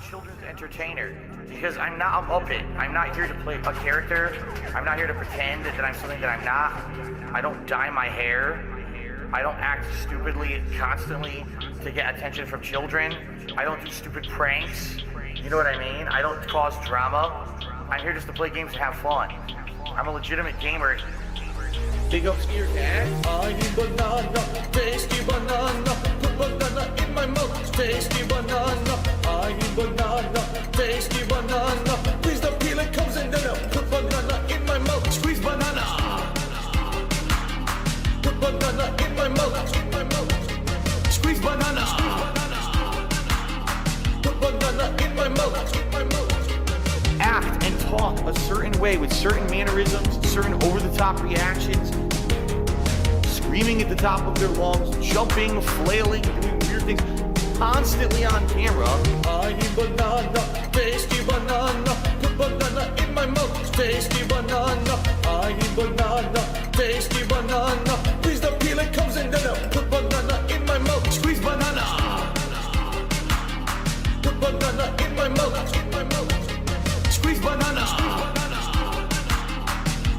children's entertainer because I'm not a Muppet. I'm not here to play a character. I'm not here to pretend that I'm something that I'm not. I don't dye my hair. I don't act stupidly constantly to get attention from children. I don't do stupid pranks. You know what I mean? I don't cause drama. I'm here just to play games and have fun. I'm a legitimate gamer. Big up to your dad. I eat banana, tasty banana. Put banana in my mouth, tasty banana. I eat banana, tasty banana. Please the peel it comes in there. Put banana in my mouth, squeeze banana. Put banana in my mouth, squeeze banana. Put banana in my mouth. Act and talk a certain way with certain mannerisms, certain over-the-top reactions, screaming at the top of their lungs, jumping, flailing, doing weird things, constantly on camera. I eat banana, tasty banana. Put banana in my mouth, tasty banana. I eat banana, tasty banana. Please the peel it comes in there. Put banana in my mouth, squeeze banana. Put banana in my mouth. Squeeze banana.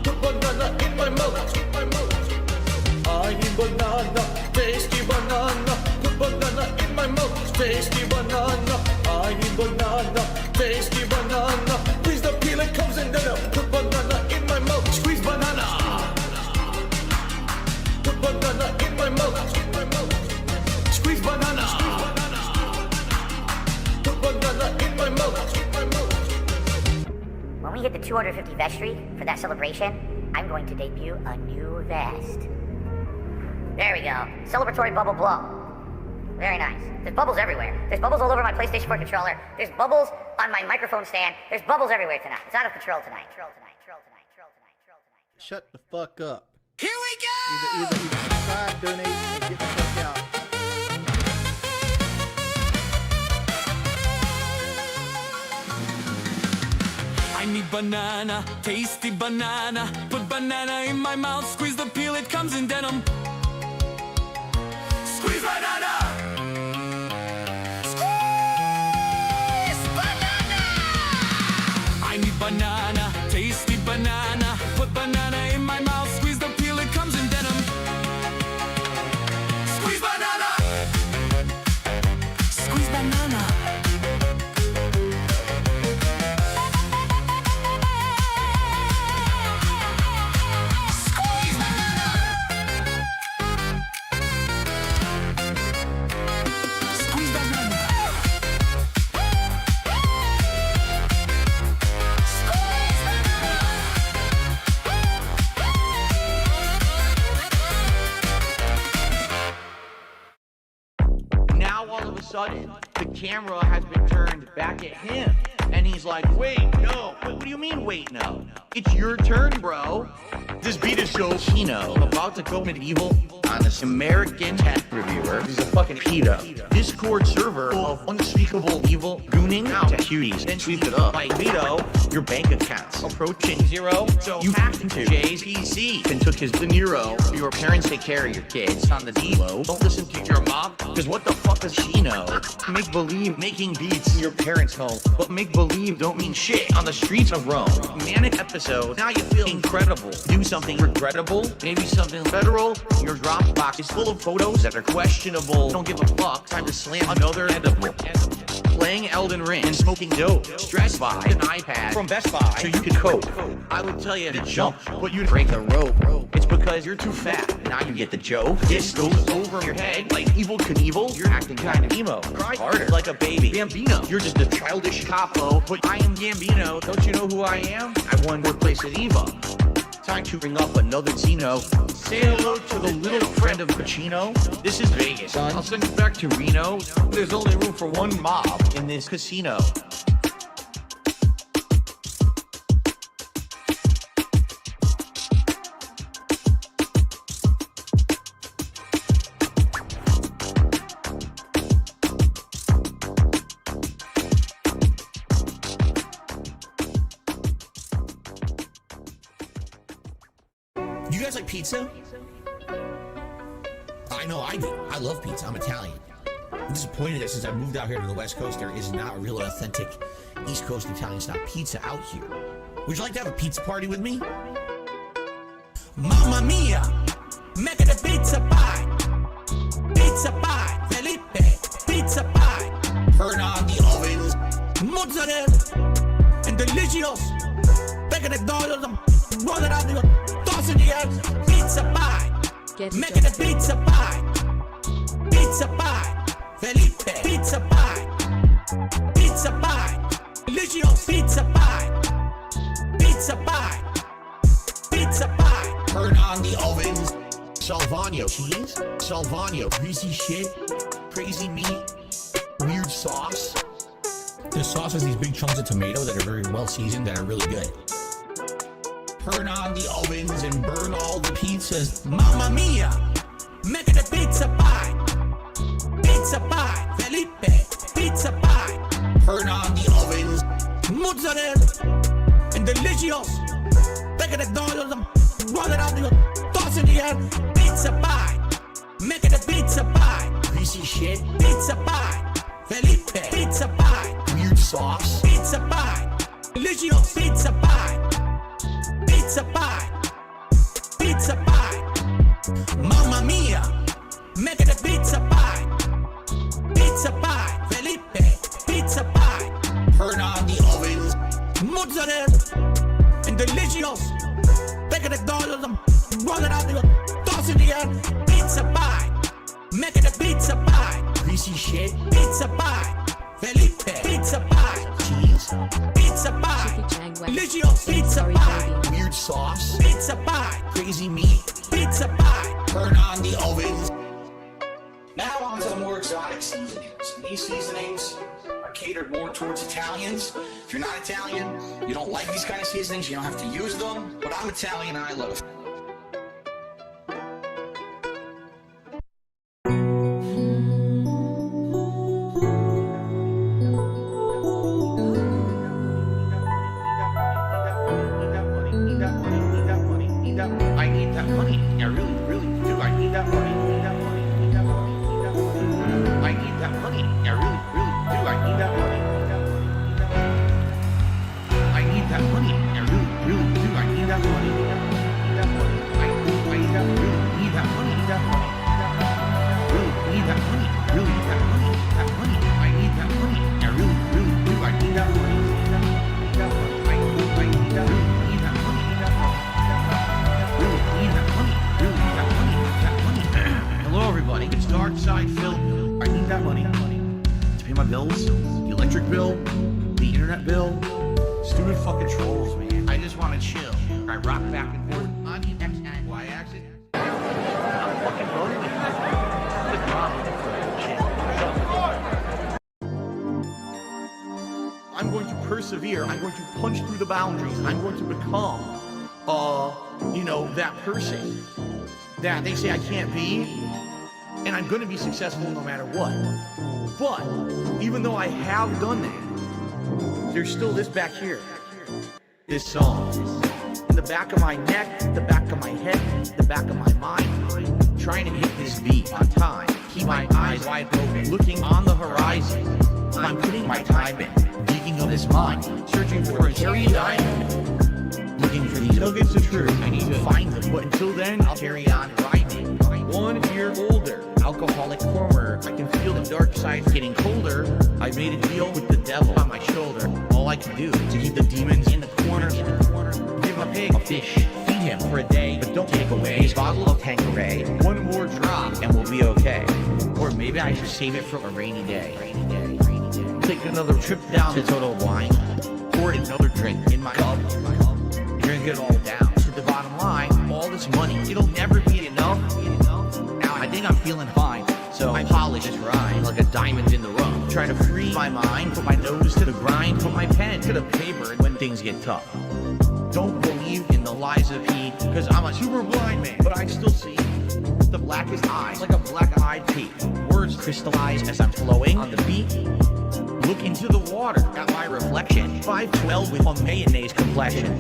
Put banana in my mouth. I eat banana, tasty banana. Put banana in my mouth, tasty banana. I eat banana, tasty banana. Please the peel it comes in there. Put banana in my mouth, squeeze banana. Put banana in my mouth, squeeze banana. Put banana in my mouth. When we hit the 250 vestry for that celebration, I'm going to debut a new vest. There we go. Celebratory bubble blow. Very nice. There's bubbles everywhere. There's bubbles all over my PlayStation 4 controller. There's bubbles on my microphone stand. There's bubbles everywhere tonight. It's out of control tonight. Shut the fuck up. Here we go! Either subscribe, donate, or get the fuck out. I need banana, tasty banana. Put banana in my mouth, squeeze the peel, it comes in denim. Squeeze banana! Squeeze banana! I need banana, tasty banana. Put banana in my mouth, squeeze the peel, it comes in denim. Squeeze banana! Squeeze banana! Sudden, the camera has been turned back at him, and he's like, wait, no. What do you mean, wait, no? It's your turn, bro. This beat is so Kino. I'm about to go medieval on this American tech reviewer. He's a fucking pedo. Discord server of unspeakable evil gooning out to cuties, then sweep it up. Like Vito, your bank accounts approaching zero, so you hacked into Jay's PC and took his De Niro. Your parents take care of your kids on the D-Lo. Don't listen to your mom, because what the fuck does she know? Make believe making beats in your parents' home, but make believe don't mean shit on the streets of Rome. Manic episode, now you feel incredible. Do something regrettable, maybe something federal. Your Dropbox is full of photos that are questionable. Don't give a fuck, time to slam another edible. Playing Elden Ring and smoking dope. Stressed by an iPad from Best Buy so you can cope. I would tell you to jump, but you'd break the rope. It's because you're too fat. Now you get the joke. This goes over your head like Evil Knievel. You're acting kind of emo. Cry harder like a baby. Bambino, you're just a childish capo. But I am Gambino. Don't you know who I am? I won fourth place at Eva. Time to bring up another Zeno. Say hello to the little friend of Pacino. This is Vegas. I'll send you back to Reno. There's only room for one mob in this casino. You guys like pizza? I know I do. I love pizza. I'm Italian. I'm disappointed that since I moved out here to the West Coast, there is not a real authentic East Coast Italian style pizza out here. Would you like to have a pizza party with me? Mamma mia, make it a pizza pie. Pizza pie, Felipe, pizza pie. Turn on the ovens, mozzarella, and delicious. Bacon and dollars, roll it out, toss in the air. Pizza pie, make it a pizza pie. Pizza pie, Felipe, pizza pie. Pizza pie, delicious pizza pie. Pizza pie, pizza pie. Turn on the ovens. Salvano cheese, Salvano greasy shit, crazy meat, weird sauce. The sauce has these big chunks of tomato that are very well seasoned, that are really good. Turn on the ovens and burn all the pizzas. Mamma mia, make it a pizza pie. Pizza pie, Felipe, pizza pie. Turn on the ovens, mozzarella, and delicious. Bacon and dollars, roll it out, toss in the air. Pizza pie, make it a pizza pie. Greasy shit, pizza pie. Felipe, pizza pie. Weird sauce, pizza pie. Delicious pizza pie. Pizza pie, pizza pie. Mamma mia, make it a pizza pie. Pizza pie, Felipe, pizza pie. Turn on the ovens, mozzarella, and delicious. Bacon and dollars, roll it out, toss in the air. Pizza pie, make it a pizza pie. Greasy shit, pizza pie. Felipe, pizza pie. Cheese, pizza pie. Delicious pizza pie. Weird sauce, pizza pie. Crazy meat, pizza pie. Turn on the ovens. Now on to the more exotic seasonings. These seasonings are catered more towards Italians. If you're not Italian, you don't like these kind of seasonings, you don't have to use them. But I'm Italian and I love it. I need that money. I really, really do. I need that money. I need that money. I really, really do. I need that money. I need that money. I really, really do. I need that money. I really need that money. Really need that money. Really need that money. That money. I need that money. I really, really do. I need that money. I need that. Really need that money. Really need that money. Really need that money. That money. Hello, everybody. It's Darksy de Flow. I need that money to pay my bills, the electric bill, the internet bill. Stupid fucking trolls, man. I just want to chill. I rock back and forth on the y-axis. I'm fucking voting. I'm going to persevere. I'm going to punch through the boundaries. I'm going to become, that person that they say I can't be. And I'm going to be successful no matter what. But even though I have done that, there's still this back here. This song. In the back of my neck, the back of my head, the back of my mind. Trying to hit this beat on time. Keep my eyes wide open, looking on the horizon. I'm putting my time in, digging up this mine, searching for a hairy diamond. Looking for these nuggets of truth. I need to find them. But until then, I'll carry on grinding. 1 year older, alcoholic former. I can feel the dark side getting colder. I made a deal with the devil on my shoulder. All I can do is to keep the demons in the corner. Give a pig a fish, feed him for a day, but don't take away his bottle of Tanqueray. 1 more drop and we'll be okay. Or maybe I should save it for a rainy day. Take another trip down to Total Wine. Pour another drink in my cup. Drink it all down. To the bottom line, all this money, it'll never be enough. Now I think I'm feeling fine, so I polish this rhyme like a diamond in the rough. Try to free my mind, put my nose to the grind, put my pen to the paper when things get tough. Don't believe in the lies of he, cause I'm a super blind man, but I still see the blackest eyes like a black-eyed pea. Words crystallize as I'm flowing on the beat. Look into the water at my reflection. 512 with a mayonnaise complexion.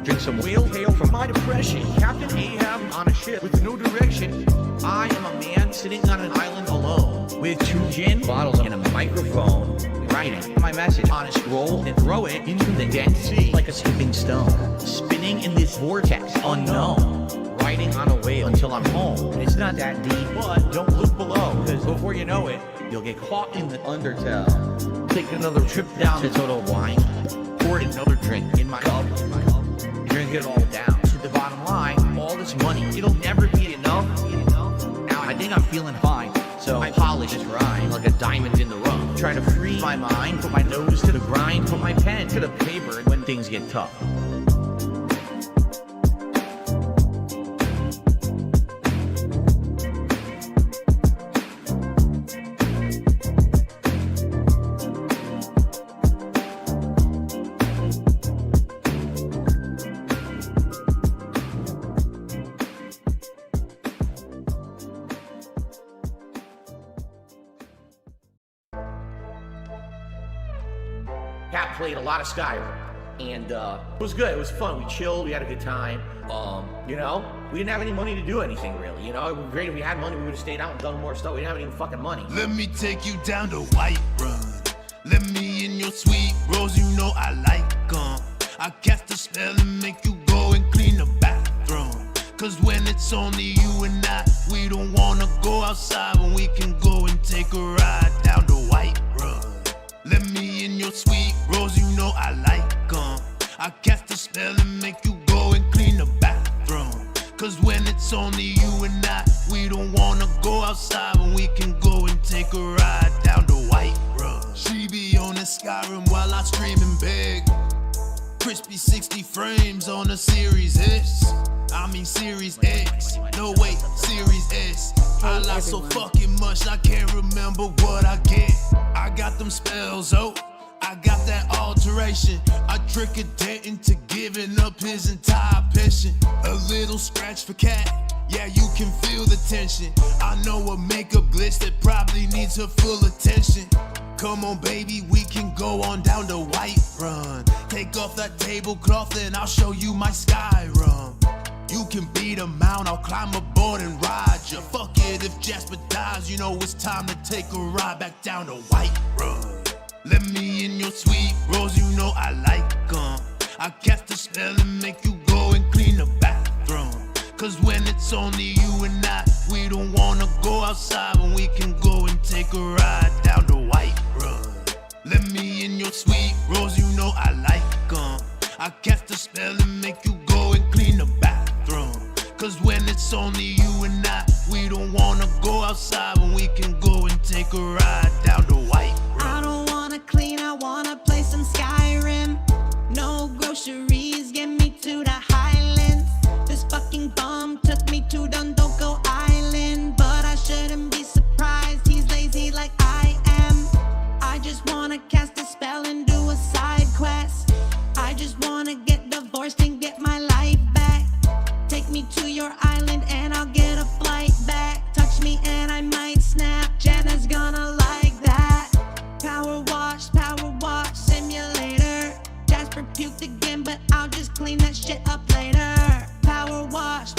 Drink some whale tail from my depression. Captain Ahab on a ship with no direction. I am a man sitting on an island alone with 2 gin bottles and a microphone, writing my message on a scroll and throw it into the Dead Sea like a skipping stone, spinning in this vortex unknown, riding on a whale until I'm home. It's not that deep, but don't look below, because before you know it, you'll get caught in the undertow. Take another trip down to Total Wine, pour another drink in my cup, drink it all down to the bottom line. All this money, it'll never be enough. Now I think I'm feeling fine, so I polish this rhyme like a diamond in the rough. Try to free my mind, put my nose to the grind, put my pen to the paper when things get tough. Cat played a lot of Skyrim, and it was good. It was fun. We chilled. We had a good time. You know, we didn't have any money to do anything really. You know, it would be great if we had money. We would have stayed out and done more stuff. We didn't have any fucking money. Let me take you down to Whiterun. Let me in your sweet rose. You know I like 'em. I cast a spell and make you go and clean the bathroom. Cause when it's only you and I, we don't wanna go outside when we can go and take a ride down to Whiterun. Let me in your sweet rose, you know I like 'em. I cast a spell and make you go and clean the bathroom. Cause when it's only you and I, we don't wanna go outside when we can go and take a ride down to Whiterun. She be on the Skyrim while I stream and beg. Crispy 60 frames on a Series S. I mean Series X. No wait, Series S. I lost so fucking much I can't remember what I get. I got them spells, oh, I got that alteration. I trick a dent into giving up his entire pension. A little scratch for cat, yeah, you can feel the tension. I know a makeup glitch that probably needs her full attention. Come on, baby, we can go on down to Whiterun. Take off that tablecloth and I'll show you my Skyrim. You can beat a mount, I'll climb aboard and ride ya. Fuck it if Jasper dies, you know it's time to take a ride back down to Whiterun. Let me in your sweet rose, you know I like 'em. I cast a spell and make you go and clean the bathroom. Cause when it's only you and I, we don't wanna go outside when we can go and take a ride down to Whiterun. Let me in your sweet rose, you know I like 'em. I cast a spell and make you go and clean the bathroom. Cause when it's only you and I, we don't wanna go outside when we can go and take a ride down to Whiterun. I don't wanna clean, I wanna play some Skyrim. No groceries, get me to the Highlands. This fucking bum took me to Dundoko Island, but I shouldn't be surprised, he's lazy like I am. I just wanna cast a spell and do a side quest. I just wanna get divorced and get my life back. Take me to your island and I'll get a flight back. Touch me and I might snap, Jenna's gonna like that. Power wash simulator. Jasper puked again, but I'll just clean that shit up later. Power wash,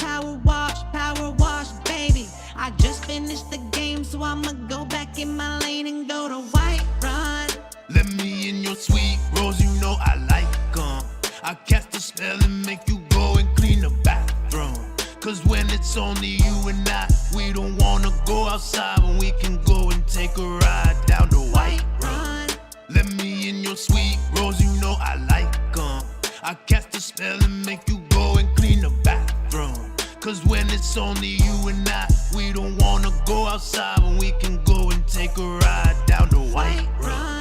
baby. I just finished the game, so I'ma go back in my lane and go to Whiterun. Let me in your sweet rose, you know I like 'em. I cast a spell and make you go and clean the bathroom. Cause when it's only you and I, we don't wanna go outside when we can go and take a ride down to Whiterun. Let me in your sweet rose, you know I like 'em. I cast a spell and make you go and clean the bathroom. Cause when it's only you and I, we don't wanna go outside when we can go and take a ride down to Whiterun.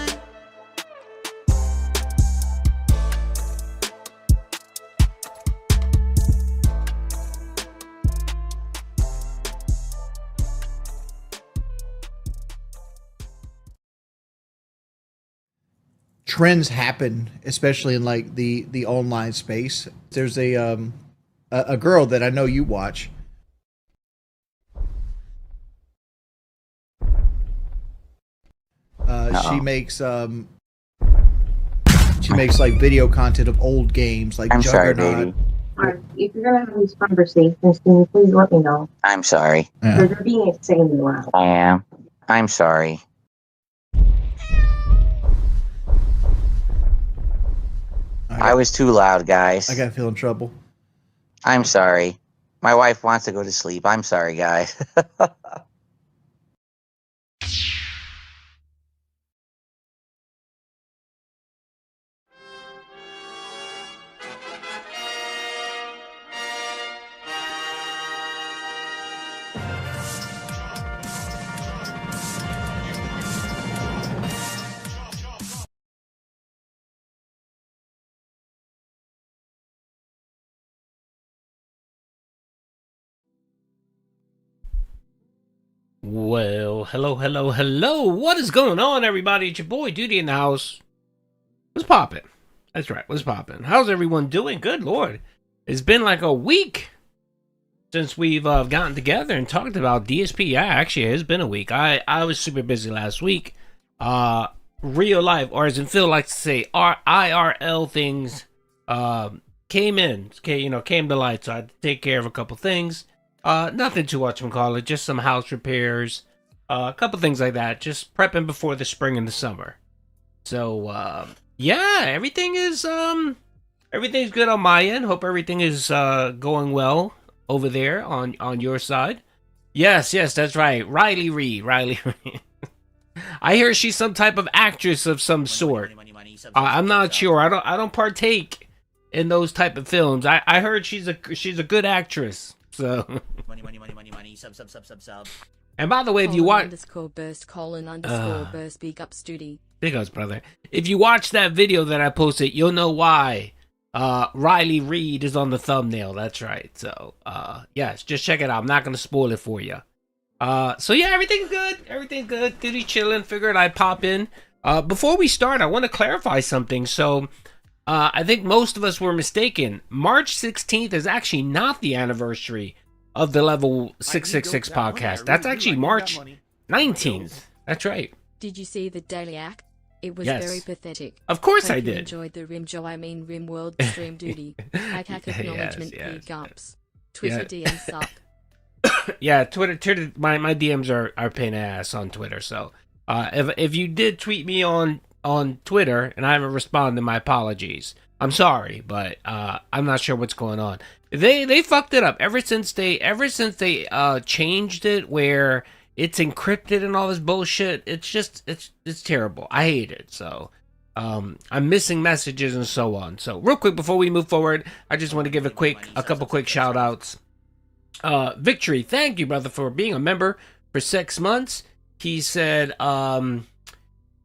Trends happen, especially in like the online space. There's a girl that I know you watch. She makes She makes like video content of old games like I'm sorry, Juggernaut. baby. Mark, if you're gonna have these conversations, can you please let me know? I'm sorry. Yeah. Because you're being insanely loud. I am. I'm sorry. I was too loud, guys. I got feel in trouble. I'm sorry. My wife wants to go to sleep. I'm sorry, guys. Well, hello. What is going on, everybody? It's your boy Doody in the house. What's poppin'? That's right, what's poppin'? How's everyone doing? Good lord. It's been like a week since we've gotten together and talked about DSP. Yeah, actually, it's been a week. I was super busy last week. Real life, or as in Phil likes to say, IRL things came to light, so I had to take care of a couple things. Nothing too much, call it, just some house repairs, a couple things like that, just prepping before the spring and the summer. So, yeah, everything's good on my end. Hope everything is going well over there on your side. Yes, that's right. Riley Reid. I hear she's some type of actress of some sort. I'm not sure. I don't partake in those type of films. I heard she's a good actress. So money, sub. And by the way, if you watch _burst big ups Doody. Big ups, brother. If you watch that video that I posted, you'll know why Riley Reid is on the thumbnail. That's right. So yes, just check it out. I'm not gonna spoil it for you. So yeah, everything's good. Doody chilling. Figured I'd pop in. Before we start, I want to clarify something. So I think most of us were mistaken. March 16th is actually not the anniversary of the Level 666 podcast. That's actually March 19th. That's right. Did you see the daily act? It was Yes. very pathetic. Of course Hope I you did. enjoyed the Rim World stream Doody. Hack acknowledgement big ups. Twitter DM suck. Yeah, Twitter. My DMs are pain in the ass on Twitter. So if you did tweet me on Twitter and I haven't responded, my apologies. I'm sorry, but I'm not sure what's going on. They fucked it up ever since they changed it where it's encrypted and all this bullshit. It's terrible. I hate it. So I'm missing messages and so on. So real quick before we move forward, I just want to give a couple quick shout outs. Victory, thank you, brother, for being a member for 6 months. He said,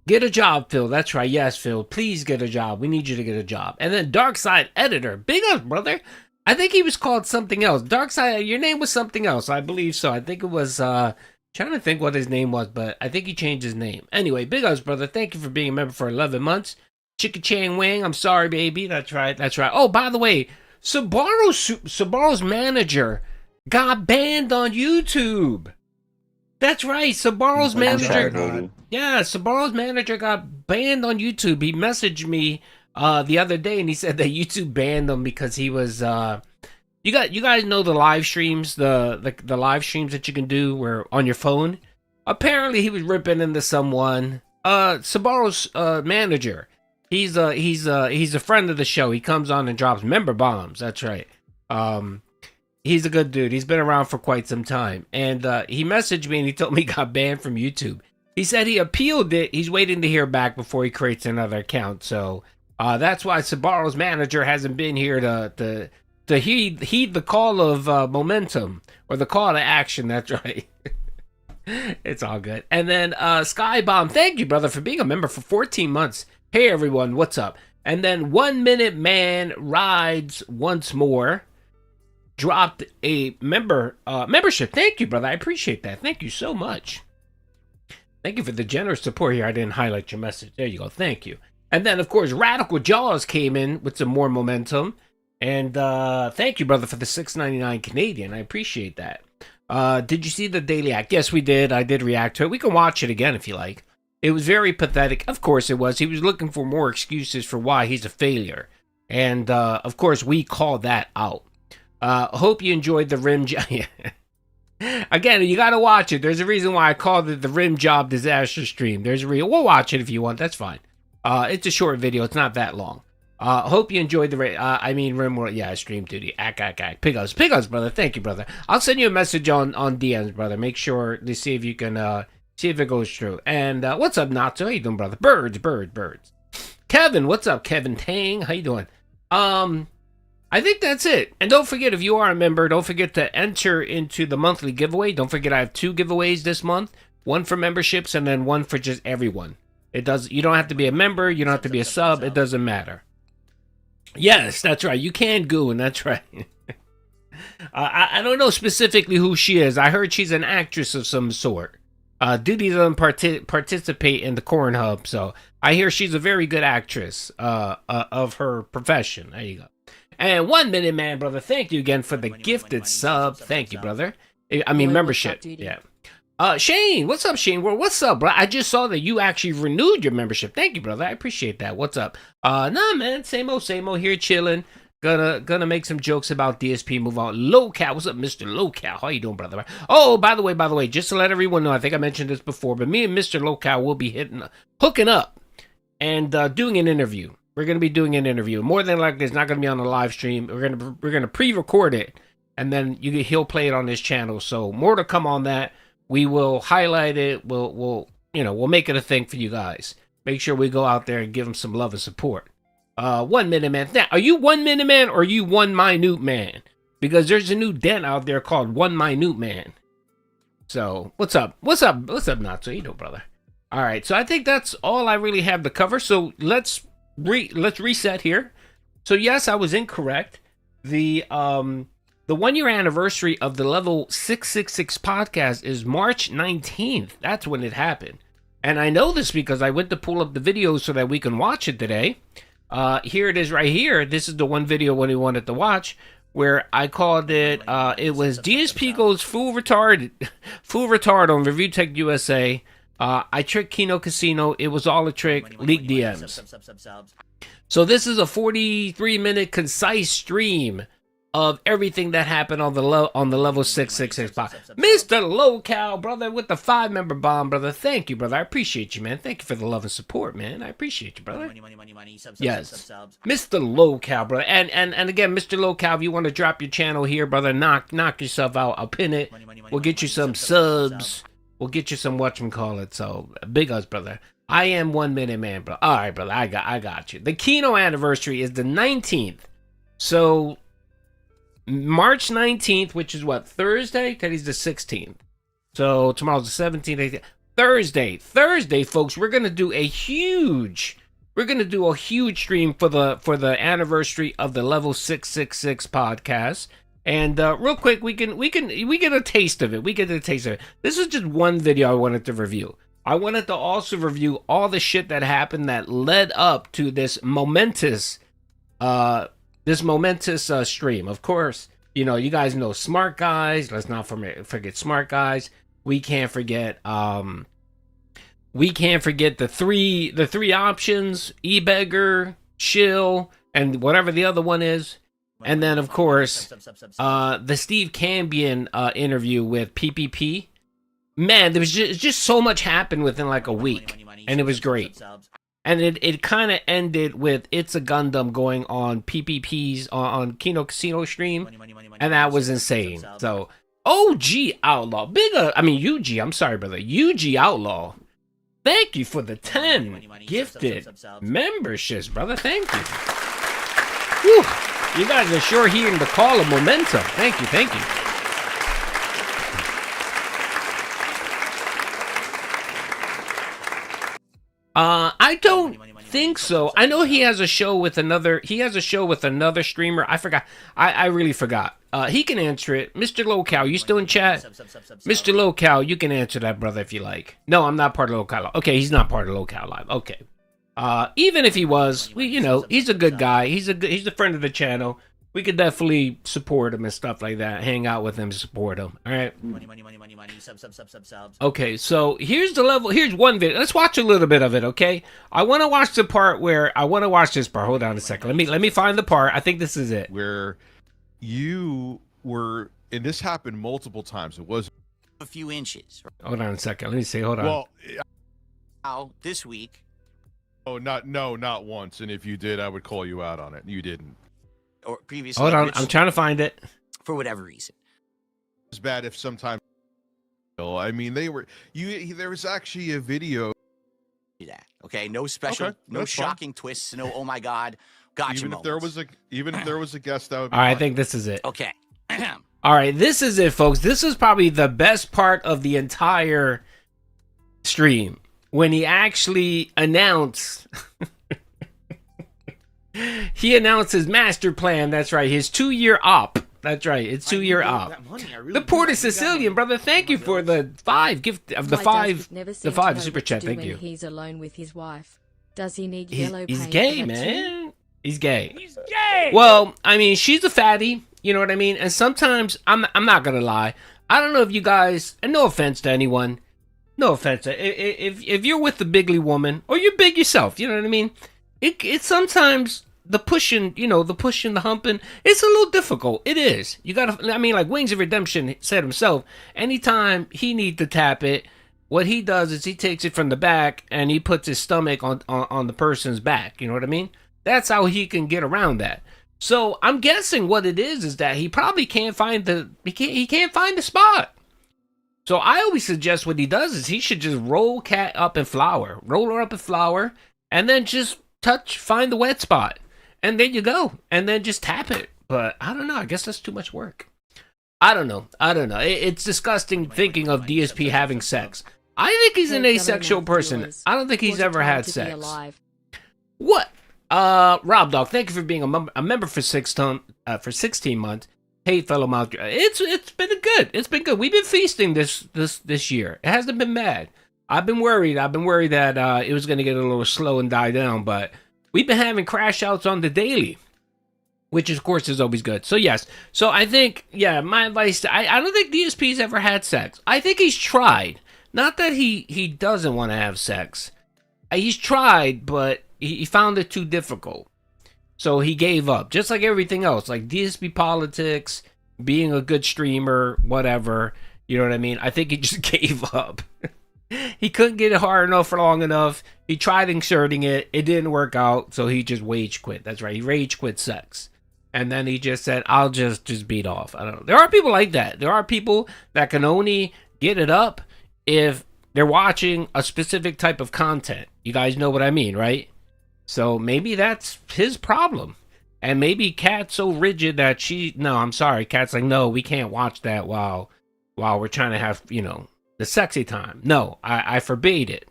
get a job, Phil. That's right. Yes, Phil. Please get a job. We need you to get a job. And then Darkside Editor. Big up, brother. I think he was called something else. Darkside, your name was something else. I believe so. I think it was, trying to think what his name was, but I think he changed his name. Anyway, big ups, brother. Thank you for being a member for 11 months. Chicka Chang Wang. I'm sorry, baby. That's right. Oh, by the way, Sabaro's manager got banned on YouTube. That's right. Sabaro's manager. Yeah, Sabaro's manager got banned on YouTube. He messaged me the other day and he said that YouTube banned him because he was you guys know the live streams, the live streams that you can do where on your phone. Apparently he was ripping into someone. Sabaro's manager. He's a friend of the show. He comes on and drops member bombs. That's right. He's a good dude. He's been around for quite some time. And he messaged me and he told me he got banned from YouTube. He said he appealed it. He's waiting to hear back before he creates another account. So that's why Sabaro's manager hasn't been here to heed the call of momentum or the call to action. That's right. It's all good. And then Skybomb, thank you, brother, for being a member for 14 months. Hey, everyone, what's up? And then 1 Minute Man Rides Once More dropped a membership. Thank you, brother. I appreciate that. Thank you so much. Thank you for the generous support here. I didn't highlight your message. There you go. Thank you. And then, of course, Radical Jaws came in with some more momentum. And thank you, brother, for the $6.99 Canadian. I appreciate that. Did you see the Daily Act? Yes, we did. I did react to it. We can watch it again if you like. It was very pathetic. Of course it was. He was looking for more excuses for why he's a failure. And, of course, we call that out. Hope you enjoyed the rim job. Again, you got to watch it. There's a reason why I called it the rim job disaster stream. There's a reason. We'll watch it if you want. That's fine. It's a short video. It's not that long. Hope you enjoyed the rim world. Yeah, stream duty. Pigos, brother. Thank you, brother. I'll send you a message on DMs, brother. Make sure to see if you can see if it goes through. And what's up, Natsu? How you doing, brother? Birds. Kevin, what's up, Kevin Tang? How you doing? I think that's it. And don't forget, if you are a member, don't forget to enter into the monthly giveaway. Don't forget, I have 2 giveaways this month. One for memberships and then one for just everyone. You don't have to be a member. You don't have to be a sub. It doesn't matter. Yes, that's right. You can goon. That's right. I don't know specifically who she is. I heard she's an actress of some sort. Doody doesn't participate in the Corn Hub, so I hear she's a very good actress of her profession. There you go. And 1 minute, man, brother. Thank you again for the gifted sub. Thank you, brother. I mean, membership. Yeah. Shane, what's up, Shane? Well, what's up, bro? I just saw that you actually renewed your membership. Thank you, brother. I appreciate that. What's up? Nah, man. Same old here, chilling. Gonna make some jokes about DSP. Move on. Lowcal, what's up, Mr. Lowcal? How you doing, brother? Oh, by the way, just to let everyone know, I think I mentioned this before, but me and Mr. Lowcal will be hooking up and doing an interview. We're gonna be doing an interview. More than likely, it's not gonna be on the live stream. We're gonna pre-record it, and then he'll play it on his channel. So more to come on that. We will highlight it. We'll make it a thing for you guys. Make sure we go out there and give him some love and support. 1 minute, man. Now, are you 1 minute man or are you 1 minute man? Because there's a new dent out there called 1 minute man. So what's up? What's up, Natsu? You know, brother. All right. So I think that's all I really have to cover. So let's reset here. So yes, I was incorrect. The 1 year anniversary of the Level 666 podcast is March 19th. That's when it happened. And I know this because I went to pull up the video so that we can watch it today. Here it is right here. This is the one video when we wanted to watch where I called it, it was DSP goes full retard on ReviewTechUSA. I tricked Kino Casino. It was all a trick. Leaked DMs. So this is a 43-minute concise stream of everything that happened on the Level 666 pod. Mr. Lowcal, brother, with the 5-member bomb, brother. Thank you, brother. I appreciate you, man. Thank you for the love and support, man. I appreciate you, brother. Yes. Mr. Lowcal, brother. And again, Mr. Lowcal, if you want to drop your channel here, brother, knock yourself out. I'll pin it. We'll get you some subs. We'll get you some whatchamacallit. So, big us, brother. I am 1 minute man, bro. All right, brother. I got you. The Kino anniversary is the 19th. So March 19th, which is what, Thursday? Today's the 16th. So tomorrow's the 17th. 18th. Thursday, folks, we're gonna do a huge stream for the anniversary of the Level 666 podcast. And real quick, we get a taste of it. This is just one video I wanted to review. I wanted to also review all the shit that happened that led up to this momentous stream. Of course, you guys know Smart Guys. Let's not forget Smart Guys. We can't forget the three options: eBeggar, Shill, and whatever the other one is. And then, of course, the Steve Cambion interview with PPP. Man, there was just so much happened within like a week, and it was great. And it kind of ended with It's a Gundam going on PPP's on Kino Casino stream, and that was insane. So, OG Outlaw, UG, I'm sorry, brother, UG Outlaw, thank you for the 10 gifted memberships, brother. Thank you. Whew. You guys are sure hearing the call of momentum. Thank you. I don't think so. I know he has a show with another streamer. I forgot. I really forgot. He can answer it. Mr. Lowcal, you still in chat? Mr. Lowcal, you can answer that, brother, if you like. No, I'm not part of Lowcal. Okay, he's not part of Lowcal Live. Okay. Even if he was, he's a good guy. He's a friend of the channel. we could definitely support him and stuff like that. Hang out with him, support him. All right. Money. Subs. Okay, so here's the level. Here's one video. Let's watch a little bit of it. Okay, I want to watch the part where I want to watch this part. Hold on a second. Let me find the part. I think this is it. Where you were, and this happened multiple times. It was a few inches. Hold on a second. Let me see. Hold on. Well, Now, this week. oh, not once. And if you did, I would call you out on it. You didn't. Or previously. Hold on. I'm trying to find it. For whatever reason. It's bad if sometimes. I mean, there was actually a video. That okay, no special, no shocking twists, no oh my god, gotcha. Even if there was a guest, that would be all right, I think this is it. Okay. All right, this is it, folks. This is probably the best part of the entire stream when he actually announced. He announced his master plan. That's right, his 2-year op. That's right, it's 2-year op. The Port of Sicilian, brother. Thank you for the 5 gift of the 5 super chat. Thank you. He's alone with his wife. Does he need yellow paint? He's gay, man. He's gay. He's gay. Well, I mean, she's a fatty. You know what I mean? And sometimes I'm not gonna lie. I don't know if you guys. And no offense to anyone. No offense. If you're with the bigly woman or you're big yourself, you know what I mean? It sometimes the pushing, the humping, it's a little difficult. It is. You gotta. I mean, like Wings of Redemption said himself. Anytime he needs to tap it, what he does is he takes it from the back and he puts his stomach on the person's back. You know what I mean? That's how he can get around that. So I'm guessing what it is that he probably can't find he can't find the spot. So I always suggest what he does is he should just roll Cat up in flour, roll her up in flour, and then just find the wet spot, and there you go, and then just tap it. But I don't know. I guess that's too much work. I don't know. It's disgusting thinking of DSP having sex. I think he's an asexual person. I don't think he's ever had sex. What? Rob Dog, thank you for being a member for 16 months. Hey, fellow mouth. It's been good. It's been good. We've been feasting this year. It hasn't been bad. I've been worried. That it was going to get a little slow and die down, but we've been having crash outs on the daily, which of course is always good. So yes. So I think, my advice, I don't think DSP's ever had sex. I think he's tried. Not that he doesn't want to have sex. He's tried, but he found it too difficult. So he gave up, just like everything else, like DSP politics, being a good streamer, whatever. You know what I mean? I think he just gave up. He couldn't get it hard enough for long enough. He tried inserting it. It didn't work out, so he just rage quit. That's right. He rage quit sex. And then he just said, I'll just beat off. I don't know. There are people like that. There are people that can only get it up if they're watching a specific type of content. You guys know what I mean, right? So maybe that's his problem. And maybe Kat's so rigid that I'm sorry. Kat's like, no, we can't watch that while we're trying to have, the sexy time. No, I forbade it.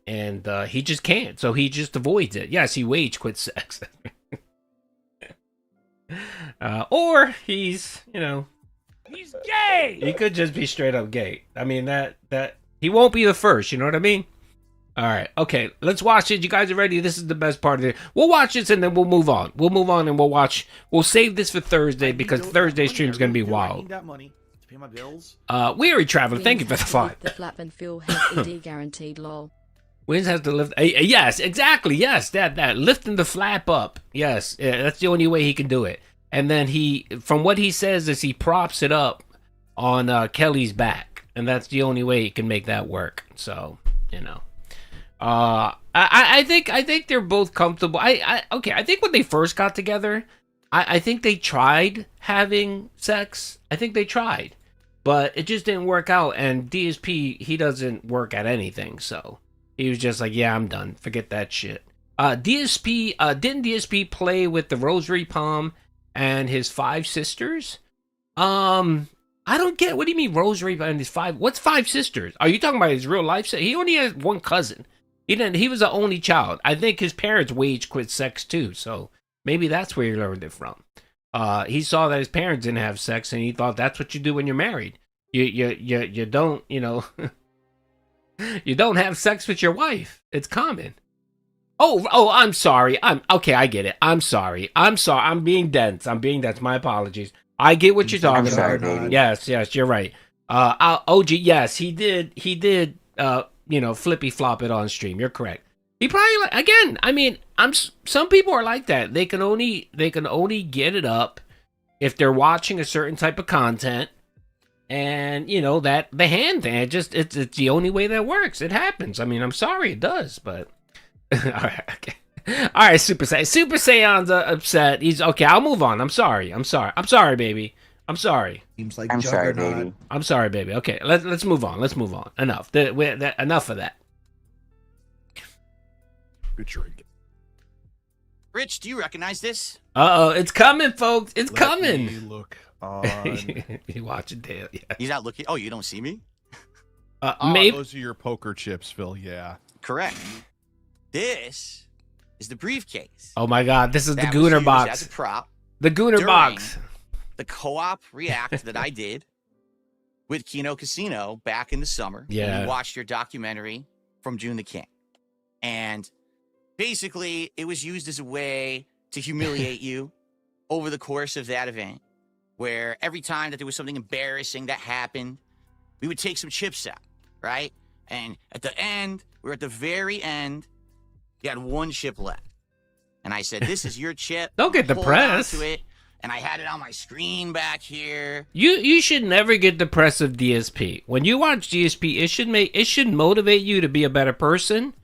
And he just can't. So he just avoids it. Yes, he rage quits sex. Or he's, he's gay. He could just be straight up gay. I mean, that he won't be the first. You know what I mean? All right. Okay. Let's watch it. You guys are ready? This is the best part of it. We'll watch this and then we'll move on. And we'll save this for Thursday because Thursday's stream is going to be wild. I need that money to pay my bills. Weary Traveler, thank you for the 5. The flap and fill has ED guaranteed, lol. Wins has to lift. Yes, exactly. Yes, that lifting the flap up. Yes, that's the only way he can do it. And then from what he says, is he props it up on Kelly's back, and that's the only way he can make that work. So I think they're both comfortable. I think when they first got together, I think they tried having sex. I think they tried, but it just didn't work out. And DSP, he doesn't work at anything, so he was just like, yeah, I'm done. Forget that shit. Didn't DSP play with the Rosary Palm and his 5 sisters? I don't get. What do you mean Rosary and his 5? What's 5 sisters? Are you talking about his real life? He only has 1 cousin. He was the only child. I think his parents rage quit sex too, so maybe that's where he learned it from. He saw that his parents didn't have sex, and he thought that's what you do when you're married. You don't, you don't have sex with your wife. It's common. Oh, I'm sorry. I'm okay. I get it. I'm sorry. I'm being dense. My apologies. I get what you're talking sorry, about. baby. Yes, you're right. OG, yes, he did. Flippy flop it on stream. You're correct. He probably again. I mean, some people are like that. They can only get it up if they're watching a certain type of content, and that the hand thing. It's the only way that works. It happens. I mean, I'm sorry, it does, but all right, okay. All right, Super Saiyan's upset. He's okay. I'll move on. I'm sorry, baby. I'm sorry. Seems like I'm sorry, Juggernaut. baby. I'm sorry, baby. Okay, let's move on. Enough. Enough of that. Good drink. Rich, do you recognize this? It's coming, folks. It's coming. Me look on. You watching Dale? Yeah. He's not looking. Oh, you don't see me? Maybe. Those are your poker chips, Phil. Yeah. Correct. This is the briefcase. Oh my God! This is the that was Gooner used box. as a prop The Gooner during box. the co-op react that I did with Kino Casino back in the summer. Yeah. We watched your documentary from June the King. And basically, it was used as a way to humiliate you over the course of that event, where every time that there was something embarrassing that happened, we would take some chips out, right? And at the end, we're at the very end, you had one chip left. And I said, this is your chip. Don't get Hold depressed. on to it. And I had it on my screen back here. You should never get depressed of DSP. When you watch DSP, it should motivate you to be a better person,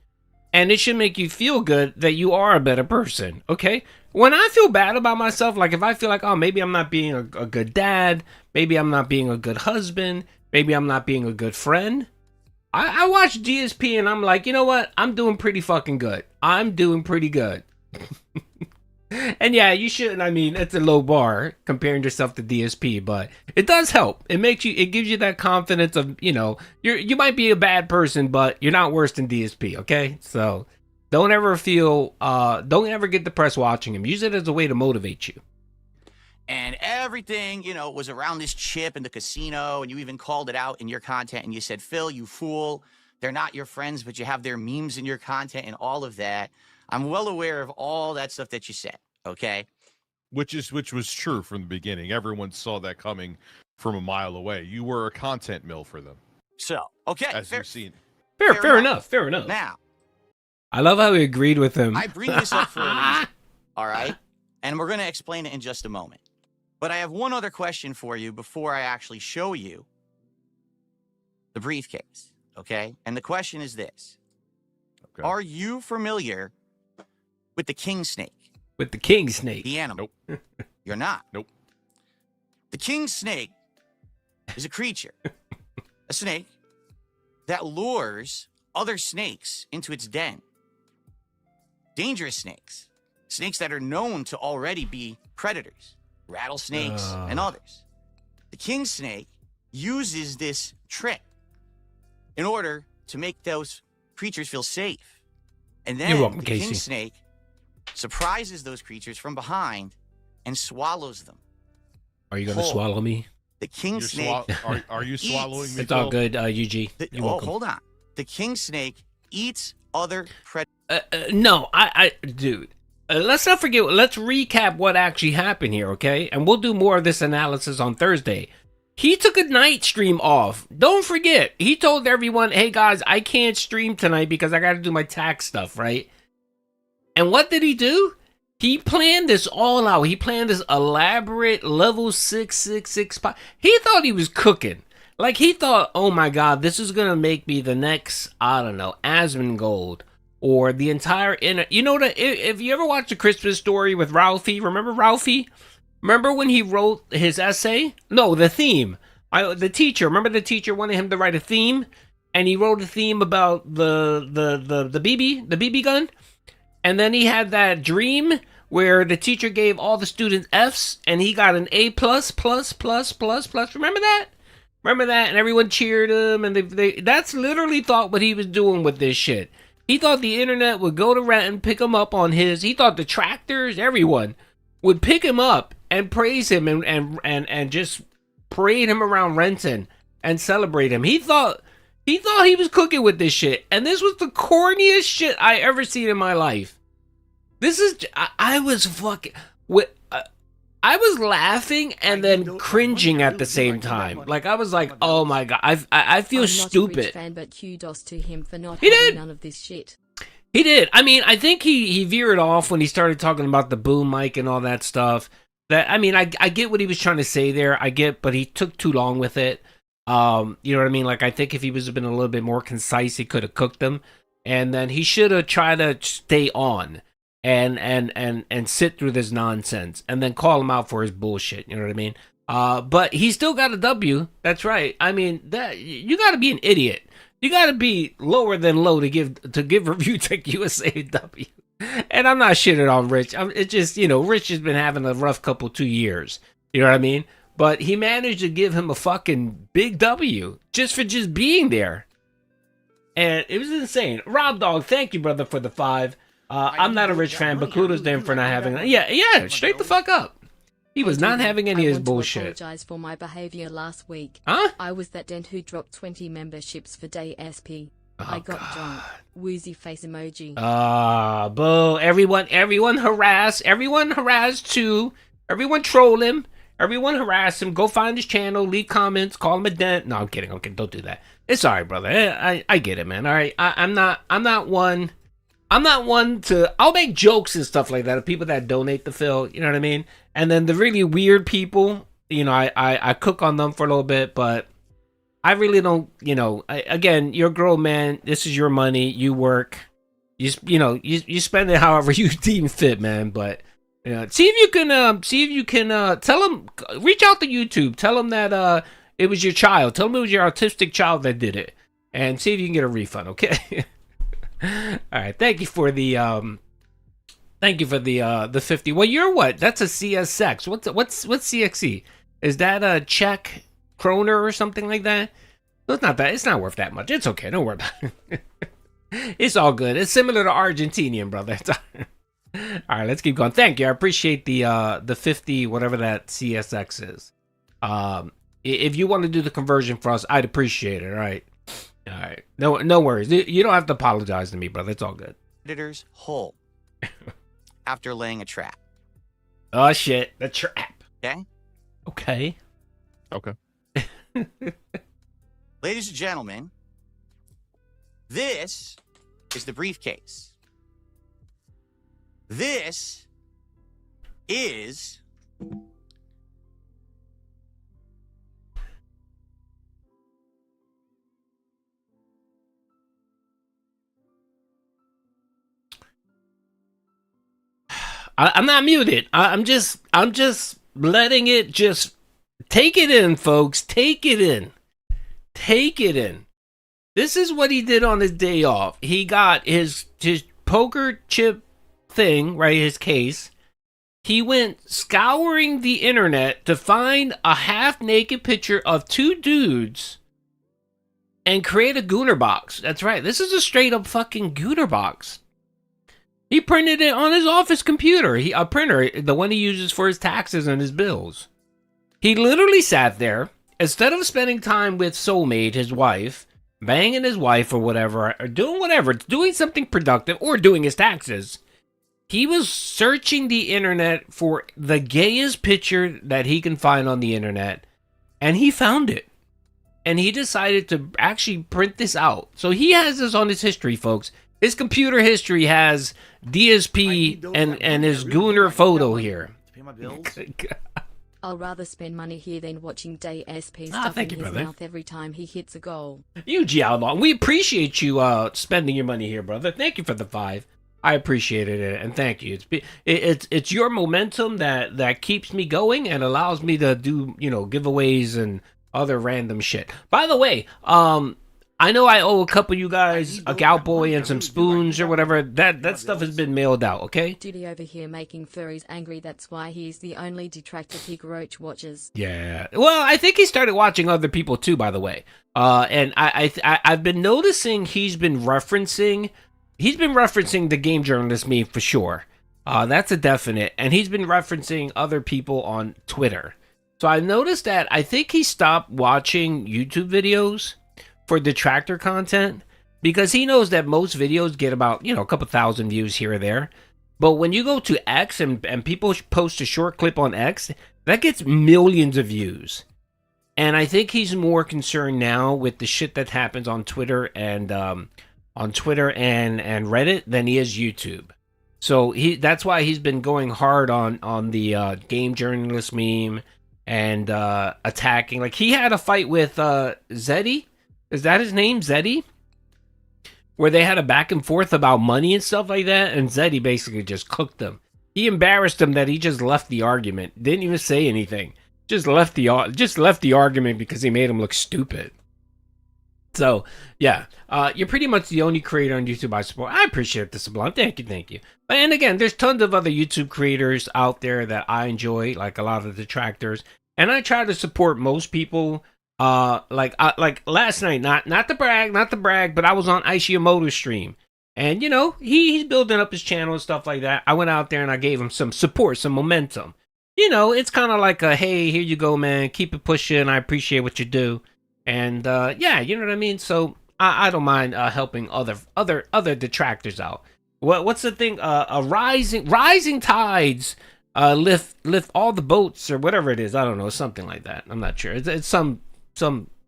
and it should make you feel good that you are a better person. Okay? When I feel bad about myself, like if I feel like, oh, maybe I'm not being a good dad, maybe I'm not being a good husband, maybe I'm not being a good friend, I watch DSP and I'm like, you know what? I'm doing pretty fucking good. I'm doing pretty good. And yeah, you shouldn't. I mean, it's a low bar comparing yourself to DSP, but it does help. It gives you that confidence of, you might be a bad person, but you're not worse than DSP. Okay, so don't ever get depressed watching him. Use it as a way to motivate you. And everything, was around this chip in the casino, and you even called it out in your content, and you said, Phil, you fool. They're not your friends, but you have their memes in your content and all of that. I'm well aware of all that stuff that you said, okay? Which was true from the beginning. Everyone saw that coming from a mile away. You were a content mill for them. So, okay. As you've seen. Fair enough. Now, I love how he agreed with him. I bring this up for a reason, all right? And we're going to explain it in just a moment. But I have one other question for you before I actually show you the briefcase, okay? And the question is this. Okay. Are you familiar with the king snake? With the king snake? The animal. Nope. You're not. Nope. The king snake is a creature, a snake, that lures other snakes into its den. Dangerous snakes. Snakes that are known to already be predators. Rattlesnakes and others. The king snake uses this trick in order to make those creatures feel safe. And then You're welcome, the Casey. king snake surprises those creatures from behind and swallows them. Are you going to Whole. swallow me? The king snake. Are you swallowing me? It's all Phil? good, UG. You're welcome. Hold on. The king snake eats other predators. No, dude. Let's not forget. Let's recap what actually happened here, okay? And we'll do more of this analysis on Thursday. He took a night stream off. Don't forget, he told everyone, hey guys, I can't stream tonight because I got to do my tax stuff, right? And what did he do? He planned this all out. He planned this elaborate level 666. He thought he was cooking. Like, he thought, oh my God, this is going to make me the next, I don't know, Asmongold. Or the entire inner, if you ever watched A Christmas Story with Ralphie, remember Ralphie? Remember when he wrote his essay? No, the theme. The teacher, remember the teacher wanted him to write a theme, and he wrote a theme about the BB gun, and then he had that dream where the teacher gave all the students Fs, and he got an A++++++. Remember that? Remember that? And everyone cheered him, and that's literally thought what he was doing with this shit. He thought the internet would go to Renton, pick him up on he thought the tractors, everyone, would pick him up and praise him and just parade him around Renton and celebrate him. He thought He thought he was cooking with this shit, and this was the corniest shit I ever seen in my life. This is, I was fucking, I was laughing and then cringing at the same time. Like, I was like, oh my god, I feel stupid. I'm not a rich fan, but kudos to him for not having none of this shit. He did. I mean, I think he veered off when he started talking about the boom mic and all that stuff. That, I mean, I get what he was trying to say there. But he took too long with it. You know what I mean? Like, I think if he was been a little bit more concise, he could have cooked them. And then he should have tried to stay on and sit through this nonsense and then call him out for his bullshit. You know what I mean? But he still got a W. That's right. I mean, that you got to be an idiot. You got to be lower than low to give ReviewTechUSA a W. And I'm not shitting on Rich. It's just, you know, Rich has been having a rough 2 years. You know what I mean? But he managed to give him a fucking big W just for just being there. And it was insane. Rob Dog, thank you, brother, for the 5. I'm not a Rich fan, but kudos to him for not having... Yeah, straight the fuck up. He was not having any of his bullshit. I apologize for my behavior last week. Huh? I was that dent who dropped 20 memberships for DSP. I got drunk. Woozy face emoji. Boo. Everyone harass too. Everyone troll him. Everyone harass him. Go find his channel. Leave comments. Call him a dent. No, I'm kidding. Okay, don't do that. It's alright, brother. I get it, man. Alright. I'm not one to... I'll make jokes and stuff like that of people that donate to Phil. You know what I mean? And then the really weird people, you know, I cook on them for a little bit, but I really don't, you know, again, you're a grown man. This is your money. You work. You spend it however you deem fit, man. But you know, see if you can tell them, reach out to YouTube. Tell them that it was your child. Tell them it was your autistic child that did it, and see if you can get a refund. Okay. All right. Thank you for the 50. Well, you're what? That's a CSX. What's CXE? Is that a Czech kroner or something like that? No, it's not that. It's not worth that much. It's okay. Don't worry about it. It's all good. It's similar to Argentinian, brother. All right, let's keep going. Thank you. I appreciate the 50, whatever that CSX is. If you want to do the conversion for us, I'd appreciate it. All right. All right. No worries. You don't have to apologize to me, brother. It's all good. Editor's hole after laying a trap. Oh shit, the trap. Okay. Okay. Ladies and gentlemen, this is the briefcase. This is I'm not muted. I'm just letting it just take it in, folks. Take it in. Take it in. This is what he did on his day off. He got his poker chip thing, right, his case. He went scouring the internet to find a half-naked picture of 2 dudes and create a Gooner box. That's right. This is a straight-up fucking Gooner box. He printed it on his office computer. A printer, the one he uses for his taxes and his bills. He literally sat there, instead of spending time with Soulmate, his wife, banging his wife or whatever, or doing something productive, or doing his taxes, he was searching the internet for the gayest picture that he can find on the internet, and he found it. And he decided to actually print this out. So he has this on his history, folks. His computer history has DSP and his Gooner photo here. I'll rather spend money here than watching DSP stuffing his mouth every time he hits a goal. You Jiao Long, we appreciate you spending your money here, brother. Thank you for the 5. I appreciated it, and thank you. It's your momentum that keeps me going and allows me to do, you know, giveaways and other random shit. By the way, I know I owe a couple of you guys a cowboy and some spoons or whatever. That stuff has been mailed out, okay? Doody over here making furries angry. That's why he's the only detractor Pig Roach watches. Yeah. Well, I think he started watching other people too, by the way. And I've been noticing he's been referencing the game journalist meme for sure. That's a definite. And he's been referencing other people on Twitter. So I noticed that I think he stopped watching YouTube videos for detractor content because he knows that most videos get about, a couple thousand views here or there. But when you go to X and people post a short clip on X, that gets millions of views. And I think he's more concerned now with the shit that happens on Twitter and Reddit than he is YouTube. So that's why he's been going hard on the game journalist meme and attacking. Like he had a fight with Zeddy. Is that his name, Zeddy? Where they had a back and forth about money and stuff like that, and Zeddy basically just cooked them. He embarrassed him that he just left the argument. Didn't even say anything. Just left the argument because he made him look stupid. So, yeah. You're pretty much the only creator on YouTube I support. I appreciate the Sublime. Thank you. And again, there's tons of other YouTube creators out there that I enjoy, like a lot of the detractors. And I try to support most people. Like last night, not to brag, but I was on Aishiyamoto's stream. And, he's building up his channel and stuff like that. I went out there and I gave him some support, some momentum. It's kind of like a, hey, here you go, man. Keep it pushing. I appreciate what you do. And, yeah, you know what I mean? So I don't mind helping other detractors out. What's the thing? Rising tides lift all the boats or whatever it is. I don't know. Something like that. I'm not sure. It's some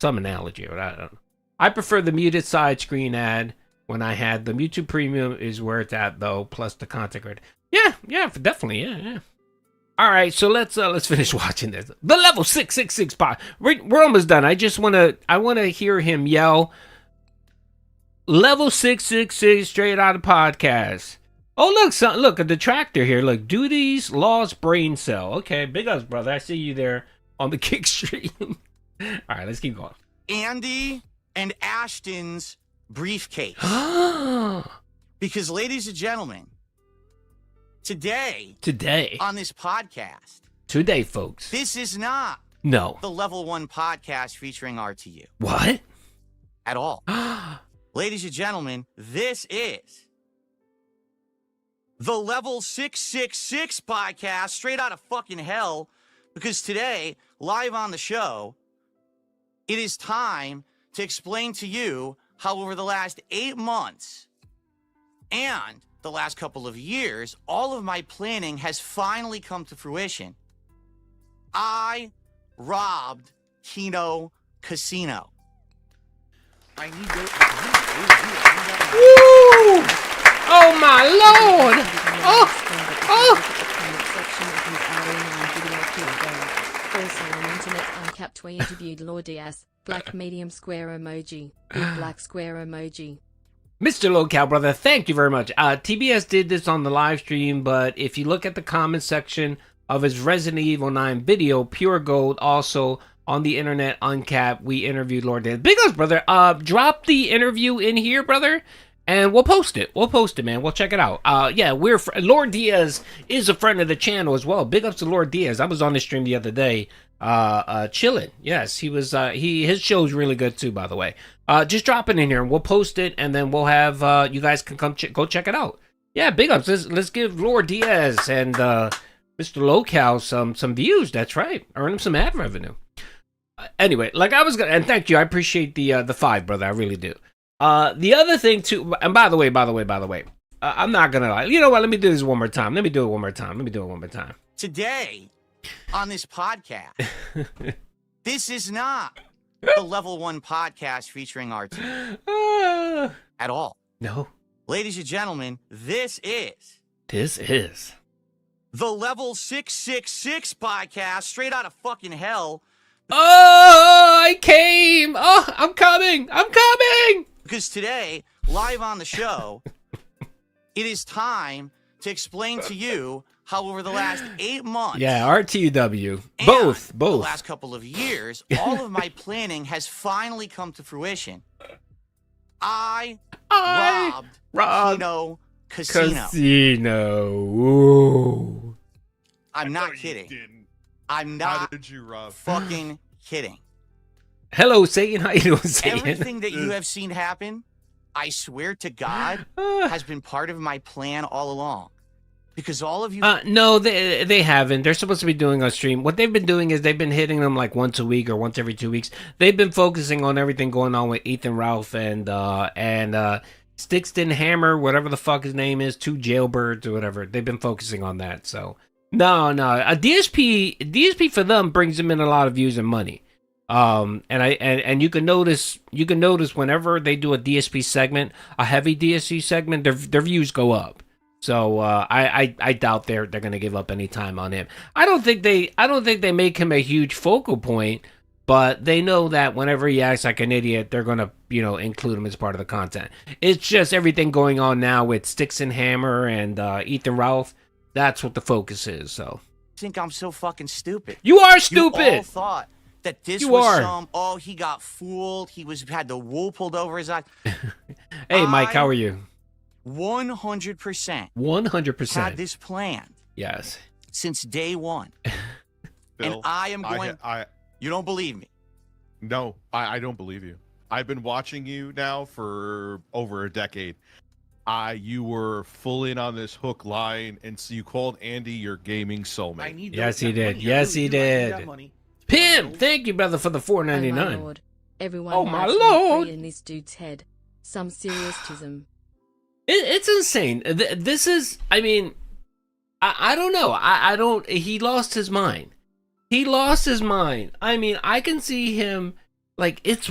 analogy. Or I don't know. I prefer the muted side screen ad when I had the YouTube Premium is where it's at though, plus the content grade. Yeah, definitely, yeah. All right, so let's finish watching this. The level 666 pod. We're almost done. I wanna hear him yell level 666 straight out of podcast. Oh look, a detractor here. Look, Doody's lost brain cell. Okay, big ups, brother. I see you there on the kick stream. All right, let's keep going. Andy and Ashton's briefcase. Because, ladies and gentlemen, today on this podcast, folks, this is not the Level 1 podcast featuring RTU. What? At all. Ladies and gentlemen, this is the Level 666 podcast straight out of fucking hell. Because today, live on the show, it is time to explain to you how over the last 8 months and the last couple of years, all of my planning has finally come to fruition. I robbed Kino Casino. I need to. Woo! Oh my lord! Also on internet uncapped we interviewed Lord DS, black medium square emoji, big black square emoji. Mr. Locale, brother, thank you very much. TBS did this on the live stream, but if you look at the comment section of his Resident Evil 9 video, Pure Gold, also on the internet uncapped, we interviewed Lord DS. Big ups, brother. Drop the interview in here, brother, and we'll post it. Man. We'll check it out. Yeah, Lord Diaz is a friend of the channel as well. Big ups to Lord Diaz. I was on the stream the other day, chilling. Yes, he was. His show's really good too, by the way. Just drop it in here and we'll post it, and then we'll have you guys can come go check it out. Yeah, big ups. Let's give Lord Diaz and Mr. Locale some views. That's right. Earn him some ad revenue. Anyway, like I was gonna, and thank you. I appreciate the 5, brother. I really do. The other thing too, and by the way, I'm not gonna lie. You know what? Let me do this one more time. Let me do it one more time. Today, on this podcast, this is not the Level 1 podcast featuring RT at all. No. Ladies and gentlemen, this is the Level 666 podcast straight out of fucking hell. Oh, I came. Oh, I'm coming. Because today, live on the show, it is time to explain to you how over the last 8 months. Yeah, RTW. Both. The last couple of years, all of my planning has finally come to fruition. I robbed Kino Casino. Ooh. I'm not kidding. I'm not fucking kidding. Hello, Satan. How you doing, Satan? Everything that you have seen happen, I swear to God, has been part of my plan all along. Because all of you... No, they haven't. They're supposed to be doing a stream. What they've been doing is they've been hitting them like once a week or once every 2 weeks. They've been focusing on everything going on with Ethan Ralph and Stixton Hammer, whatever the fuck his name is, 2 Jailbirds or whatever. They've been focusing on that. So no, a DSP for them brings them in a lot of views and money. And you can notice whenever they do a DSP segment, a heavy DSP segment, their views go up. So I doubt they're gonna give up any time on him. I don't think they make him a huge focal point, but they know that whenever he acts like an idiot, they're gonna include him as part of the content. It's just everything going on now with Sticks and Hammer and Ethan Ralph. That's what the focus is. So I think I'm so fucking stupid. You are stupid. You all thought that this was he got fooled. He had the wool pulled over his eyes. Hey, Mike, how are you? 100%. 100% had this planned. Yes. Since day one. Bill, and I am going... You don't believe me? No, I don't believe you. I've been watching you now for over a decade. You were full in on this hook line, and so you called Andy your gaming soulmate. Yes, he did. Yes, he did. Pim, thank you, brother, for the $4.99. Oh, my lord. Everyone oh my has lord! in this dude's head. Some serious tism. It's insane. This is, I mean, I don't know. I don't, he lost his mind. He lost his mind. I mean, I can see him, like, it's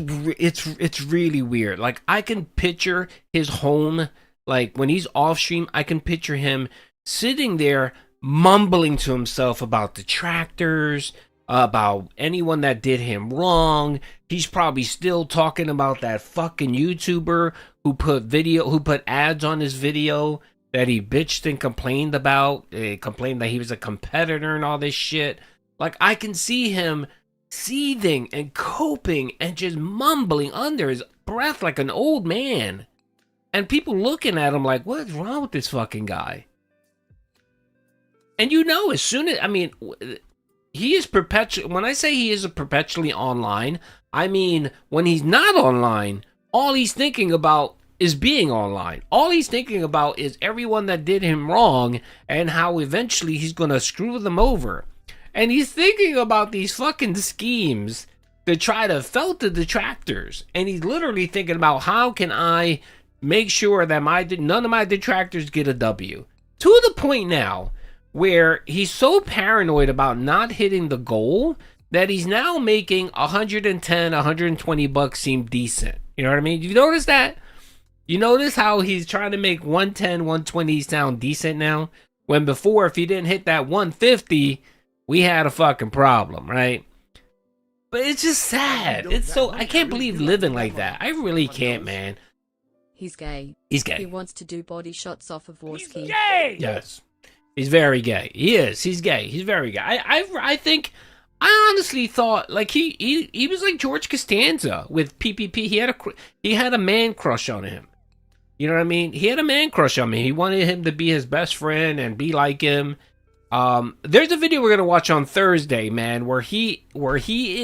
really weird. Like, I can picture his home, like, when he's off stream, I can picture him sitting there mumbling to himself about detractors, about anyone that did him wrong. He's probably still talking about that fucking YouTuber who put ads on his video that he bitched and complained about. Complained that he was a competitor and all this shit. Like, I can see him seething and coping and just mumbling under his breath like an old man. And people looking at him like, what's wrong with this fucking guy? And as soon as, I mean, he is when I say he is perpetually online, I mean, when he's not online, all he's thinking about is being online. All he's thinking about is everyone that did him wrong and how eventually he's going to screw them over. And he's thinking about these fucking schemes to try to felt the detractors. And he's literally thinking about how can I make sure that none of my detractors get a W. To the point now where he's so paranoid about not hitting the goal that he's now making 110, 120 bucks seem decent. You know what I mean? You notice that? You notice how he's trying to make 110, 120 sound decent now? When before, if he didn't hit that 150, we had a fucking problem, right? But it's just sad. It's so, I can't believe living like that. I really can't, man. He's gay. He's gay. He wants to do body shots off of Warski. He's gay! Yes. He's very gay. He is. He's gay. He's very gay. I think, I honestly thought, like, he was like George Costanza with PPP. He had a man crush on him. You know what I mean? He had a man crush on me. He wanted him to be his best friend and be like him. There's a video we're gonna watch on Thursday, man, where he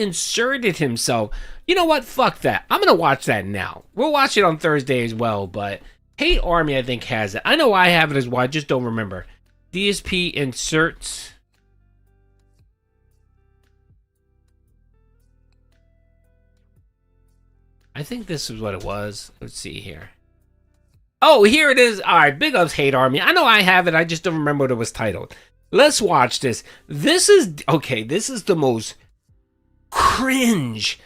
inserted himself. You know what? Fuck that. I'm gonna watch that now. We'll watch it on Thursday as well. But Hate Army, I think, has it. I know I have it as well. I just don't remember. DSP inserts. I think this is what it was. Let's see here. Oh, here it is. All right, big ups, Hate Army. I know I have it. I just don't remember what it was titled. Let's watch this. This is the most cringe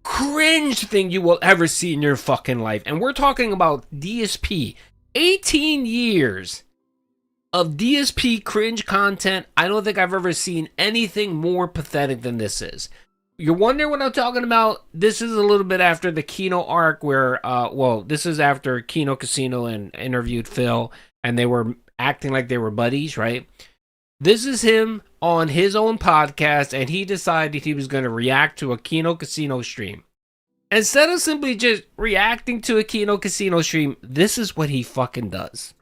thing you will ever see in your fucking life. And we're talking about DSP. 18 years of DSP cringe content. I don't think I've ever seen anything more pathetic than this is. You're wondering what I'm talking about? This is a little bit after the Kino arc where, this is after Kino Casino and interviewed Phil, and they were acting like they were buddies, right? This is him on his own podcast, and he decided he was going to react to a Kino Casino stream. Instead of simply just reacting to a Kino Casino stream, this is what he fucking does.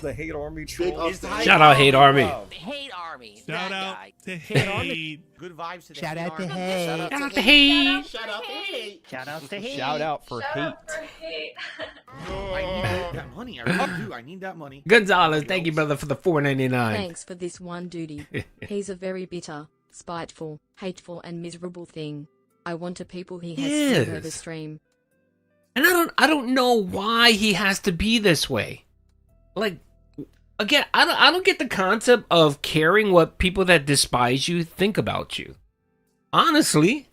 the Hate Army troll. Shout out Hate Army. Hate Army. Shout that out guy. to Hate. Good vibes to the Shout Hate out to Army. Hate. Shout out to Hate. Shout out to Hate. Shout out to Hate. Shout out for hate. I need that money. I really do. I need that money. Gonzalez, thank you, brother, for the $4.99. Thanks for this one, Doody. He's a very bitter, spiteful, hateful, and miserable thing. I want to people he has Yes. to over stream. And I don't know why he has to be this way. Like, again, I don't get the concept of caring what people that despise you think about you. Honestly,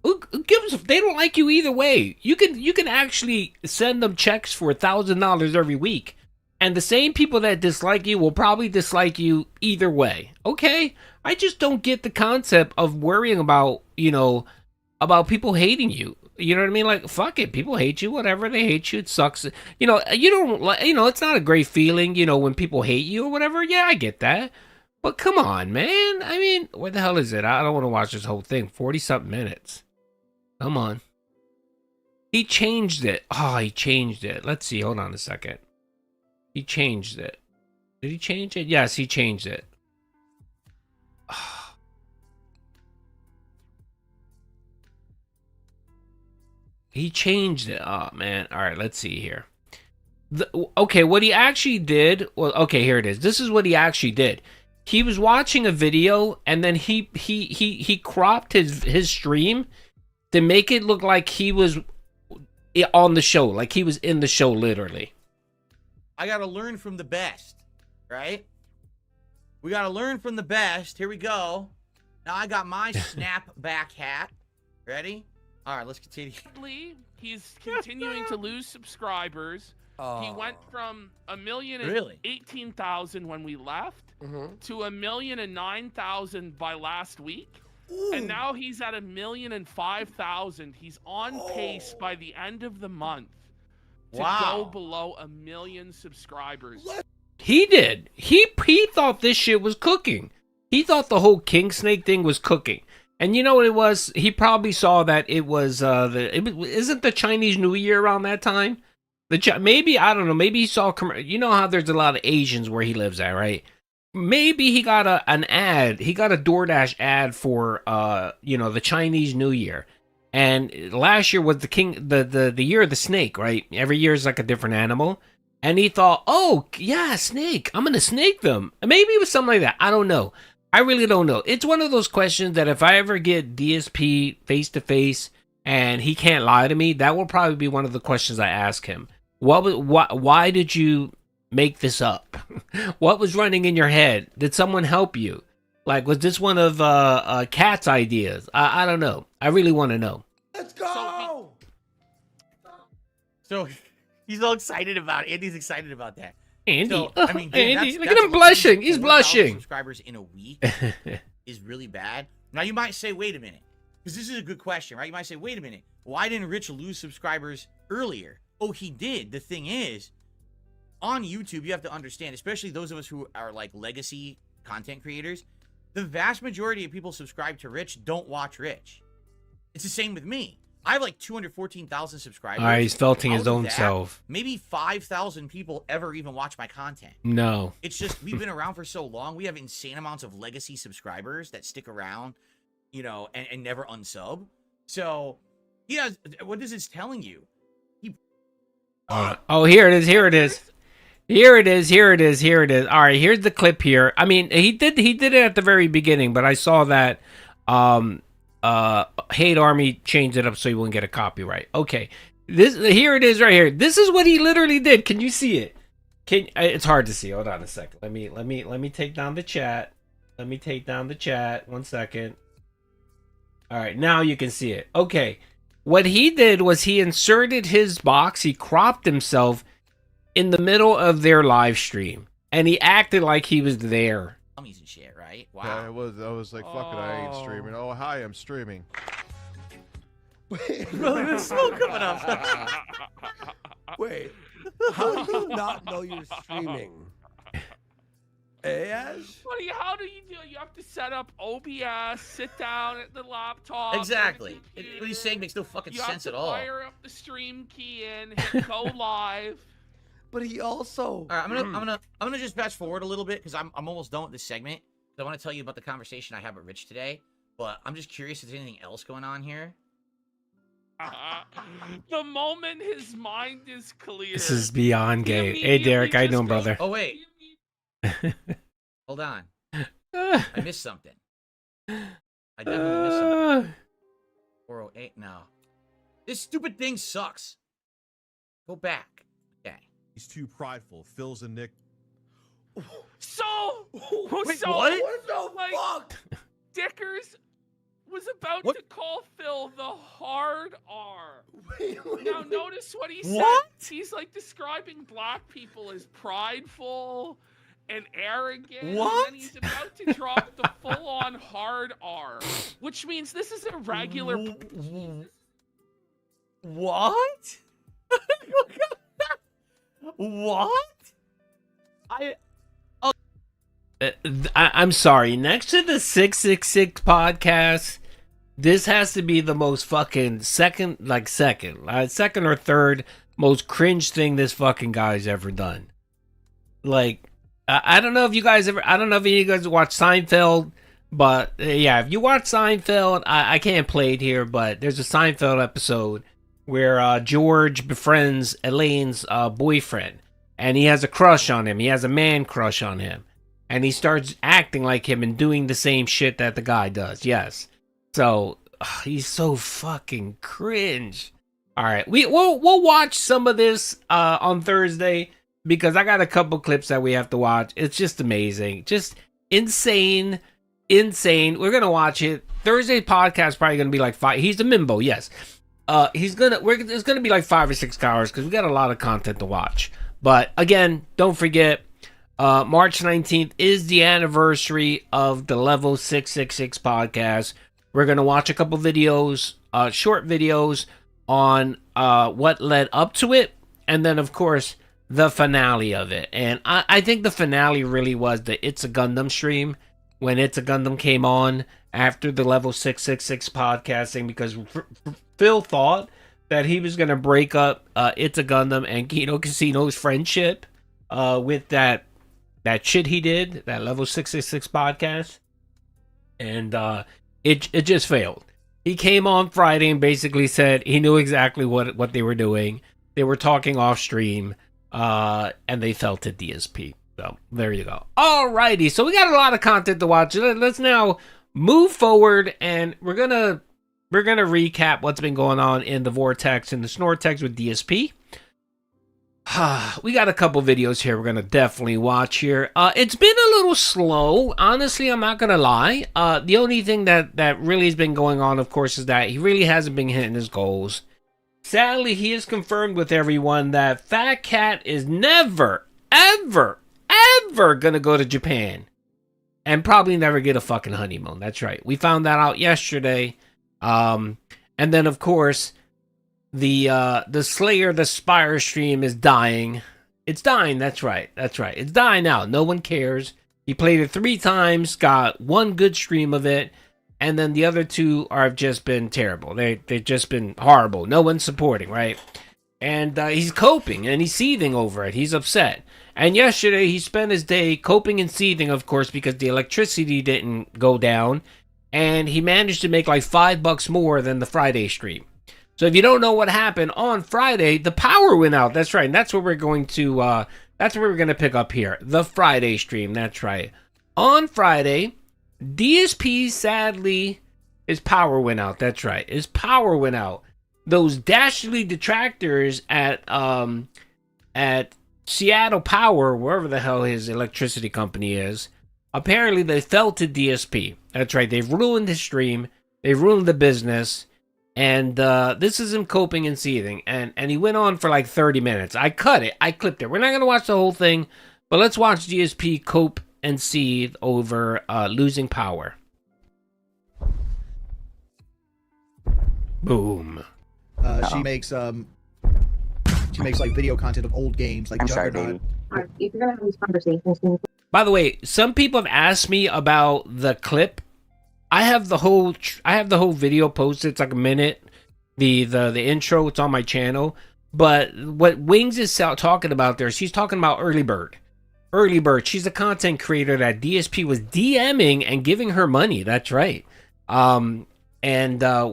who gives a, they don't like you either way. You can actually send them checks for $1,000 every week, and the same people that dislike you will probably dislike you either way. Okay, I just don't get the concept of worrying about about people hating you. You know what I mean? Like, fuck it. People hate you. Whatever. They hate you. It sucks. You don't like, it's not a great feeling, when people hate you or whatever. Yeah, I get that. But come on, man. I mean, what the hell is it? I don't want to watch this whole thing. 40-something minutes. Come on. He changed it. Oh, he changed it. Let's see. Hold on a second. He changed it. Did he change it? Yes, he changed it. He changed it. Oh, man. All right, let's see here. Okay, what he actually did... Well, okay, here it is. This is what he actually did. He was watching a video, and then he cropped his stream to make it look like he was on the show. Like he was in the show, literally. I got to learn from the best, right? We got to learn from the best. Here we go. Now I got my snapback hat. Ready? All right, let's continue. He's continuing to lose subscribers. He went from 1,018,000 when we left to 1,009,000 by last week. And now he's at 1,005,000. He's on pace by the end of the month to go below 1 million subscribers. He did. He thought this shit was cooking. He thought the whole King Snake thing was cooking. And you know what it was? He probably saw that it was isn't the Chinese New Year around that time? Maybe, I don't know, maybe he saw you know how there's a lot of Asians where he lives at, right? Maybe he got an ad. He got a DoorDash ad for the Chinese New Year. And last year was the year of the snake, right? Every year is like a different animal. And he thought, "Oh, yeah, snake. I'm going to snake them." Maybe it was something like that. I don't know. I really don't know. It's one of those questions that if I ever get DSP face to face and he can't lie to me, that will probably be one of the questions I ask him. Why did you make this up? What was running in your head? Did someone help you? Like, was this one of Cat's ideas? I don't know. I really want to know. Let's go. So he's all excited about it. Andy's excited about that. Andy, so, I mean, dude, Andy, look at him blushing. He's blushing. Subscribers in a week is really bad. Now you might say, wait a minute, because this is a good question, right? You might say, wait a minute, why didn't Rich lose subscribers earlier? Oh, he did. The thing is, on YouTube, you have to understand, especially those of us who are like legacy content creators, the vast majority of people subscribe to Rich don't watch Rich. It's the same with me. I have like 214,000 subscribers. He's felting his own that, self. Maybe 5,000 people ever even watch my content. No. It's just, we've been around for so long. We have insane amounts of legacy subscribers that stick around, and never unsub. So, yeah, what is this telling you? Oh, here it is. Here it is. Here it is. Here it is. Here it is. All right, here's the clip here. I mean, he did it at the very beginning, but I saw that Hate Army changed it up so he wouldn't get a copyright. Okay, here it is right here. This is what he literally did. Can you see it? It's hard to see. Hold on a second. Let me take down the chat. Let me take down the chat. 1 second. All right, now you can see it. Okay, what he did was he inserted his box. He cropped himself in the middle of their live stream, and he acted like he was there. And shit, right? Wow. Yeah, I was like, fuck it, I ain't streaming. Oh, hi, I'm streaming. Wait, bro, there's smoke coming up. Wait, how do you not know you're streaming? Ash? Buddy, how do you do it? You have to set up OBS, sit down at the laptop. Exactly. What he's saying makes no fucking sense at all. You have to fire up the stream key in, hit go live. But he also. All right, I'm gonna just fast forward a little bit because I'm almost done with this segment. I want to tell you about the conversation I had with Rich today, but I'm just curious if there's anything else going on here. The moment his mind is clear. This is beyond gay. Hey, Derek, how you doing, brother? Oh wait, hold on. I missed something. I definitely missed something. 408. No, this stupid thing sucks. Go back. Okay. He's too prideful. Phil's and Nick. So, Wait, so what? What the fuck? Dickers was about What? to call Phil the hard R. Wait, Now notice what he What? said. He's like describing black people as prideful and arrogant. What? And then he's about to drop the full-on hard R, which means this is a regular. What? What? I'm sorry. Next to the 666 podcast, this has to be the most fucking second or third most cringe thing this fucking guy's ever done. Like, I don't know if you guys watch Seinfeld, but yeah, if you watch Seinfeld, I can't play it here, but there's a Seinfeld episode where George befriends Elaine's boyfriend, and he has a crush on him. He has a man crush on him. And he starts acting like him and doing the same shit that the guy does. Yes. So, he's so fucking cringe. All right. We'll watch some of this on Thursday because I got a couple clips that we have to watch. It's just amazing. Just insane. We're going to watch it. Thursday podcast probably going to be like 5. He's the Mimbo, yes. It's going to be like 5 or 6 hours because we got a lot of content to watch. But again, don't forget, March 19th is the anniversary of the Level 666 podcast. We're going to watch a couple videos, short videos on what led up to it. And then, of course, the finale of it. And I think the finale really was the It's a Gundam stream. When It's a Gundam came on after the Level 666 podcasting. Because Phil thought that he was going to break up It's a Gundam and Kino Casino's friendship with that shit he did, that Level 666 podcast, and it just failed. He came on Friday and basically said he knew exactly what they were doing. They were talking off stream, and they fell to DSP. So there you go. Alrighty, so we got a lot of content to watch. Let's now move forward, and we're gonna recap what's been going on in the Vortex and the Snortex with DSP. We got a couple videos here we're going to definitely watch here. It's been a little slow. Honestly, I'm not going to lie. The only thing that really has been going on, of course, is that he really hasn't been hitting his goals. Sadly, he has confirmed with everyone that Fat Cat is never, ever, ever going to go to Japan. And probably never get a fucking honeymoon. That's right. We found that out yesterday. And then, of course, the Slayer, the Spire stream is dying. It's dying, that's right. It's dying out. No one cares. He played it 3 times, got 1 good stream of it, and then the other 2 have just been terrible. They've just been horrible. No one's supporting, right? And he's coping, and he's seething over it. He's upset. And yesterday, he spent his day coping and seething, of course, because the electricity didn't go down, and he managed to make like $5 more than the Friday stream. So if you don't know what happened on Friday, the power went out. That's right. And that's what we're going to pick up here. The Friday stream. That's right. On Friday, DSP, sadly, his power went out. That's right. His power went out. Those dastardly detractors at Seattle Power, wherever the hell his electricity company is, apparently they fell to DSP. That's right. They've ruined his stream. They've ruined the business. And this is him coping and seething. And he went on for like 30 minutes. I clipped it. We're not going to watch the whole thing. But let's watch DSP cope and seethe over losing power. Boom. She makes like video content of old games like Juggernaut. If you're gonna have these conversations, By the way, some people have asked me about the clip. I have the whole video posted. It's like a minute. The intro. It's on my channel. But what Wings is talking about there, she's talking about Early Bird. Early Bird, she's a content creator that DSP was DMing and giving her money. That's right. And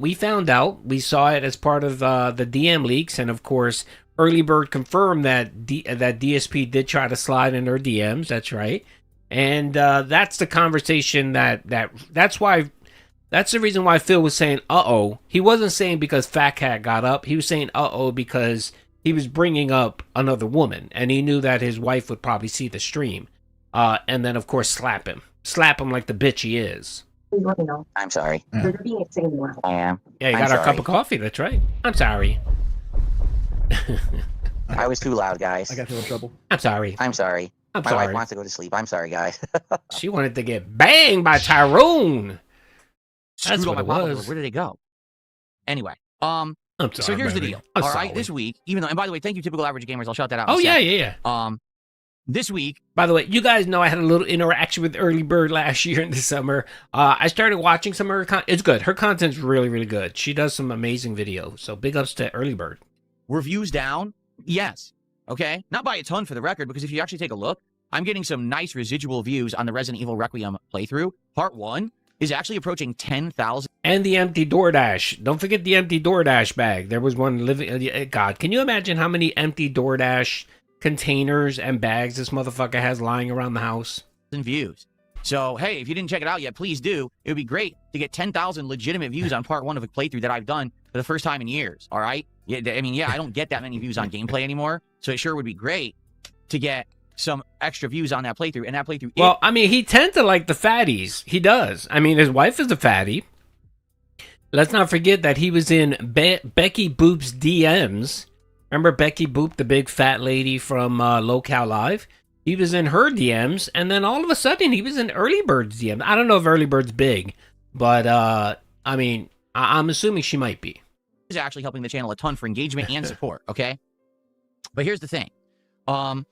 we found out, we saw it as part of the DM leaks, and of course, Early Bird confirmed that that DSP did try to slide in her DMs. That's right. And that's the conversation that's why. That's the reason why Phil was saying, uh-oh. He wasn't saying because Fat Cat got up. He was saying, uh-oh, because he was bringing up another woman. And he knew that his wife would probably see the stream. And then, of course, slap him. Slap him like the bitch he is. Please let me know. I'm sorry. They're being insane. I am. Yeah, you got our cup of coffee. That's right. I'm sorry. I was too loud, guys. I got you in trouble. I'm sorry. I'm sorry. I'm My sorry. wife wants to go to sleep. I'm sorry, guys. She wanted to get banged by Tyrone. That's Screwed what all it my pop-up. was. Where did they go? Anyway, I'm so sorry, here's the baby. deal. I'm All right, sorry. this week, even though, and by the way, thank you, Typical Average Gamers. I'll shout that out. in Oh, a yeah, sec. yeah, yeah. This week, by the way, you guys know I had a little interaction with Early Bird last year in the summer. I started watching some of her content. It's good. Her content's really, really good. She does some amazing videos. So big ups to Early Bird. were views down? Yes. Okay. Not by a ton for the record, because if you actually take a look, I'm getting some nice residual views on the Resident Evil Requiem playthrough. Part 1 is actually approaching 10,000. And the empty DoorDash. Don't forget the empty DoorDash bag. There was one living. God, can you imagine how many empty DoorDash containers and bags this motherfucker has lying around the house? And views. So, hey, if you didn't check it out yet, please do. It would be great to get 10,000 legitimate views on part 1 of a playthrough that I've done for the first time in years. All right. Yeah, I mean, yeah, I don't get that many views on gameplay anymore. So it sure would be great to get some extra views on that playthrough. And that playthrough. Well, I mean, he tends to like the fatties. He does. I mean, his wife is a fatty. Let's not forget that he was in Becky Boop's DMs. Remember Becky Boop, the big fat lady from Locale Live? He was in her DMs, and then all of a sudden he was in Early Bird's DMs. I don't know if Early Bird's big, but I mean, I'm assuming she might be. Is actually helping the channel a ton for engagement and support. Okay, but here's the thing. I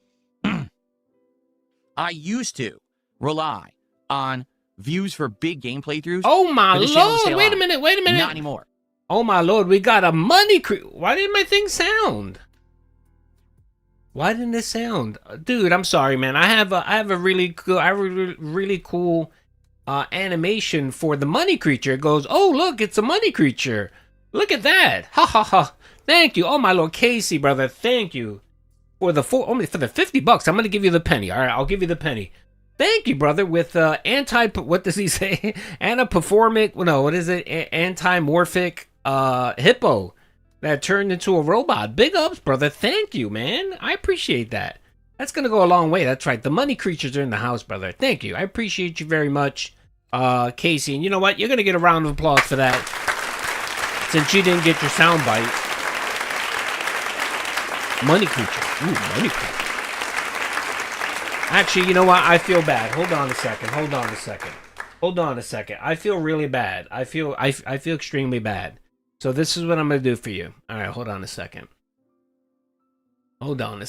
used to rely on views for big game playthroughs. Oh my lord! Wait a minute! Not anymore. Oh my lord! We got a money Why didn't my thing sound? Why didn't it sound, dude? I'm sorry, man. I have a really cool animation for the money creature. It goes, oh look, it's a money creature. Look at that! Ha ha ha! Thank you. Oh my lord, Casey, brother. Thank you for the only for the $50. I'm gonna give you the penny. All right, I'll give you the penny. Thank you, brother. With what does he say? Antiperformic. No, what is it? Antimorphic hippo that turned into a robot. Big ups, brother. Thank you, man. I appreciate that. That's gonna go a long way. That's right. The money creatures are in the house, brother. Thank you. I appreciate you very much, Casey. And you know what? You're gonna get a round of applause for that, since you didn't get your sound bite. Money creature. Ooh, money creature. Actually, you know what? I feel bad. Hold on a second. I feel really bad. I feel extremely bad. So this is what I'm gonna do for you. All right, hold on a second. Hold on.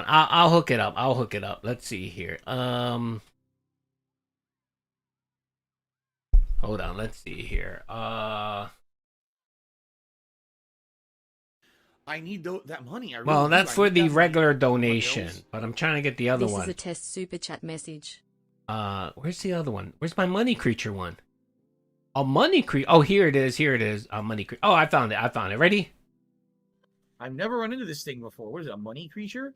I'll hook it up. Let's see here. Hold on. Let's see here. I need that money. Well, that's for the regular donation, but I'm trying to get the other This one. is a test super chat message. Where's the other one? Where's my money creature one? A money creature. Oh, here it is. A money creature. Oh, I found it. Ready? I've never run into this thing before. What is it, a money creature?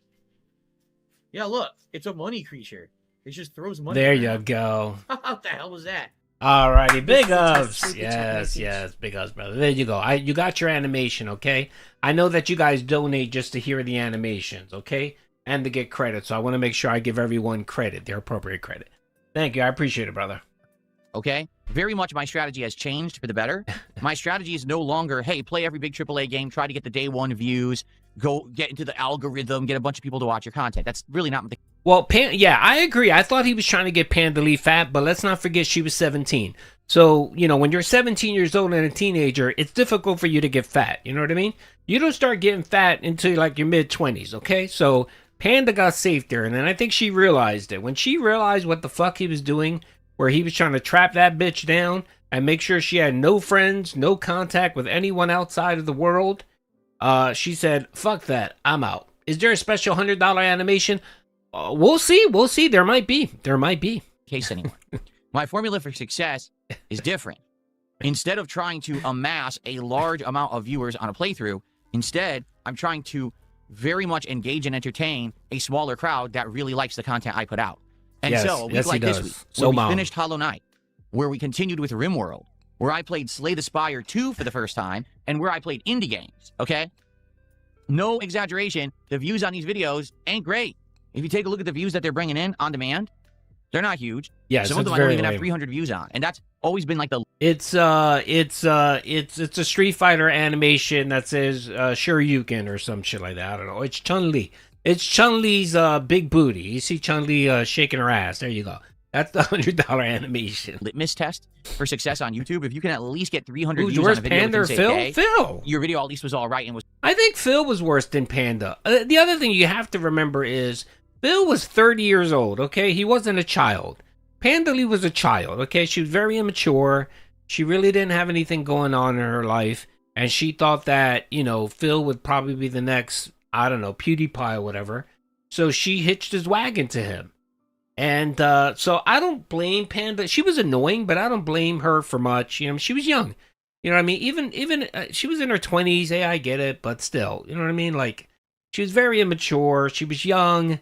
Yeah, look. It's a money creature. It just throws money. There around. you go. What the hell was that? Alrighty, big ups. Yes, big ups, brother. There you go. You got your animation, okay? I know that you guys donate just to hear the animations, okay? And to get credit, so I want to make sure I give everyone credit, their appropriate credit. Thank you, I appreciate it, brother. Okay? Very much my strategy has changed for the better. My strategy is no longer, hey, play every big AAA game, try to get the day one views, go get into the algorithm, get a bunch of people to watch your content. That's really not the... Well, yeah, I agree. I thought he was trying to get Panda Lee fat, but let's not forget she was 17. So, you know, when you're 17 years old and a teenager, it's difficult for you to get fat. You know what I mean? You don't start getting fat until like your mid-20s, okay? So Panda got safe there, and then I think she realized it. When she realized what the fuck he was doing, where he was trying to trap that bitch down and make sure she had no friends, no contact with anyone outside of the world, She said, "Fuck that, I'm out." Is there a special $100 animation? We'll see. We'll see. There might be. Case anymore. My formula for success is different. Instead of trying to amass a large amount of viewers on a playthrough, instead, I'm trying to very much engage and entertain a smaller crowd that really likes the content I put out. And so, a week like this week, where we finished Hollow Knight, where we continued with RimWorld, where I played Slay the Spire 2 for the first time, and where I played indie games, okay? No exaggeration, the views on these videos ain't great. If you take a look at the views that they're bringing in on demand, they're not huge. Yeah, some of them I don't even have 300 views on, and that's always been like the. It's a Street Fighter animation that says Shoryuken or some shit like that. I don't know. It's Chun-Li. It's Chun-Li's big booty. You see Chun-Li shaking her ass. There you go. That's the $100 animation. Litmus test for success on YouTube. If you can at least get 300 Who's views worse, on a video Panda or within, Phil? say, a day, Phil. Your video at least was all right and was. I think Phil was worse than Panda. The other thing you have to remember is Phil was 30 years old, okay? He wasn't a child. Panda Lee was a child, okay? She was very immature. She really didn't have anything going on in her life. And she thought that, you know, Phil would probably be the next, I don't know, PewDiePie or whatever. So she hitched his wagon to him. And so I don't blame Panda. She was annoying, but I don't blame her for much. You know, she was young. You know what I mean? Even she was in her 20s. Hey, I get it, but still, you know what I mean? Like, she was very immature. She was young.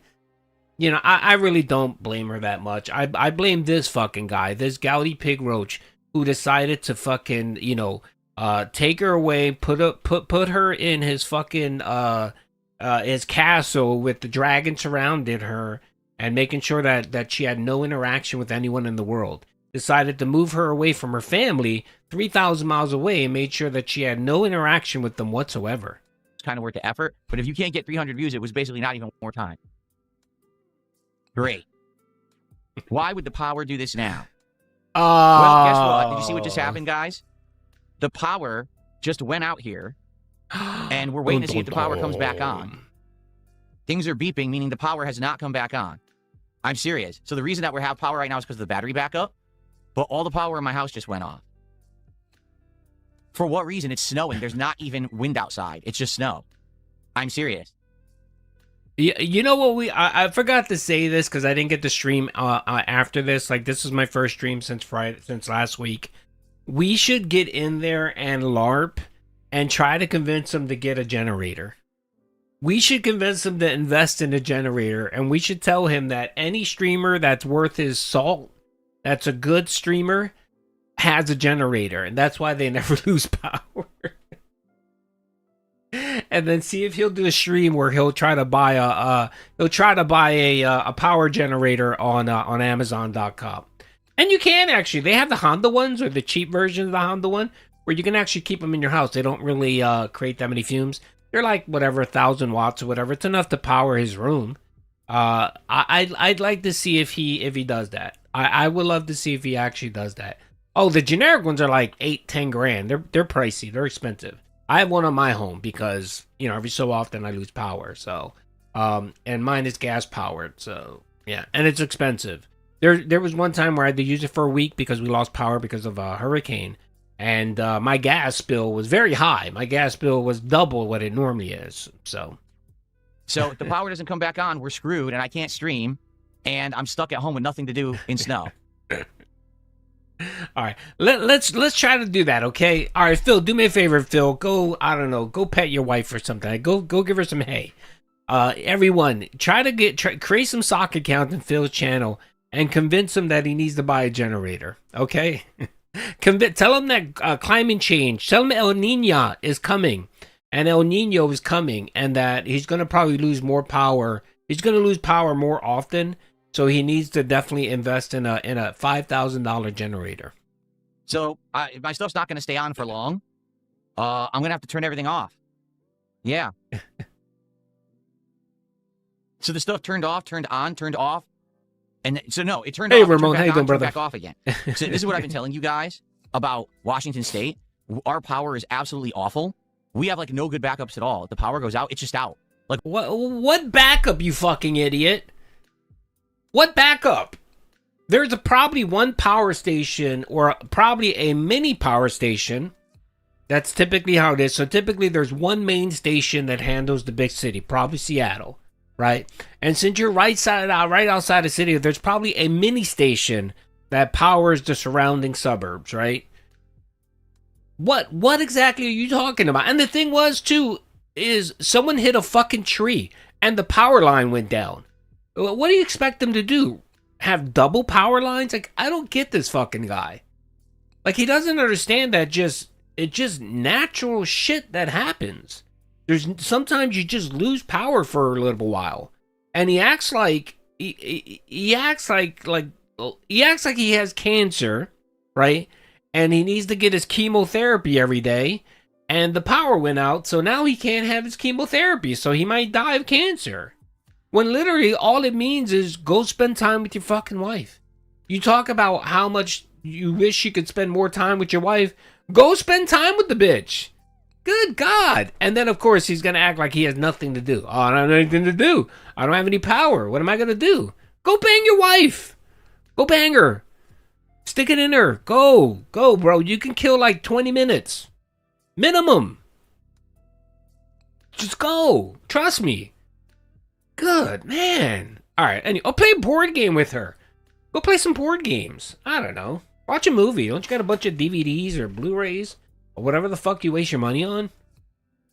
You know, I really don't blame her that much. I blame this fucking guy, this Gouty Pig Roach, who decided to fucking, you know, take her away, put her in his fucking his castle with the dragon surrounded her, and making sure that she had no interaction with anyone in the world. Decided to move her away from her family 3,000 miles away and made sure that she had no interaction with them whatsoever. It's kind of worth the effort. But if you can't get 300 views, it was basically not even more time. Great. Why would the power do this now? Well, guess what? Did you see what just happened, guys? The power just went out here, and we're waiting to see if the power comes back on. Things are beeping, meaning the power has not come back on. I'm serious. So the reason that we have power right now is because of the battery backup, but all the power in my house just went off. For what reason? It's snowing. There's not even wind outside. It's just snow. I'm serious. You know what, I forgot to say this because I didn't get to stream after this. Like, this is my first stream since last week. We should get in there and LARP and try to convince them to get a generator. We should convince him to invest in a generator, and we should tell him that any streamer that's worth his salt, that's a good streamer, has a generator, and that's why they never lose power. And then see if he'll do a stream where he'll try to buy a power generator on Amazon.com. And you can actually. They have the Honda ones, or the cheap version of the Honda one, where you can actually keep them in your house. They don't really create that many fumes. They're like whatever 1,000 watts or whatever. It's enough to power his room. I'd like to see if he does that. I would love to see if he actually does that. Oh, the generic ones are like 8-10 grand. They're pricey. They're expensive. I have one on my home because, you know, every so often I lose power. So, and mine is gas powered. So yeah, and it's expensive. There was one time where I had to use it for a week because we lost power because of a hurricane. And my gas bill was very high. My gas bill was double what it normally is. So if the power doesn't come back on, we're screwed, and I can't stream, and I'm stuck at home with nothing to do in snow. All right, let's try to do that, okay? All right, Phil, do me a favor, Phil. Go, I don't know, go pet your wife or something. Go give her some hay. Everyone, try to create some sock account in Phil's channel and convince him that he needs to buy a generator, okay? Tell him that climate change. Tell him El Nino is coming, and El Nino is coming, and that he's going to probably lose more power. He's going to lose power more often, so he needs to definitely invest in a $5,000 generator. So if my stuff's not going to stay on for long, I'm going to have to turn everything off. Yeah. So the stuff turned off, turned on, turned off. And so, no, it turned off. Hey, Ramon, how you doing, brother? Back off again. So this is what I've been telling you guys about Washington State. Our power is absolutely awful. We have, like, no good backups at all. If the power goes out, it's just out. Like, what backup, you fucking idiot? What backup? There's probably one power station or probably a mini power station That's typically how it is. So typically there's one main station that handles the big city, probably Seattle, right? And since you're right outside the city, there's probably a mini station that powers the surrounding suburbs, right? What exactly are you talking about? And the thing was too, is someone hit a fucking tree and the power line went down. What do you expect them to do? Have double power lines? Like, I don't get this fucking guy. Like, he doesn't understand that it's just natural shit that happens. There's sometimes you just lose power for a little while, and he acts like he acts like he has cancer, right? And he needs to get his chemotherapy every day, and the power went out, so now he can't have his chemotherapy, so he might die of cancer. When literally all it means is go spend time with your fucking wife. You talk about how much you wish you could spend more time with your wife. Go spend time with the bitch. Good God. And then, of course, he's going to act like he has nothing to do. Oh, I don't have anything to do. I don't have any power. What am I going to do? Go bang your wife. Go bang her. Stick it in her. Go, bro. You can kill like 20 minutes. Minimum. Just go. Trust me. Good, man. All right. Anyway, I'll play a board game with her. Go play some board games. I don't know. Watch a movie. Don't you got a bunch of DVDs or Blu-rays or whatever the fuck you waste your money on?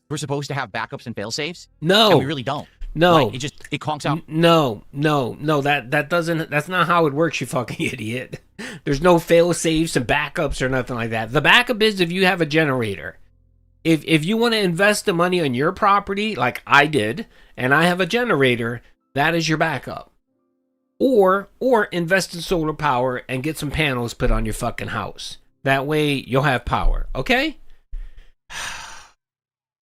We're supposed to have backups and fail-safes? No. And we really don't. No. Like, it conks out. No. That doesn't. That's not how it works, you fucking idiot. There's no fail-safes and backups or nothing like that. The backup is if you have a generator. If you want to invest the money on your property, like I did, and I have a generator, that is your backup. Or invest in solar power and get some panels put on your fucking house. That way you'll have power, okay?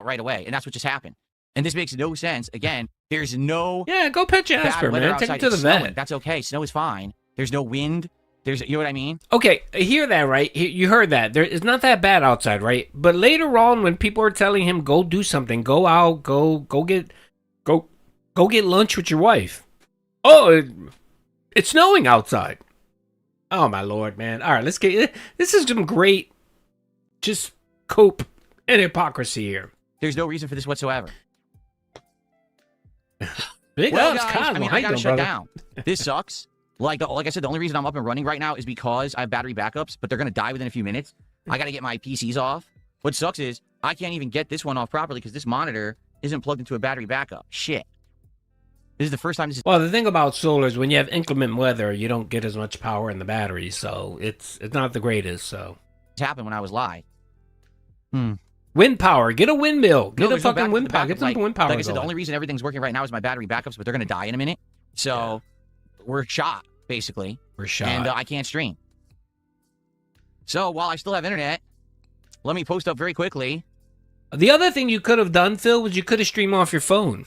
Right away, and that's what just happened. And this makes no sense. Again, there's no... Yeah, go pet your Asper, man. Take it to the vet. That's okay. Snow is fine. There's no wind. You know what I mean? Okay, hear that, right? You heard that. It's not that bad outside, right? But later on, when people are telling him, go do something, go out, go get lunch with your wife. Oh, it's snowing outside. Oh, my Lord, man. All right, let's get... This is some great just cope and hypocrisy here. There's no reason for this whatsoever. Big well, ups, guys, Cosmo. I mean, How I you gotta doing, shut brother? down. This sucks. Like I said, the only reason I'm up and running right now is because I have battery backups, but they're going to die within a few minutes. I got to get my PCs off. What sucks is I can't even get this one off properly because this monitor isn't plugged into a battery backup. Shit. This is the first time this is... Well, the thing about solar is when you have inclement weather, you don't get as much power in the battery, so it's not the greatest, so... It happened when I was live. Wind power. Get a windmill. Get a there's no fucking backup wind to power. backup. Get some wind power Like I said, the going. only reason everything's working right now is my battery backups, but they're going to die in a minute. So we're shot, basically. We're shot. And I can't stream. So while I still have internet, let me post up very quickly. The other thing you could have done, Phil, was you could have streamed off your phone.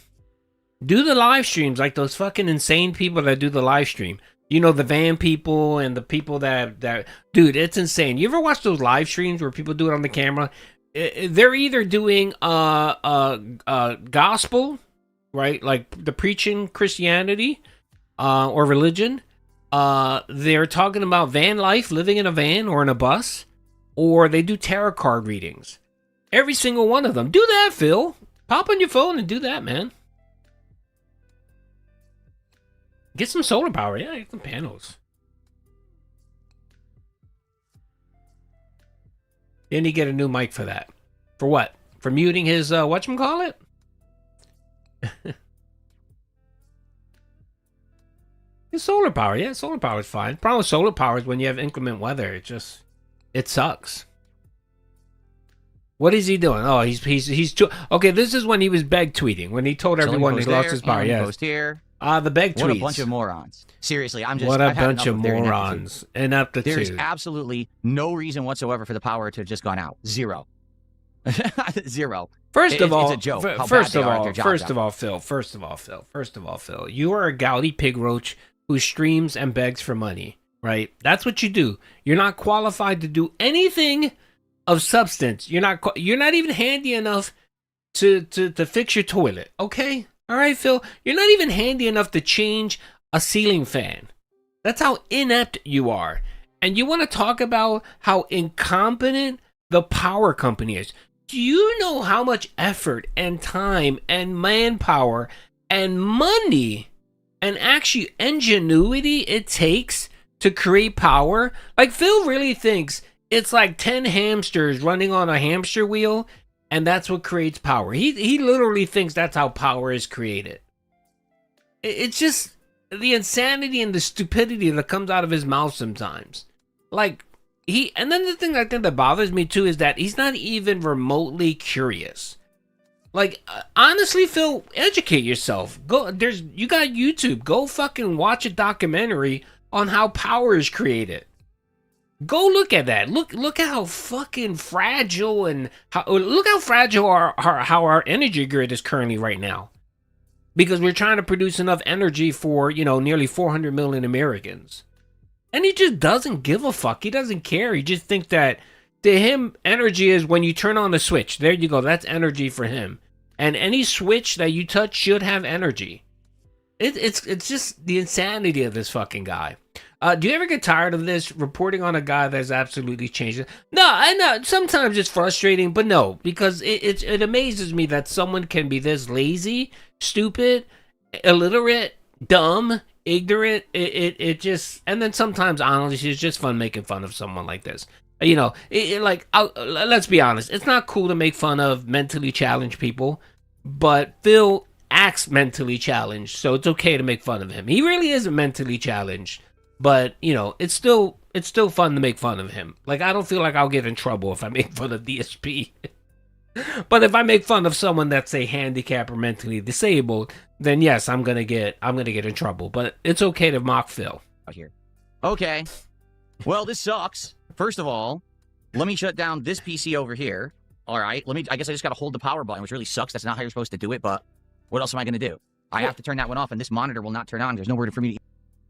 Do the live streams like those fucking insane people that do the live stream. You know, the van people and the people that dude, it's insane. You ever watch those live streams where people do it on the camera? They're either doing gospel, right? Like the preaching Christianity or religion. They're talking about van life, living in a van or in a bus, or they do tarot card readings. Every single one of them. Do that, Phil. Pop on your phone and do that, man. Get some solar power. Yeah, get some panels. Then you get a new mic for that. For what? For muting his, whatchamacallit? It's solar power. Yeah, solar power is fine. Problem with solar power is when you have inclement weather. It sucks. What is he doing? Oh, he's too... Okay, this is when he was beg tweeting. When he told everyone he lost his power. Yeah. Post here. The beg tweets. What a bunch of morons. Seriously, I'm just... What a I've had bunch enough of their morons. Ineptitude. There's absolutely no reason whatsoever for the power to have just gone out. Zero. Zero. First of all, it's a joke. First of all, Phil, you are a gouty pig roach who streams and begs for money, right? That's what you do. You're not qualified to do anything of substance. You're not even handy enough to fix your toilet, okay? All right, Phil, you're not even handy enough to change a ceiling fan. That's how inept you are. And you want to talk about how incompetent the power company is. Do you know how much effort and time and manpower and money and actually ingenuity it takes to create power? Like, Phil really thinks it's like 10 hamsters running on a hamster wheel, and that's what creates power. He literally thinks that's how power is created. It's just the insanity and the stupidity that comes out of his mouth sometimes. Like, and then the thing I think that bothers me too is that he's not even remotely curious. Like, honestly, Phil, educate yourself. You got YouTube. Go fucking watch a documentary on how power is created. Go look at that. Look at how fucking fragile and look how fragile how our energy grid is currently right now. Because we're trying to produce enough energy for, nearly 400 million Americans. And he just doesn't give a fuck. He doesn't care. He just thinks that to him, energy is when you turn on the switch. There you go. That's energy for him. And any switch that you touch should have energy. It's just the insanity of this fucking guy. Do you ever get tired of this reporting on a guy that's absolutely changed it? No, I know. Sometimes it's frustrating, but no, because it amazes me that someone can be this lazy, stupid, illiterate, dumb, ignorant. It just, and then sometimes honestly it's just fun making fun of someone like this. Let's be honest, it's not cool to make fun of mentally challenged people, but Phil acts mentally challenged, so it's okay to make fun of him. He really isn't mentally challenged, but it's still fun to make fun of him. Like, I don't feel like I'll get in trouble if I make fun of DSP. But if I make fun of someone that's a handicap or mentally disabled, then yes, I'm gonna get in trouble. But it's okay to mock Phil. Out here. Okay. Well, this sucks. First of all, let me shut down this PC over here. All right. I guess I just gotta hold the power button, which really sucks. That's not how you're supposed to do it, but what else am I gonna do? I have to turn that one off, and this monitor will not turn on. There's nowhere for me to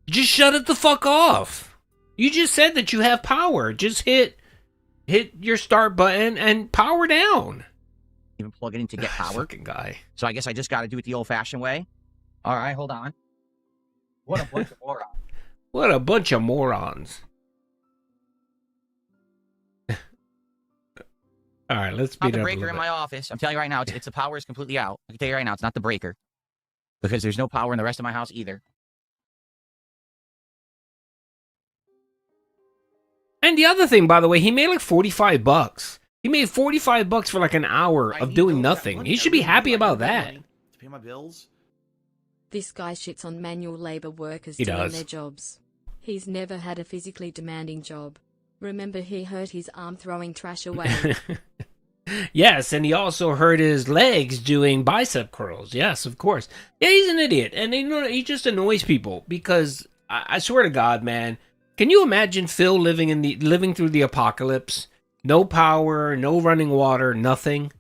just shut it the fuck off. You just said that you have power. Just hit your start button and power down. Even plug it in to get power. Fucking guy. So I guess I just got to do it the old-fashioned way. All right, hold on. What a bunch of morons. What a bunch of morons. All right, let's speed not it the up breaker in my office. I'm telling you right now, it's the power is completely out. I can tell you right now, it's not the breaker. Because there's no power in the rest of my house either. And the other thing, by the way, he made like $45. He made $45 for like an hour of doing nothing. He should be happy about that. To pay my bills. This guy shits on manual labor workers He doing does. their jobs. He's never had a physically demanding job. Remember, he hurt his arm throwing trash away. Yes, and he also hurt his legs doing bicep curls. Yes, of course. Yeah, he's an idiot, and he just annoys people because I swear to God, man, can you imagine Phil living through the apocalypse? No power, no running water, nothing,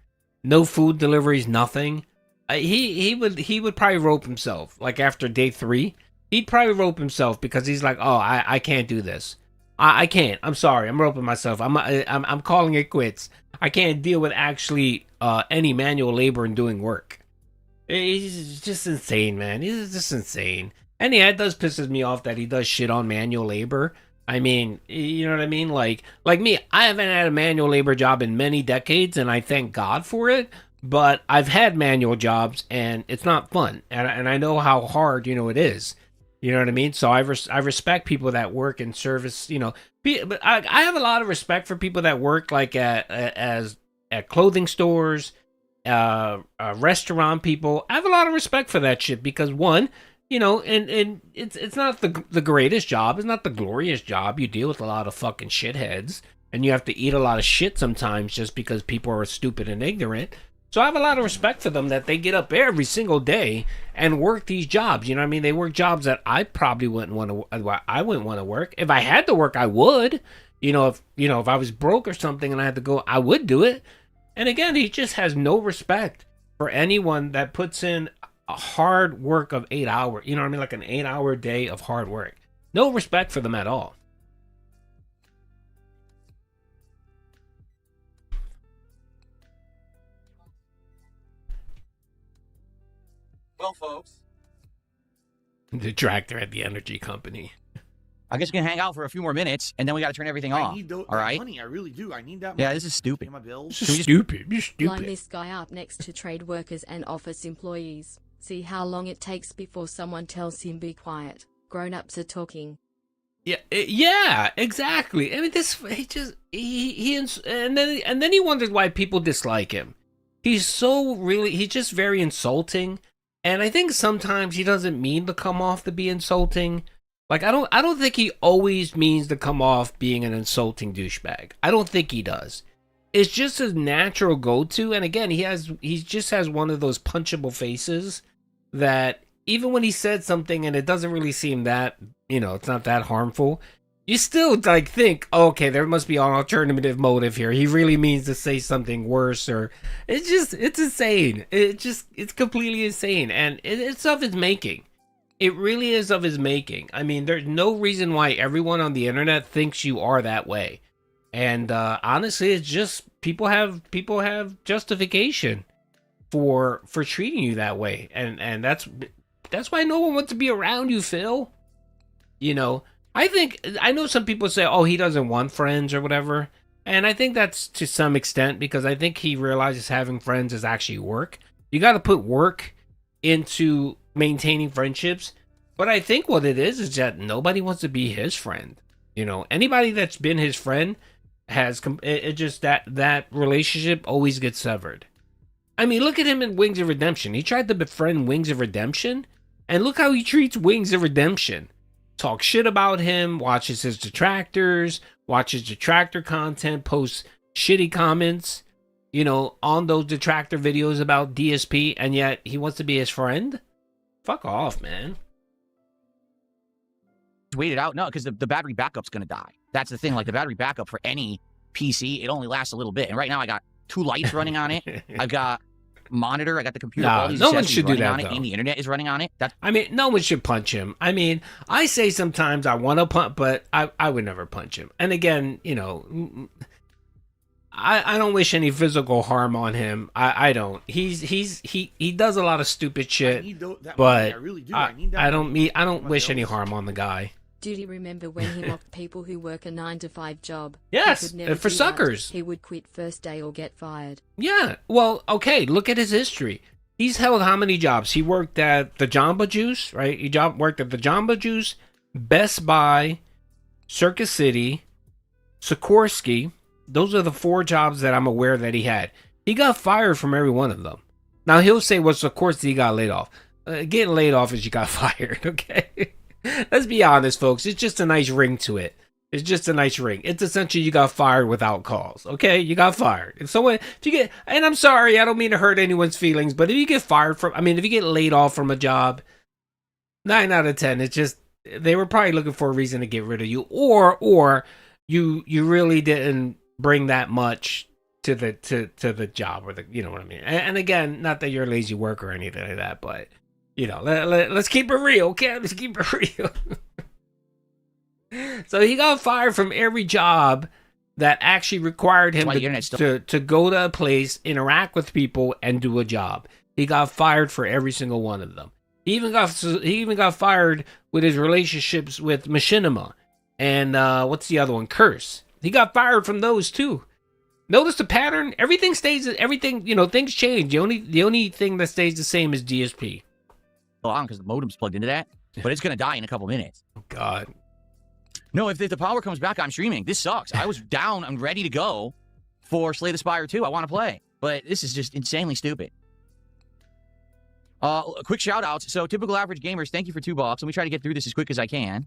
no food deliveries, nothing. He would probably rope himself. Like after day 3, he'd probably rope himself because he's like, oh, I can't do this. I can't. I'm sorry. I'm roping myself. I'm calling it quits. I can't deal with actually any manual labor and doing work. He's just insane, man. He's just insane. And yeah, it does pisses me off that he does shit on manual labor. I mean, you know what I mean? Like me, I haven't had a manual labor job in many decades, and I thank God for it. But I've had manual jobs, and it's not fun. And I know how hard, it is. You know what I mean? So I respect people that work in service, But I have a lot of respect for people that work like at clothing stores, restaurant people. I have a lot of respect for that shit because one, and it's not the greatest job. It's not the glorious job. You deal with a lot of fucking shitheads, and you have to eat a lot of shit sometimes just because people are stupid and ignorant. So I have a lot of respect for them that they get up every single day and work these jobs. You know what I mean? They work jobs that I probably wouldn't want to work. If I had to work, I would. If I was broke or something and I had to go, I would do it. And again, he just has no respect for anyone that puts in a hard work of 8 hours. You know what I mean? Like an 8-hour day of hard work. No respect for them at all. Well, folks. The tractor at the energy company. I guess we can hang out for a few more minutes, and then we got to turn everything off. I need that all right? money. I really do. I need that money. Yeah, this is stupid. Pay my bills. This is stupid. You're Line stupid. this guy up next to trade workers and office employees. See how long it takes before someone tells him be quiet. Grown-ups are talking. Yeah, yeah, exactly. I mean, and then he wonders why people dislike him. He's just very insulting, and I think sometimes he doesn't mean to come off to be insulting. Like I don't think he always means to come off being an insulting douchebag. I don't think he does. It's just his natural go-to, and again, he just has one of those punchable faces that even when he said something and it doesn't really seem that, it's not that harmful, you still like think, oh, okay, there must be an alternative motive here. He really means to say something worse, or it's insane. It's completely insane, and it's of his making. It really is of his making. I mean, there's no reason why everyone on the internet thinks you are that way. And honestly, it's just people have justification for treating you that way, and that's why no one wants to be around you, Phil. I know some people say, oh, he doesn't want friends or whatever, and I think that's to some extent because I think he realizes having friends is actually work. You got to put work into maintaining friendships, but I think what it is that nobody wants to be his friend. Anybody that's been his friend has that relationship always gets severed. I mean, look at him in Wings of Redemption. He tried to befriend Wings of Redemption, and look how he treats Wings of Redemption. Talk shit about him, watches his detractors, watches detractor content, posts shitty comments, on those detractor videos about DSP, and yet he wants to be his friend? Fuck off, man. Wait it out. No, because the battery backup's going to die. That's the thing. Like, the battery backup for any PC, it only lasts a little bit. And right now I got 2 lights running on it. I've got monitor. I got the computer. All these no one should do that, on it, and the internet is running on it. I mean, no one should punch him. I mean, I say sometimes I want to punch, but I would never punch him. And again, I don't wish any physical harm on him. I don't. He does a lot of stupid shit, but I really do. I don't wish any harm on the guy. Doody remember when he mocked people who work a 9-to-5 job? Yes, He could never for do suckers. That. He would quit first day or get fired. Yeah, well, okay, look at his history. He's held how many jobs? He worked at the Jamba Juice, right? He worked at the Jamba Juice, Best Buy, Circus City, Sikorsky. Those are the 4 jobs that I'm aware that he had. He got fired from every one of them. Now, he'll say, well, of course he got laid off. Getting laid off is you got fired, okay? Let's be honest, folks. It's just a nice ring to it. It's just a nice ring. It's essentially you got fired without cause, okay? You got fired. If you get, and I'm sorry, I don't mean to hurt anyone's feelings, but if you get fired if you get laid off from a job, 9 out of 10, it's just, they were probably looking for a reason to get rid of you, or you really didn't bring that much to the job, or you know what I mean. And again, not that you're a lazy worker or anything like that, but let's keep it real, okay? Let's keep it real. So he got fired from every job that actually required him to go to a place, interact with people, and do a job. He got fired for every single one of them. He even got fired with his relationships with Machinima and what's the other one? Curse. He got fired from those too. Notice the pattern. Everything stays. Things change. The only thing that stays the same is DSP. On because the modem's plugged into that, but it's gonna die in a couple minutes. Oh God. No, if the power comes back, I'm streaming. This sucks. I was down. I'm ready to go for Slay the Spire 2. I want to play, but this is just insanely stupid. Quick shout outs. So typical average gamers, thank you for $2. Let me try to get through this as quick as I can.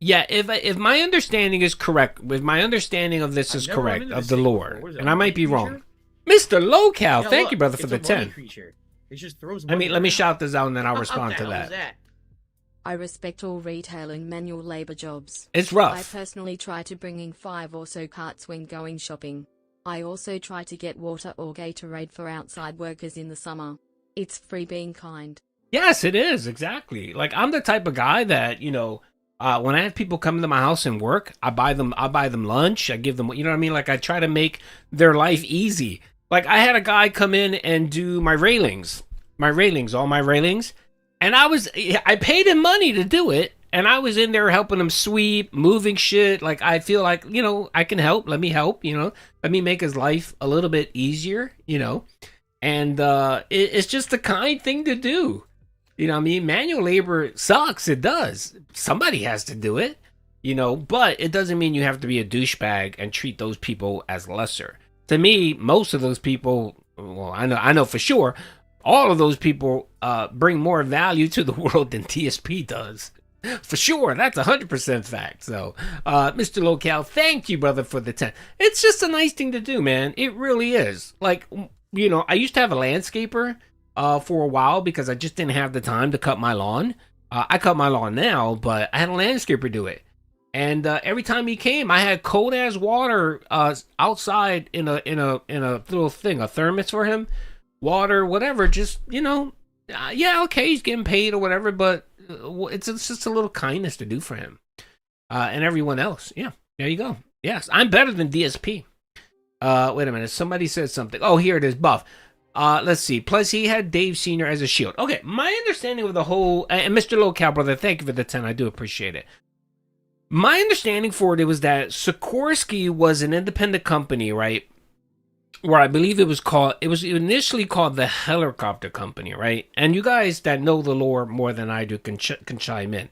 Yeah, if my understanding is correct, if my understanding of this is correct, of the lore, and I might be wrong. Mr. Lowcal, thank you, brother, for the 10. It just throws let me shout this out and then I'll respond to that. I respect all retail and manual labor jobs. It's rough. I personally try to bring in 5 or so carts when going shopping. I also try to get water or Gatorade for outside workers in the summer. It's free being kind. Yes, it is, exactly. Like, I'm the type of guy that, when I have people come to my house and work, I buy them lunch, I give them, you know what I mean? Like, I try to make their life easy. Like, I had a guy come in and do all my railings, and I paid him money to do it, And I was in there helping him sweep, moving shit. Like, I feel like, you know, I can help. Let me help, you know. Let me make his life a little bit easier, you know. And it's just a kind thing to do. You know what I mean? Manual labor sucks. It does. Somebody has to do it, you know. But it doesn't mean you have to be a douchebag and treat those people as lesser. To me, most of those people, well, I know for sure, all of those people bring more value to the world than DSP does. For sure, that's 100% fact. So, Mr. Locale, thank you, brother, for the 10. It's just a nice thing to do, man. It really is. Like, you know, I used to have a landscaper for a while because I just didn't have the time to cut my lawn. I cut my lawn now, but I had a landscaper do it. And every time he came, I had cold ass water outside in a little thing, a thermos for him, water, whatever. Just, you know, yeah, okay, he's getting paid or whatever, but it's just a little kindness to do for him and everyone else. Yeah, there you go. Yes, I'm better than DSP. Wait a minute, somebody said something. Oh, here it is, Buff. Let's see. Plus, he had Dave Sr. as a shield. Okay, my understanding of the whole, and Mr. Locale, brother, thank you for the 10. I do appreciate it. My understanding for it was that Sikorsky was an independent company, right? Where I believe it was initially called the Helicopter Company, right? And you guys that know the lore more than I do can chime in.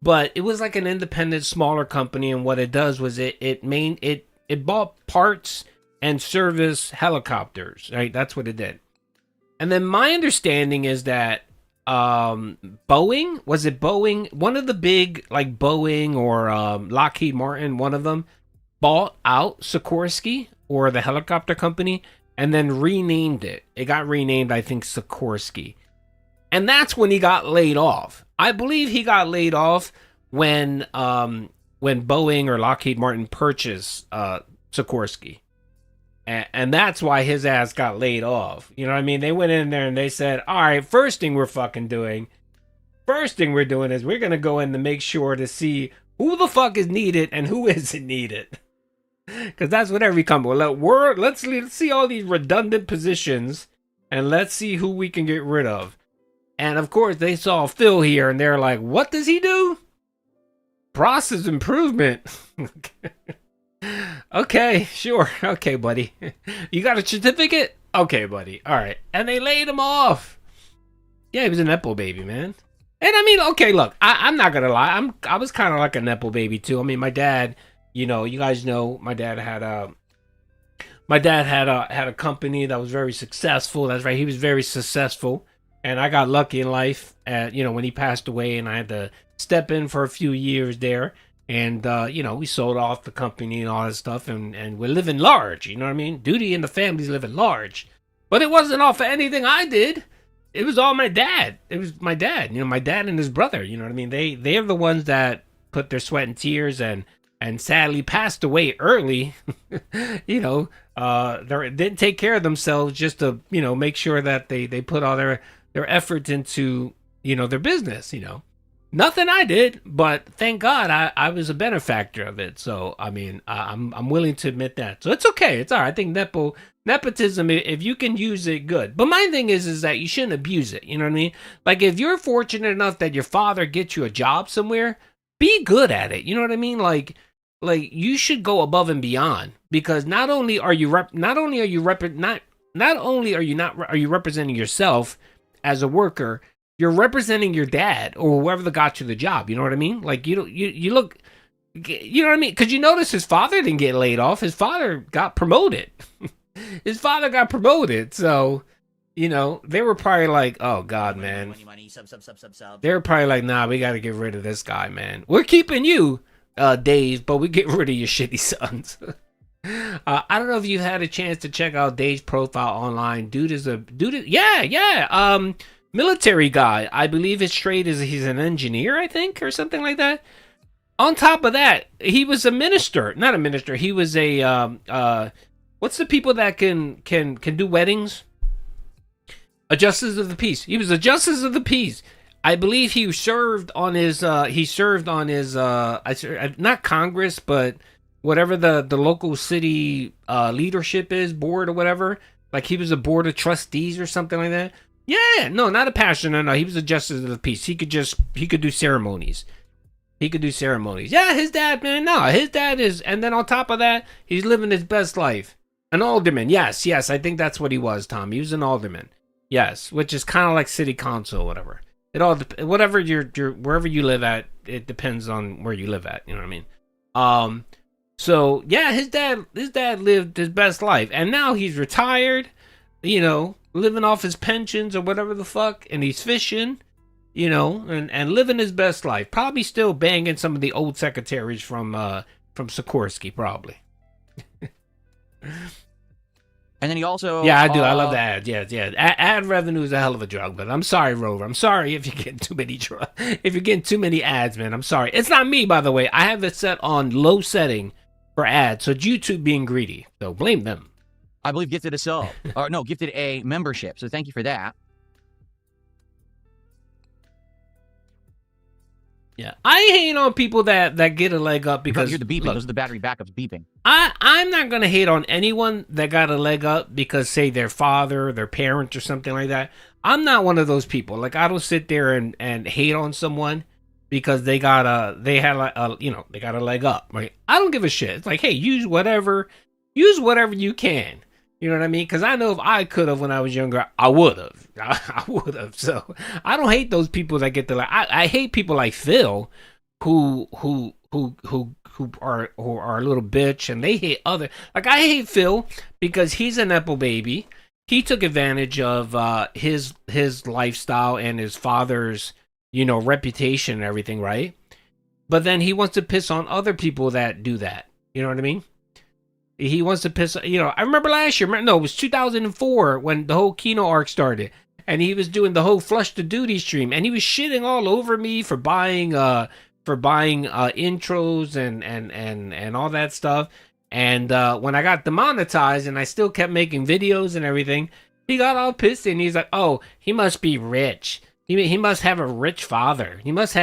But it was like an independent, smaller company, and what it does was it bought parts and service helicopters, right? That's what it did. And then my understanding is that Boeing, was it Boeing? One of the big, like Boeing or Lockheed Martin, one of them bought out Sikorsky or the helicopter company and then renamed it. It got renamed, I think, Sikorsky. And that's when he got laid off. I believe he got laid off when Boeing or Lockheed Martin purchased Sikorsky. And that's why his ass got laid off. You know what I mean? They went in there and they said, all right, first thing we're doing is we're going to go in to make sure to see who the fuck is needed and who isn't needed. Because that's what every company, let's see all these redundant positions and let's see who we can get rid of. And of course, they saw Phil here and they're like, what does he do? Process improvement. Okay, sure. Okay, buddy. You got a certificate? Okay, buddy. All right. And they laid him off. Yeah, he was a Nepo baby, man. And I mean, okay, look, I'm not going to lie. I was kind of like a Nepo baby, too. I mean, my dad, you know, you guys know my dad had a company that was very successful. That's right. He was very successful. And I got lucky in life, you know, when he passed away and I had to step in for a few years there. And, you know, we sold off the company and all that stuff, and we're living large, you know what I mean? Doody and the family's living large. But it wasn't off of anything I did. It was all my dad. It was my dad, you know, my dad and his brother, you know what I mean? They're the ones that put their sweat and tears and sadly passed away early, you know, they didn't take care of themselves just to, you know, make sure that they put all their efforts into, you know, their business, you know. Nothing I did, but thank God I was a benefactor of it. So, I mean, I'm willing to admit that. So it's okay. It's all right. I think nepotism, if you can use it, good. But my thing is that you shouldn't abuse it. You know what I mean? Like, if you're fortunate enough that your father gets you a job somewhere, be good at it. You know what I mean? Like you should go above and beyond, because not only are you representing yourself as a worker, you're representing your dad or whoever got you the job. You know what I mean? Like, you look, you know what I mean? Because you notice his father didn't get laid off. His father got promoted. His father got promoted. So, you know, they were probably like, oh, God, man. They were probably like, nah, we got to get rid of this guy, man. We're keeping you, Dave, but we get rid of your shitty sons. I don't know if you had a chance to check out Dave's profile online. Yeah. Military guy. I believe his trade is he's an engineer, I think, or something like that. On top of that, he was a minister. Not a minister. He was a what's the people that can do weddings? A justice of the peace. He was a justice of the peace. I believe he served on his not Congress, but whatever the local city leadership is, board or whatever. Like, he was a board of trustees or something like that. Yeah, no, not a pastor. No, he was a justice of the peace. He could do ceremonies. He could do ceremonies. Yeah, his dad, man. No, his dad is, and then on top of that, he's living his best life. An alderman. Yes, I think that's what he was, Tom. He was an alderman. Yes, which is kind of like city council or whatever. It all whatever you're wherever you live at, it depends on where you live at. You know what I mean? So yeah, his dad lived his best life, and now he's retired. You know, living off his pensions or whatever the fuck, and he's fishing. You know, and living his best life. Probably still banging some of the old secretaries from Sikorsky, probably. And then he also... Yeah, I do. I love the ads. Yeah. Ad revenue is a hell of a drug, but I'm sorry, Rover. I'm sorry if you're getting too many if you're getting too many ads, man. I'm sorry. It's not me, by the way. I have it set on low setting for ads, so it's YouTube being greedy. So blame them. I believe gifted a sub. Or no, gifted a membership. So thank you for that. Yeah, I hate on people that get a leg up because you hear the beeping. Look, those are the battery backups beeping. I'm not gonna hate on anyone that got a leg up because, say, their father, their parents, or something like that. I'm not one of those people. Like, I don't sit there and hate on someone because they got a leg up. Right? I don't give a shit. It's like, hey, use whatever you can. You know what I mean? Because I know if I could have when I was younger, I would have. I would have. So I don't hate those people that get the like. I hate people like Phil, who are a little bitch, and they hate other. Like, I hate Phil because he's a nepo baby. He took advantage of his lifestyle and his father's reputation and everything, right? But then he wants to piss on other people that do that. You know what I mean? He wants to piss, I remember last year, it was 2004 when the whole Kino arc started, and he was doing the whole Flush the Doody stream, and he was shitting all over me for buying intros and all that stuff. And when I got demonetized and I still kept making videos and everything, he got all pissed and he's like, "Oh, he must be rich. He must have a rich father. He must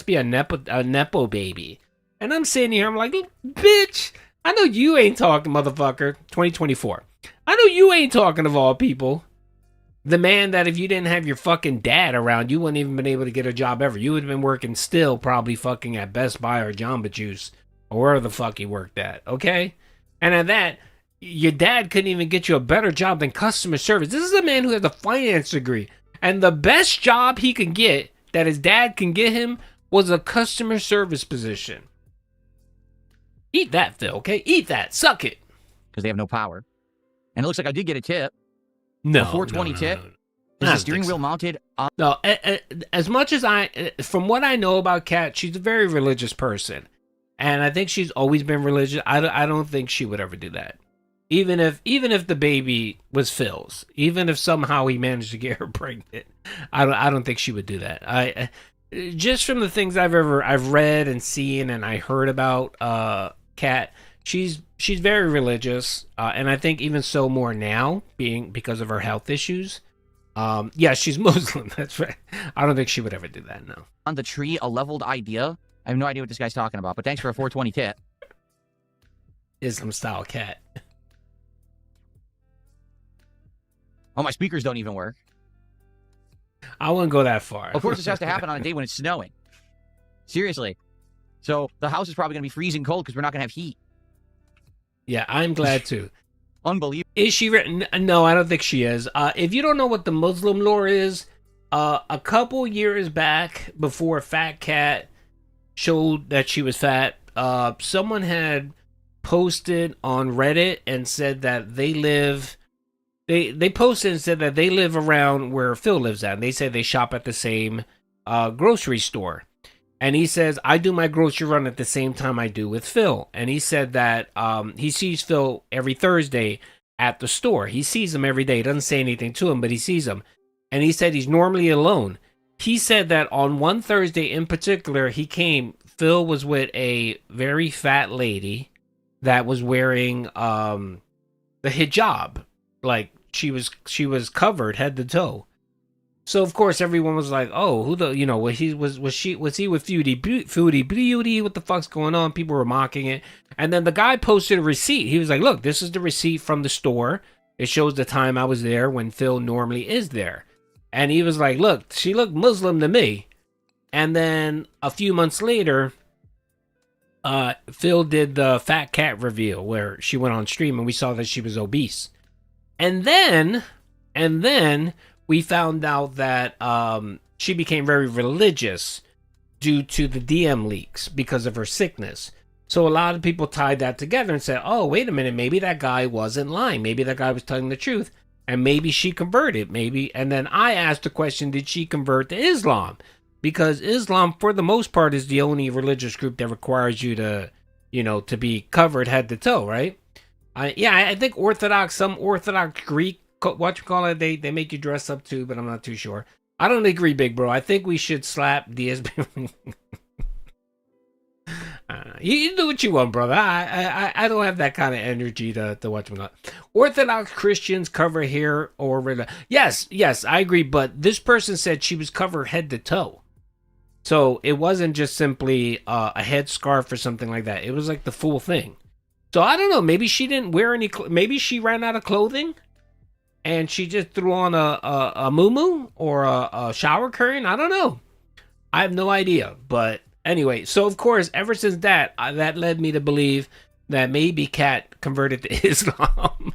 be a nepo baby." And I'm sitting here, I'm like, "Bitch, I know you ain't talking, motherfucker." 2024. I know you ain't talking of all people. The man that if you didn't have your fucking dad around, you wouldn't even been able to get a job ever. You would have been working still probably fucking at Best Buy or Jamba Juice or wherever the fuck he worked at, okay? And at that, your dad couldn't even get you a better job than customer service. This is a man who has a finance degree. And the best job he can get, that his dad can get him, was a customer service position. Eat that, Phil, okay? Eat that. Suck it. Because they have no power. And it looks like I did get a tip. No. A 420 tip. No. Is the steering wheel mounted on... No, as much as from what I know about Kat, she's a very religious person. And I think she's always been religious. I don't think she would ever do that. Even if the baby was Phil's. Even if somehow he managed to get her pregnant. I don't think she would do that. Just from the things I've read and seen and I heard about Kat, she's very religious, and I think even so more now, because of her health issues. Yeah, she's Muslim. That's right. I don't think she would ever do that. No. On the tree, a leveled idea. I have no idea what this guy's talking about, but thanks for a 420 tip. Islam style cat. Oh, my speakers don't even work. I wouldn't go that far. Of course, this has to happen on a day when it's snowing. Seriously. So the house is probably going to be freezing cold because we're not going to have heat. Yeah, I'm glad to. Unbelievable. Is she written? No, I don't think she is. If you don't know what the Muslim lore is, a couple years back, before Fat Cat showed that she was fat, someone had posted on Reddit and said that they live... They posted and said that they live around where Phil lives at. And they say they shop at the same grocery store. And he says, I do my grocery run at the same time I do with Phil. And he said that he sees Phil every Thursday at the store. He sees him every day. He doesn't say anything to him, but he sees him. And he said he's normally alone. He said that on one Thursday in particular, he came. Phil was with a very fat lady that was wearing the hijab. Like, she was covered head to toe. So of course everyone was like, "Oh, who the was he with Foodie Beauty? What the fuck's going on?" People were mocking it, and then the guy posted a receipt. He was like, "Look, this is the receipt from the store. It shows the time I was there when Phil normally is there." And he was like, "Look, she looked Muslim to me." And then a few months later, Phil did the fat cat reveal where she went on stream and we saw that she was obese. And then we found out that she became very religious due to the DM leaks because of her sickness. So a lot of people tied that together and said, oh, wait a minute, maybe that guy wasn't lying. Maybe that guy was telling the truth. And maybe she converted, maybe. And then I asked the question, did she convert to Islam? Because Islam, for the most part, is the only religious group that requires you to, to be covered head to toe, right? I think some Orthodox Greek, they make you dress up too, but I'm not too sure. I don't agree, big bro. I think we should slap DSP. You do what you want, brother. I don't have that kind of energy to watch them. Orthodox Christians cover hair or yes, I agree. But this person said she was covered head to toe, so it wasn't just simply a headscarf or something like that. It was like the full thing. So I don't know. Maybe she didn't wear any. Maybe she ran out of clothing, and she just threw on a muumuu or a shower curtain. I don't know. I have no idea, but. Anyway, so of course, ever since that led me to believe that maybe Kat converted to Islam.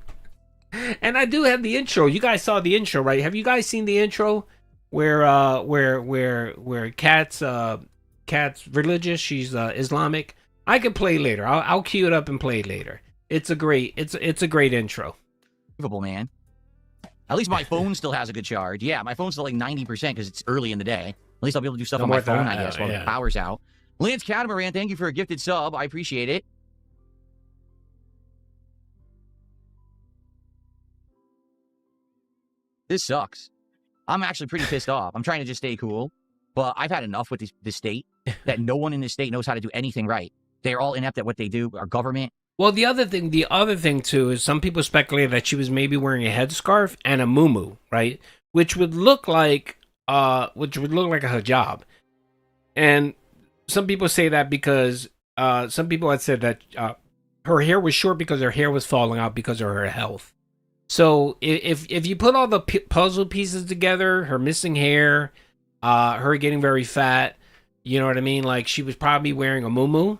And I do have the intro. You guys saw the intro, right? Have you guys seen the intro where Kat's religious? She's Islamic. I can play later. I'll cue it up and play later. It's a great intro. Man. At least my phone still has a good charge. Yeah, my phone's still like 90% because it's early in the day. At least I'll be able to do stuff on my phone, I guess, while the power's out. Lance Catamaran, thank you for a gifted sub. I appreciate it. This sucks. I'm actually pretty pissed off. I'm trying to just stay cool, but I've had enough with this state that no one in this state knows how to do anything right. They're all inept at what they do. Our government. Well, the other thing too is some people speculate that she was maybe wearing a headscarf and a muumuu, right? Which would look like a hijab. And some people say that because some people had said that her hair was short because her hair was falling out because of her health. So if you put all the puzzle pieces together, her missing hair, her getting very fat, you know what I mean? Like she was probably wearing a muumuu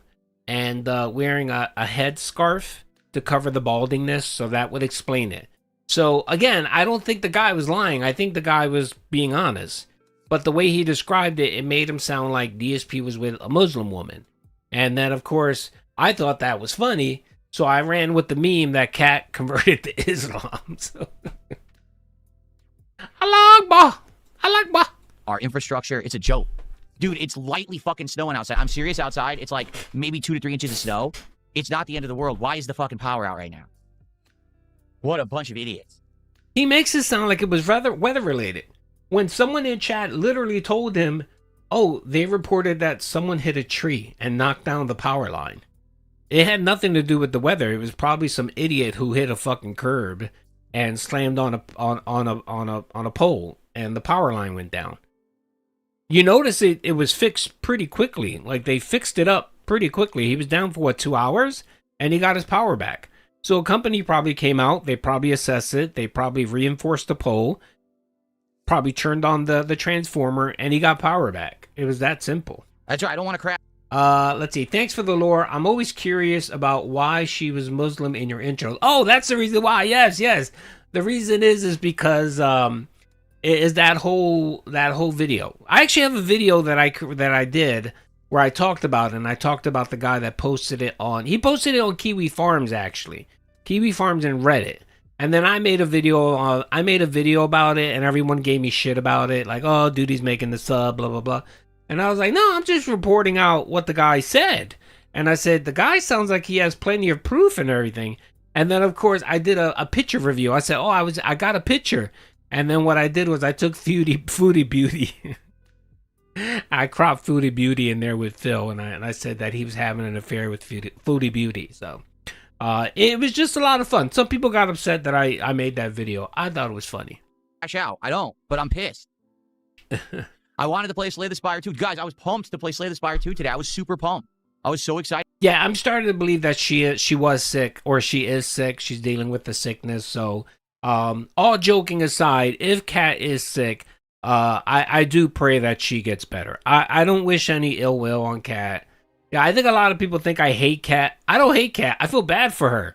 and wearing a headscarf to cover the baldingness, so that would explain it. So again, I don't think the guy was lying. I think the guy was being honest. But the way he described it, it made him sound like DSP was with a Muslim woman. And then, of course, I thought that was funny, so I ran with the meme that Kat converted to Islam. So Allah Akbar. Our infrastructure, it's a joke. Dude, it's lightly fucking snowing outside. I'm serious outside. It's like maybe 2 to 3 inches of snow. It's not the end of the world. Why is the fucking power out right now? What a bunch of idiots. He makes it sound like it was rather weather-related. When someone in chat literally told him, oh, they reported that someone hit a tree and knocked down the power line. It had nothing to do with the weather. It was probably some idiot who hit a fucking curb and slammed on a pole and the power line went down. You notice it was fixed pretty quickly. Like they fixed it up pretty quickly. He was down for 2 hours and he got his power back. So a company probably came out, they probably assessed it, they probably reinforced the pole, probably turned on the transformer, and he got power back. It was that simple. That's right, I don't want to crash. Let's see. Thanks for the lore. I'm always curious about why she was Muslim in your intro. Oh, that's the reason why. Yes. The reason is because is that whole video. I actually have a video that I did where I talked about it, and I talked about the guy that posted it on. He posted it on Kiwi Farms actually. Kiwi Farms and Reddit. And then I made a video about it, and everyone gave me shit about it, like, oh, Doody's making the sub, blah blah blah. And I was like, no, I'm just reporting out what the guy said. And I said the guy sounds like he has plenty of proof and everything. And then of course I did a picture review. I said, oh, I got a picture. And then what I did was I took Foodie Beauty. I cropped Foodie Beauty in there with Phil, and I said that he was having an affair with Foodie Beauty. So it was just a lot of fun. Some people got upset that I made that video. I thought it was funny. Crash out. I don't, but I'm pissed. I wanted to play Slay the Spire 2. Guys, I was pumped to play Slay the Spire 2 today. I was super pumped. I was so excited. Yeah, I'm starting to believe that she was sick, or she is sick. She's dealing with the sickness. So all joking aside, if Kat is sick, I do pray that she gets better. I don't wish any ill will on Kat. Yeah, I think a lot of people think I hate Kat. I don't hate Kat. I feel bad for her.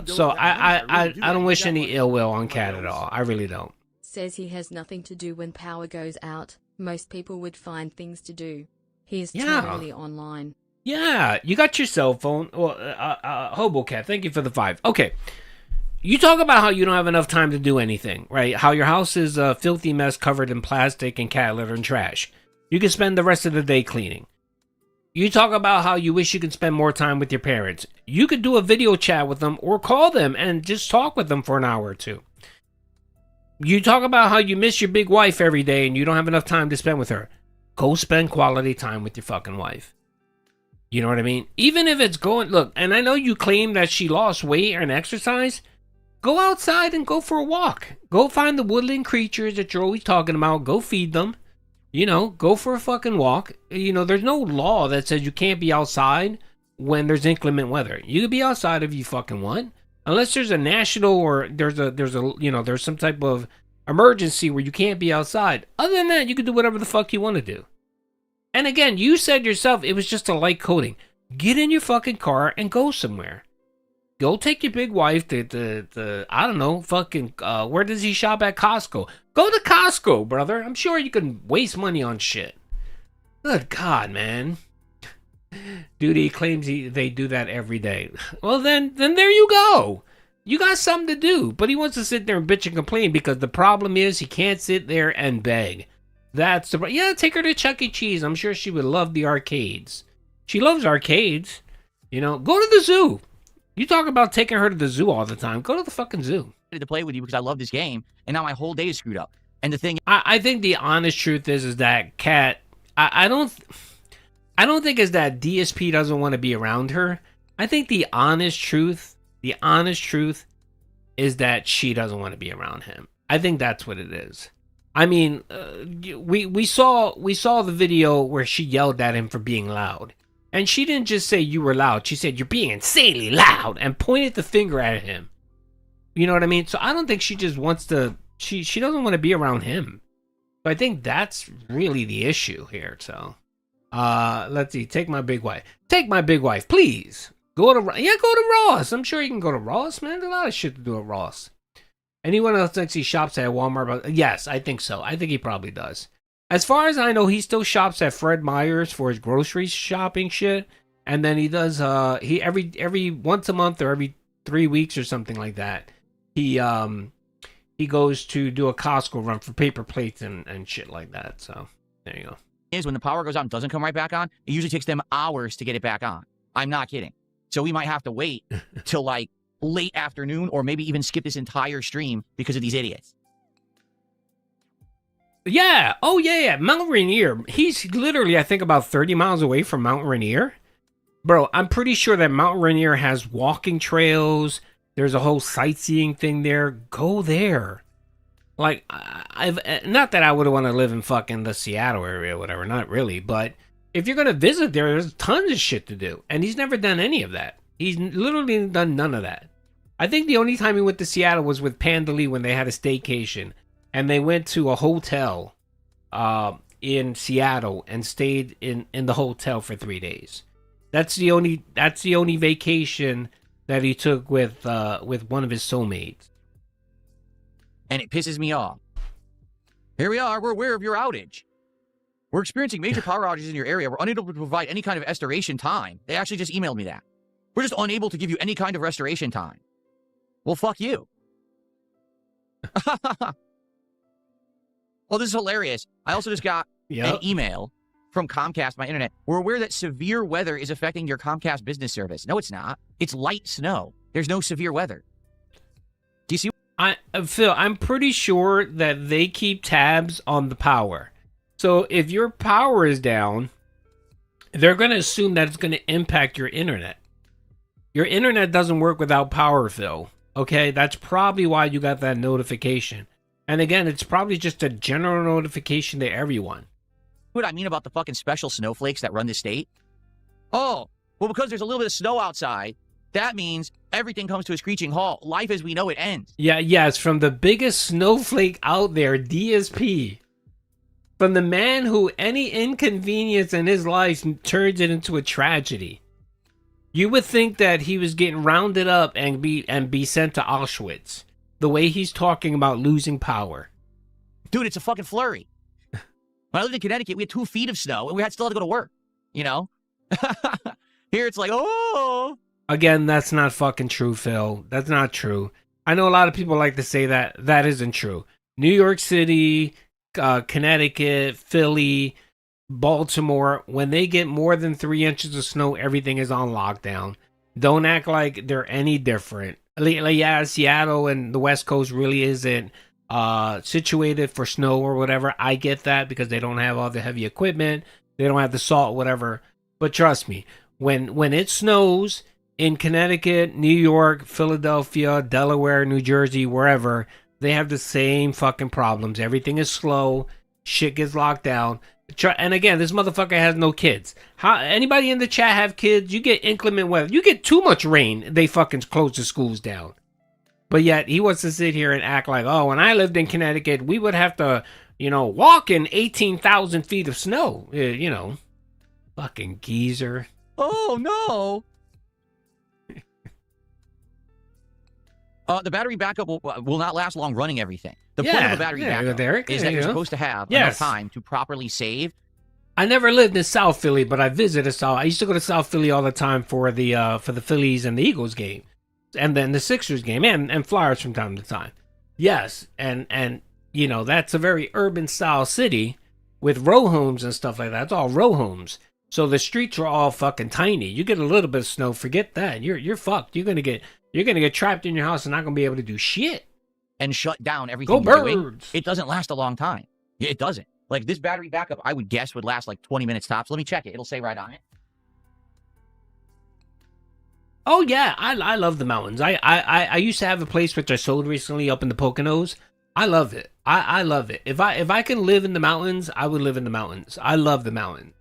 So I don't wish any ill will on Kat at all. I really don't. Says he has nothing to do when power goes out. Most people would find things to do. He is totally online. Yeah, you got your cell phone. Well, HoboCat, thank you for the 5. Okay. You talk about how you don't have enough time to do anything, right? How your house is a filthy mess covered in plastic and cat litter and trash. You can spend the rest of the day cleaning. You talk about how you wish you could spend more time with your parents. You could do a video chat with them or call them and just talk with them for an hour or two. You talk about how you miss your big wife every day and you don't have enough time to spend with her. Go spend quality time with your fucking wife. You know what I mean? Even if it's going... Look, and I know you claim that she lost weight and exercise. Go outside and go for a walk. Go find the woodland creatures that you're always talking about. Go feed them. You know, go for a fucking walk. You know, there's no law that says you can't be outside when there's inclement weather. You can be outside if you fucking want. Unless there's a national or there's some type of emergency where you can't be outside. Other than that, you can do whatever the fuck you want to do. And again, you said yourself it was just a light coating. Get in your fucking car and go somewhere. Go take your big wife to I don't know, fucking, where does he shop at? Costco. Go to Costco, brother. I'm sure you can waste money on shit. Good God, man. Doody claims they do that every day. Well, then there you go. You got something to do. But he wants to sit there and bitch and complain because the problem is he can't sit there and beg. That's the... Yeah, take her to Chuck E. Cheese. I'm sure she would love the arcades. She loves arcades. You know, go to the zoo. You talk about taking her to the zoo all the time. Go to the fucking zoo. To play with you because I love this game, and now my whole day is screwed up. And the thing... I think the honest truth is that Kat... I don't think it's that DSP doesn't want to be around her. I think the honest truth is that she doesn't want to be around him. I think that's what it is. I mean, we saw the video where she yelled at him for being loud. And she didn't just say you were loud. She said you're being insanely loud and pointed the finger at him. You know what I mean? So I don't think she just wants to... She doesn't want to be around him. So I think that's really the issue here, so... let's see. Take my big wife. Take my big wife, please. Go to Ross. I'm sure you can go to Ross, man. There's a lot of shit to do at Ross. Anyone else thinks he shops at Walmart? Yes, I think so. I think he probably does. As far as I know, he still shops at Fred Meyer's for his grocery shopping shit. And then he does, he every once a month or every 3 weeks or something like that, he goes to do a Costco run for paper plates and shit like that. So there you go. Is when the power goes out and doesn't come right back on, it usually takes them hours to get it back on. I'm not kidding. So we might have to wait till like late afternoon or maybe even skip this entire stream because of these idiots. Yeah. Oh, yeah. Mount Rainier. He's literally, I think, about 30 miles away from Mount Rainier. Bro, I'm pretty sure that Mount Rainier has walking trails. There's a whole sightseeing thing there. Go there. Like, I've not that I would want to live in fucking the Seattle area or whatever, not really, but if you're going to visit there, there's tons of shit to do, and he's never done any of that. He's literally done none of that. I think the only time he went to Seattle was with Pandali when they had a staycation, and they went to a hotel in Seattle and stayed in the hotel for 3 days. That's the only vacation that he took with one of his soulmates. And it pisses me off. Here we are. We're aware of your outage. We're experiencing major power outages in your area. We're unable to provide any kind of restoration time. They actually just emailed me that. We're just unable to give you any kind of restoration time. Well, fuck you. Well, this is hilarious. I also just got an email from Comcast, my internet. We're aware that severe weather is affecting your Comcast business service. No, it's not. It's light snow. There's no severe weather. Do you see? Phil, I'm pretty sure that they keep tabs on the power. So if your power is down, they're going to assume that it's going to impact your internet. Your internet doesn't work without power, Phil. Okay, that's probably why you got that notification. And again, it's probably just a general notification to everyone. What I mean about the fucking special snowflakes that run the state? Oh, well, because there's a little bit of snow outside, that means everything comes to a screeching halt. Life as we know it ends. Yeah, yes, from the biggest snowflake out there, DSP. from the man who any inconvenience in his life turns it into a tragedy. You would think that he was getting rounded up and be sent to Auschwitz. The way he's talking about losing power. Dude, it's a fucking flurry. When I lived in Connecticut, we had 2 feet of snow, and we still had to go to work, you know? Here it's like, oh. Again, that's not fucking true, Phil. That's not true. I know a lot of people like to say that. That isn't true. New York City, Connecticut, Philly, Baltimore, when they get more than 3 inches of snow, everything is on lockdown. Don't act like they're any different. Yeah, Seattle and the West Coast really isn't situated for snow or whatever. I get that because they don't have all the heavy equipment. They don't have the salt, whatever. But trust me, when it snows in Connecticut, New York, Philadelphia, Delaware, New Jersey, wherever, they have the same fucking problems. Everything is slow. Shit gets locked down. And again, this motherfucker has no kids. How anybody in the chat have kids? You get inclement weather. You get too much rain, they fucking close the schools down. But yet he wants to sit here and act like, oh, when I lived in Connecticut, we would have to, walk in 18,000 feet of snow. Fucking geezer. Oh no. The battery backup will not last long running everything. The point of a battery backup is that you're supposed to have enough time to properly save. I never lived in South Philly, but I visited South. I used to go to South Philly all the time for the Phillies and the Eagles game, and then the Sixers game, and Flyers from time to time. Yes, and that's a very urban style city with row homes and stuff like that. It's all row homes. So the streets are all fucking tiny. You get a little bit of snow, forget that. You're fucked. You're gonna get trapped in your house and not gonna be able to do shit. And shut down everything you're doing. It doesn't last a long time. It doesn't. Like this battery backup, I would guess would last like 20 minutes tops. Let me check it. It'll say right on it. Oh yeah, I love the mountains. I used to have a place which I sold recently up in the Poconos. I love it. I love it. If I can live in the mountains, I would live in the mountains. I love the mountains.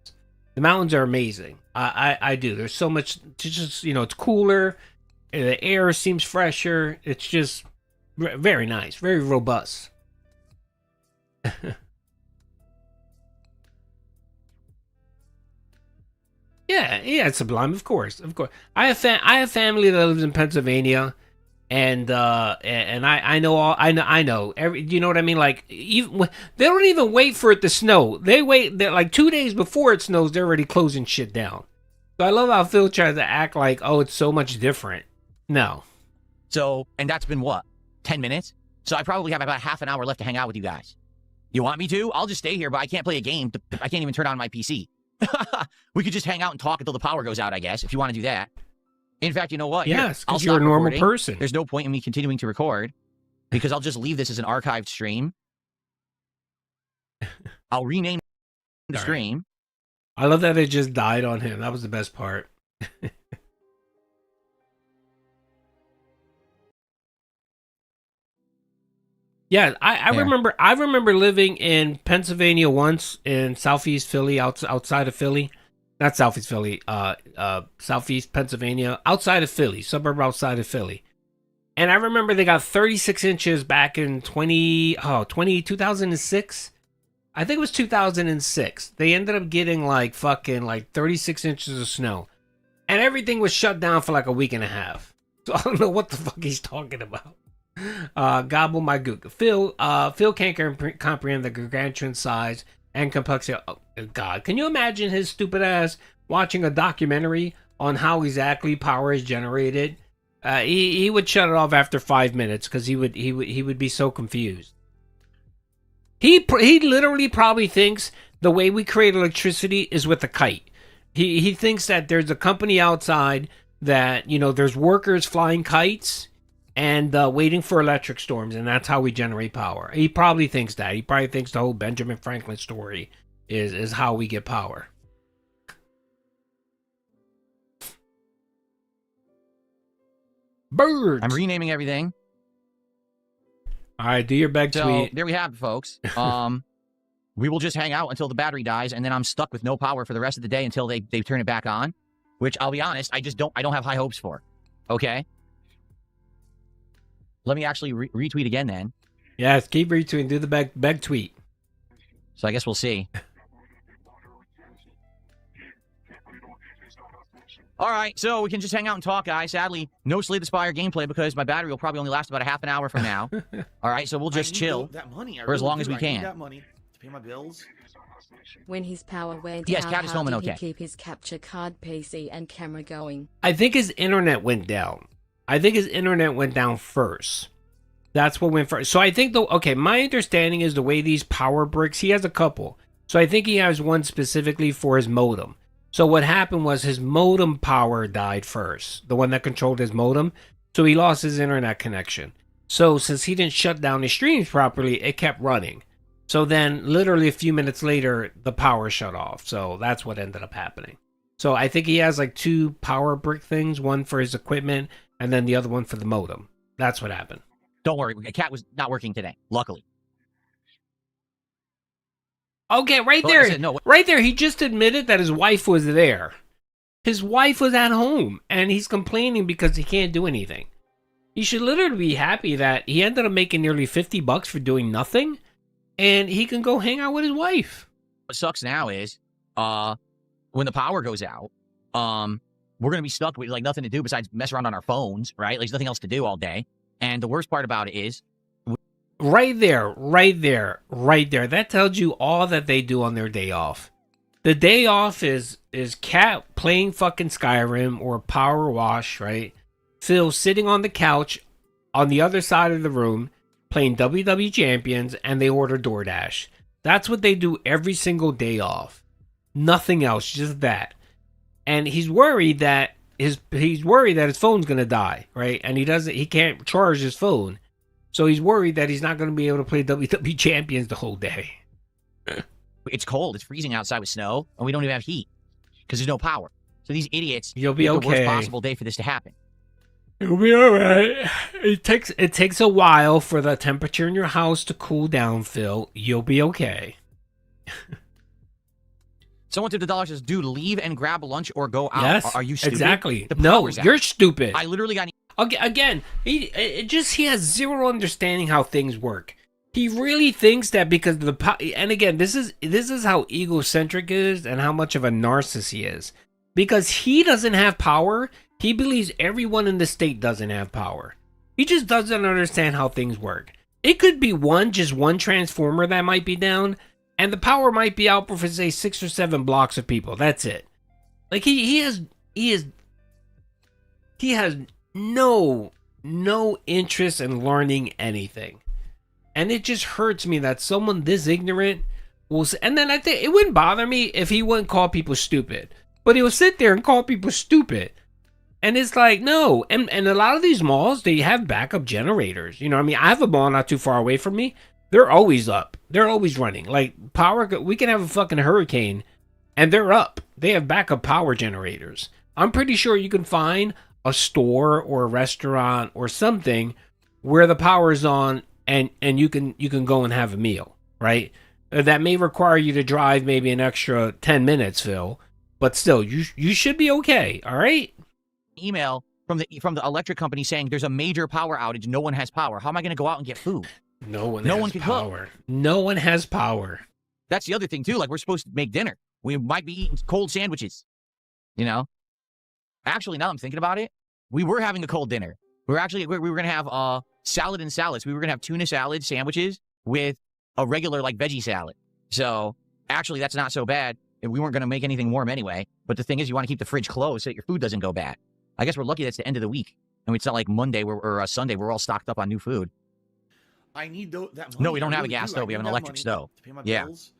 The mountains are amazing. I do. There's so much. Just it's cooler. The air seems fresher. It's just very nice, very robust. Yeah, it's Sublime, of course. I have family that lives in Pennsylvania, and I know every. You know what I mean? Like even they don't even wait for it to snow. They're like 2 days before it snows. They're already closing shit down. So I love how Phil tries to act like, oh, it's so much different. No. So, and that's been what? 10 minutes? So I probably have about half an hour left to hang out with you guys. You want me to? I'll just stay here, but I can't play a game. I can't even turn on my PC. We could just hang out and talk until the power goes out, I guess, if you want to do that. In fact, you know what? Yes, because you're a normal person. There's no point in me continuing to record because I'll just leave this as an archived stream. I'll rename the stream. I love that it just died on him. That was the best part. Yeah, I remember living in Pennsylvania once in Southeast Philly, outside of Philly. Not Southeast Philly, Southeast Pennsylvania, outside of Philly, suburb outside of Philly. And I remember they got 36 inches back in 2006. I think it was 2006. They ended up getting like 36 inches of snow. And everything was shut down for like a week and a half. So I don't know what the fuck he's talking about. Gobble my gook. Phil can't comprehend the gargantuan size and complexity. Oh, God, can you imagine his stupid ass watching a documentary on how exactly power is generated? He would shut it off after 5 minutes because he would be so confused. He literally probably thinks the way we create electricity is with a kite. He thinks that there's a company outside that there's workers flying kites and waiting for electric storms, and that's how we generate power. He probably thinks that. He probably thinks the whole Benjamin Franklin story is how we get power. Birds. I'm renaming everything. All right, do your beg tweet. There we have it, folks. We will just hang out until the battery dies, and then I'm stuck with no power for the rest of the day until they turn it back on, which I'll be honest, I don't have high hopes for. Okay? Let me actually retweet again then. Yes, keep retweeting. Do the beg tweet. So I guess we'll see. All right, so we can just hang out and talk, guys. Sadly, no Slay the Spire gameplay because my battery will probably only last about a half an hour from now. All right, so we'll just chill that money. for as long as we I need can. that money to pay my bills. When his power went Yes, out, Cat is how filming did okay. he keep his capture card, PC, and camera going? I think his internet went down. I think his internet went down first. That's what went first. So I think okay, my understanding is the way these power bricks, he has a couple. So I think he has one specifically for his modem. So what happened was his modem power died first, the one that controlled his modem. So he lost his internet connection. So since he didn't shut down his streams properly, it kept running. So then literally a few minutes later, the power shut off. So that's what ended up happening. So I think he has like 2 power brick things, one for his equipment and then the other one for the modem. That's what happened. Don't worry, Cat was not working today, luckily. Okay, right But like there. I said, no, right there, he just admitted that his wife was there. His wife was at home, and he's complaining because he can't do anything. He should literally be happy that he ended up making nearly $50 for doing nothing, and he can go hang out with his wife. What sucks now is, when the power goes out, we're gonna be stuck with like nothing to do besides mess around on our phones, right? Like, there's nothing else to do all day. And the worst part about it is, Right there. That tells you all that they do on their day off. The day off is Cat playing fucking Skyrim or Power Wash, right? Phil sitting on the couch on the other side of the room playing WWE Champions, and they order DoorDash. That's what they do every single day off. Nothing else, just that. And he's worried that his phone's gonna die, right? And he can't charge his phone. So he's worried that he's not going to be able to play WWE Champions the whole day. it's cold, it's freezing outside with snow, and we don't even have heat because there's no power. So these idiots, You'll be pick the worst okay. possible day for this to happen. You'll be all right. It takes a while for the temperature in your house to cool down, Phil. You'll be okay. Someone to the dollar says, dude, leave and grab lunch or go out. Yes, Are you stupid? exactly. The No, power's out. you're stupid. I literally got... Okay, again, he has zero understanding how things work. He really thinks that because of the and again, this is how egocentric he is and how much of a narcissist he is. Because he doesn't have power, he believes everyone in the state doesn't have power. He just doesn't understand how things work. It could be just one transformer that might be down, and the power might be out for say 6 or 7 blocks of people. That's it. Like he has no interest in learning anything. And it just hurts me that someone this ignorant will say, and then I think it wouldn't bother me if he wouldn't call people stupid. But he'll sit there and call people stupid. And it's like, no. And a lot of these malls, they have backup generators. You know what I mean? I have a mall not too far away from me. They're always up. They're always running. Like, power, we can have a fucking hurricane, and they're up. They have backup power generators. I'm pretty sure you can find a store or a restaurant or something where the power is on and you can go and have a meal, right? That may require you to drive maybe an extra 10 minutes, Phil, but still, you should be okay, all right? Email from the electric company saying there's a major power outage, no one has power. How am I going to go out and get food? No one can has power. No one has power. That's the other thing too. Like, we're supposed to make dinner. We might be eating cold sandwiches. You know? Actually, now I'm thinking about it, we were having a cold dinner. We were going to have salad and salads. We were going to have tuna salad sandwiches with a regular like veggie salad. So actually, that's not so bad. And we weren't going to make anything warm anyway. But the thing is, you want to keep the fridge closed so that your food doesn't go bad. I guess we're lucky that's the end of the week. And it's not like Monday or Sunday. We're all stocked up on new food. I need that money. No, we don't I have a really gas do. stove. I We have an need that electric money stove. to pay my Yeah. bills.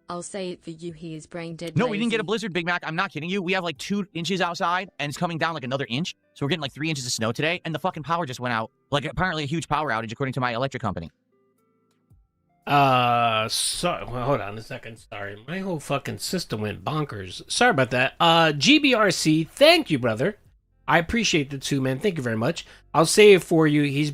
I'll say it for you, he is brain dead. No, we didn't get a lazy. blizzard, Big Mac. I'm not kidding you. We have like 2 inches outside, and it's coming down like another inch. So we're getting like 3 inches of snow today, and the fucking power just went out. Like, apparently a huge power outage, according to my electric company. Well, hold on a second. Sorry. My whole fucking system went bonkers. Sorry about that. GBRC, thank you, brother. I appreciate the 2, man. Thank you very much. I'll say it for you. He's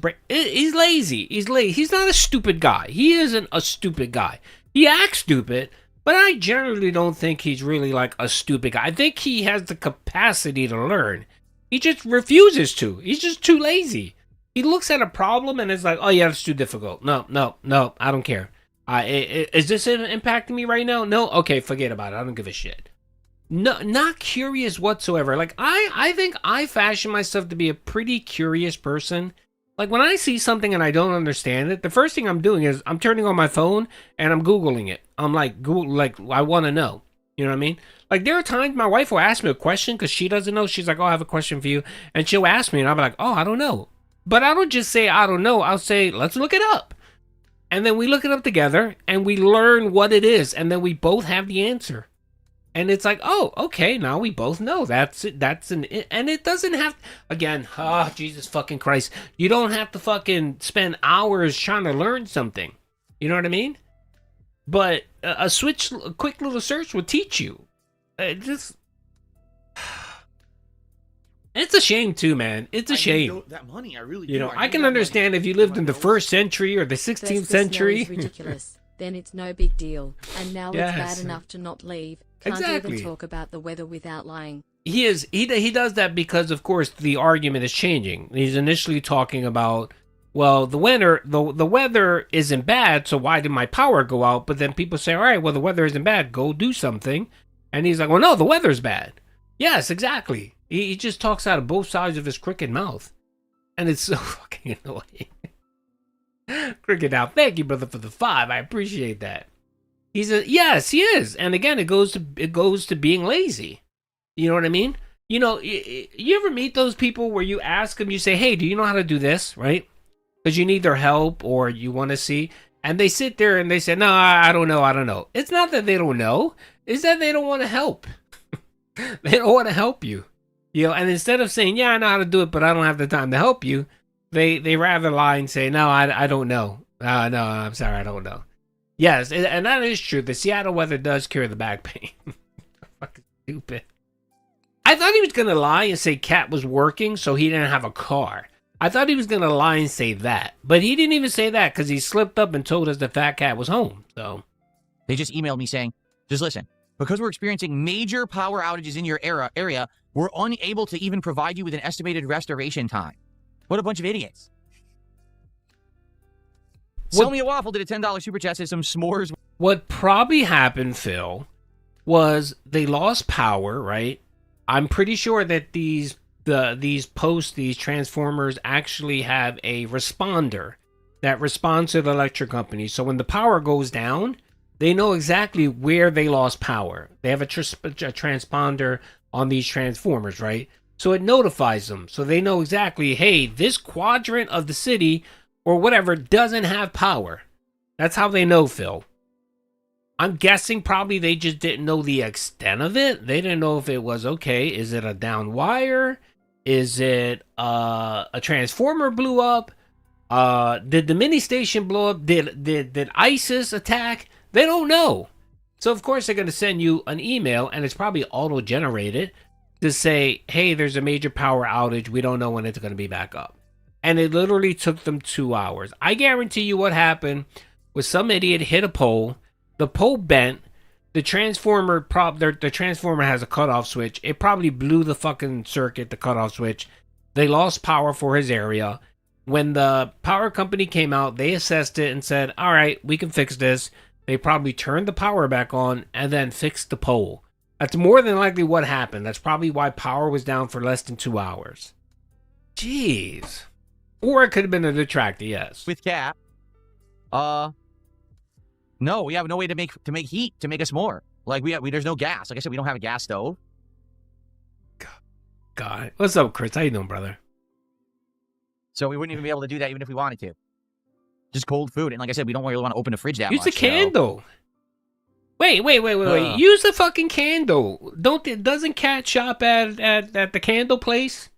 lazy. He's lazy. He's not a stupid guy. He isn't a stupid guy. He acts stupid, but I generally don't think he's really like a stupid guy. I think he has the capacity to learn. He just refuses to. He's just too lazy. He looks at a problem and is like, oh yeah, it's too difficult. No, I don't care. Is this impacting me right now? No? Okay, forget about it. I don't give a shit. No, not curious whatsoever. Like, I think I fashion myself to be a pretty curious person. Like, when I see something and I don't understand it, the first thing I'm doing is I'm turning on my phone and I'm Googling it. I'm like, I want to know. You know what I mean? Like, there are times my wife will ask me a question because she doesn't know. She's like, oh, I have a question for you. And she'll ask me and I'll be like, oh, I don't know. But I don't just say, I don't know. I'll say, let's look it up. And then we look it up together and we learn what it is. And then we both have the answer. And it's like, oh, okay, now we both know. That's it. And it doesn't have, again, oh, Jesus fucking Christ. You don't have to fucking spend hours trying to learn something. You know what I mean? But a quick little search will teach you. It's a shame too, man. It's a shame. That money, I really. You know, I can understand if you lived in the 1st century or the 16th century. Is ridiculous. Then it's no big deal. And now Yes. it's bad enough to not leave. Can't Exactly. even talk about the weather without lying. He does that because, of course, the argument is changing. He's initially talking about, well, the weather isn't bad, so why did my power go out? But then people say, all right, well, the weather isn't bad, go do something. And he's like, well, no, the weather's bad. Yes, exactly. He just talks out of both sides of his crooked mouth. And it's so fucking annoying. Cricket out. Thank you, brother, for the 5. I appreciate that. Yes, he is. And again, it goes to being lazy. You know what I mean? You know, you ever meet those people where you ask them, you say, hey, do you know how to do this? Right? Because you need their help or you want to see. And they sit there and they say, no, I don't know. It's not that they don't know. It's that they don't want to help. They don't want to help you. You know, and instead of saying, yeah, I know how to do it, but I don't have the time to help you, they rather lie and say, no, I don't know. No, I'm sorry, I don't know. Yes, and that is true. The Seattle weather does cure the back pain. Fucking stupid. I thought he was going to lie and say Cat was working, so he didn't have a car. I thought he was going to lie and say that. But he didn't even say that because he slipped up and told us the Fat Cat was home. So They just emailed me saying, just listen, because we're experiencing major power outages in your area, we're unable to even provide you with an estimated restoration time. What a bunch of idiots. Sell me a waffle did a $10 super chat, says some s'mores. What probably happened, Phil, was they lost power, right? I'm pretty sure that these transformers actually have a responder that responds to the electric company. So when the power goes down, they know exactly where they lost power. They have a transponder on these transformers, right? So it notifies them. So they know exactly, hey, this quadrant of the city or whatever doesn't have power. That's how they know, Phil. I'm guessing probably they just didn't know the extent of it. They didn't know if it was, okay, is it a down wire? Is it a transformer blew up? Did the mini station blow up? Did ISIS attack? They don't know. So of course they're going to send you an email, and it's probably auto-generated, to say, hey, there's a major power outage. We don't know when it's going to be back up. And it literally took them 2 hours. I guarantee you what happened was some idiot hit a pole. The pole bent. The transformer the transformer has a cutoff switch. It probably blew the fucking circuit, the cutoff switch. They lost power for his area. When the power company came out, they assessed it and said, all right, we can fix this. They probably turned the power back on and then fixed the pole. That's more than likely what happened. That's probably why power was down for less than 2 hours. Jeez. Or it could have been a detractor, yes. With Cat. No, we have no way to make heat to make us more. Like there's no gas. Like I said, we don't have a gas stove. God. What's up, Chris? How you doing, brother? So we wouldn't even be able to do that even if we wanted to. Just cold food. And like I said, we don't really want to open the fridge that Use much. the candle. Wait. Use the fucking candle. Doesn't Cat shop at the candle place?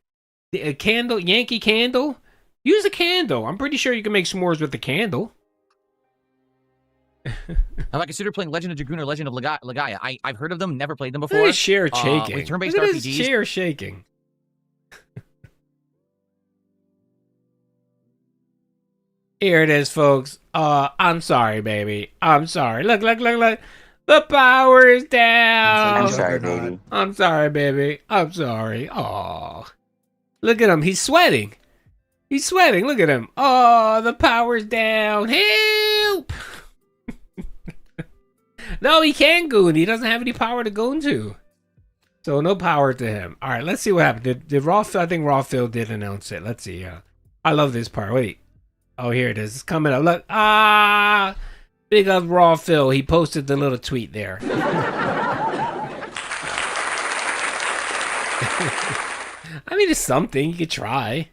The candle, Yankee Candle? Use a candle. I'm pretty sure you can make s'mores with the candle. Have I considered playing Legend of Dragoon or Legend of Legaia? I've heard of them, never played them before. Look at his chair shaking. With turn-based Look at RPGs. his chair shaking. Here it is, folks. I'm sorry, baby. I'm sorry. Look. The power is down. I'm sorry, baby. I'm sorry, baby. I'm sorry. Aw. Look at him. He's sweating. Look at him. Oh, the power's down. Help. No, he can goon. He doesn't have any power to goon to. So no power to him. All right, let's see what happened. Did Raw? I think Raw Phil did announce it. Let's see. I love this part. Wait. Oh, here it is. It's coming up. Look. Big up Raw Phil. He posted the little tweet there. I mean, it's something. You could try.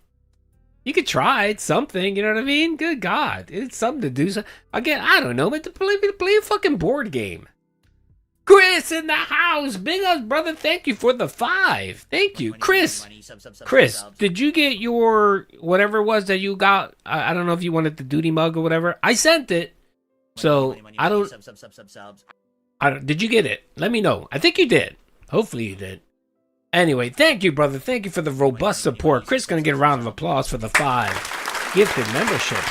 You could try. It's something. You know what I mean? Good God. It's something to do. Again, I don't know, but to play a fucking board game. Chris in the house. Big up, brother. Thank you for the 5. Thank you. Chris. Chris, did you get your whatever it was that you got? I don't know if you wanted the Doody mug or whatever. I sent it. So I don't. Did you get it? Let me know. I think you did. Hopefully you did. Anyway, thank you, brother. Thank you for the robust support. Chris gonna get a round of applause for the 5 gifted membership.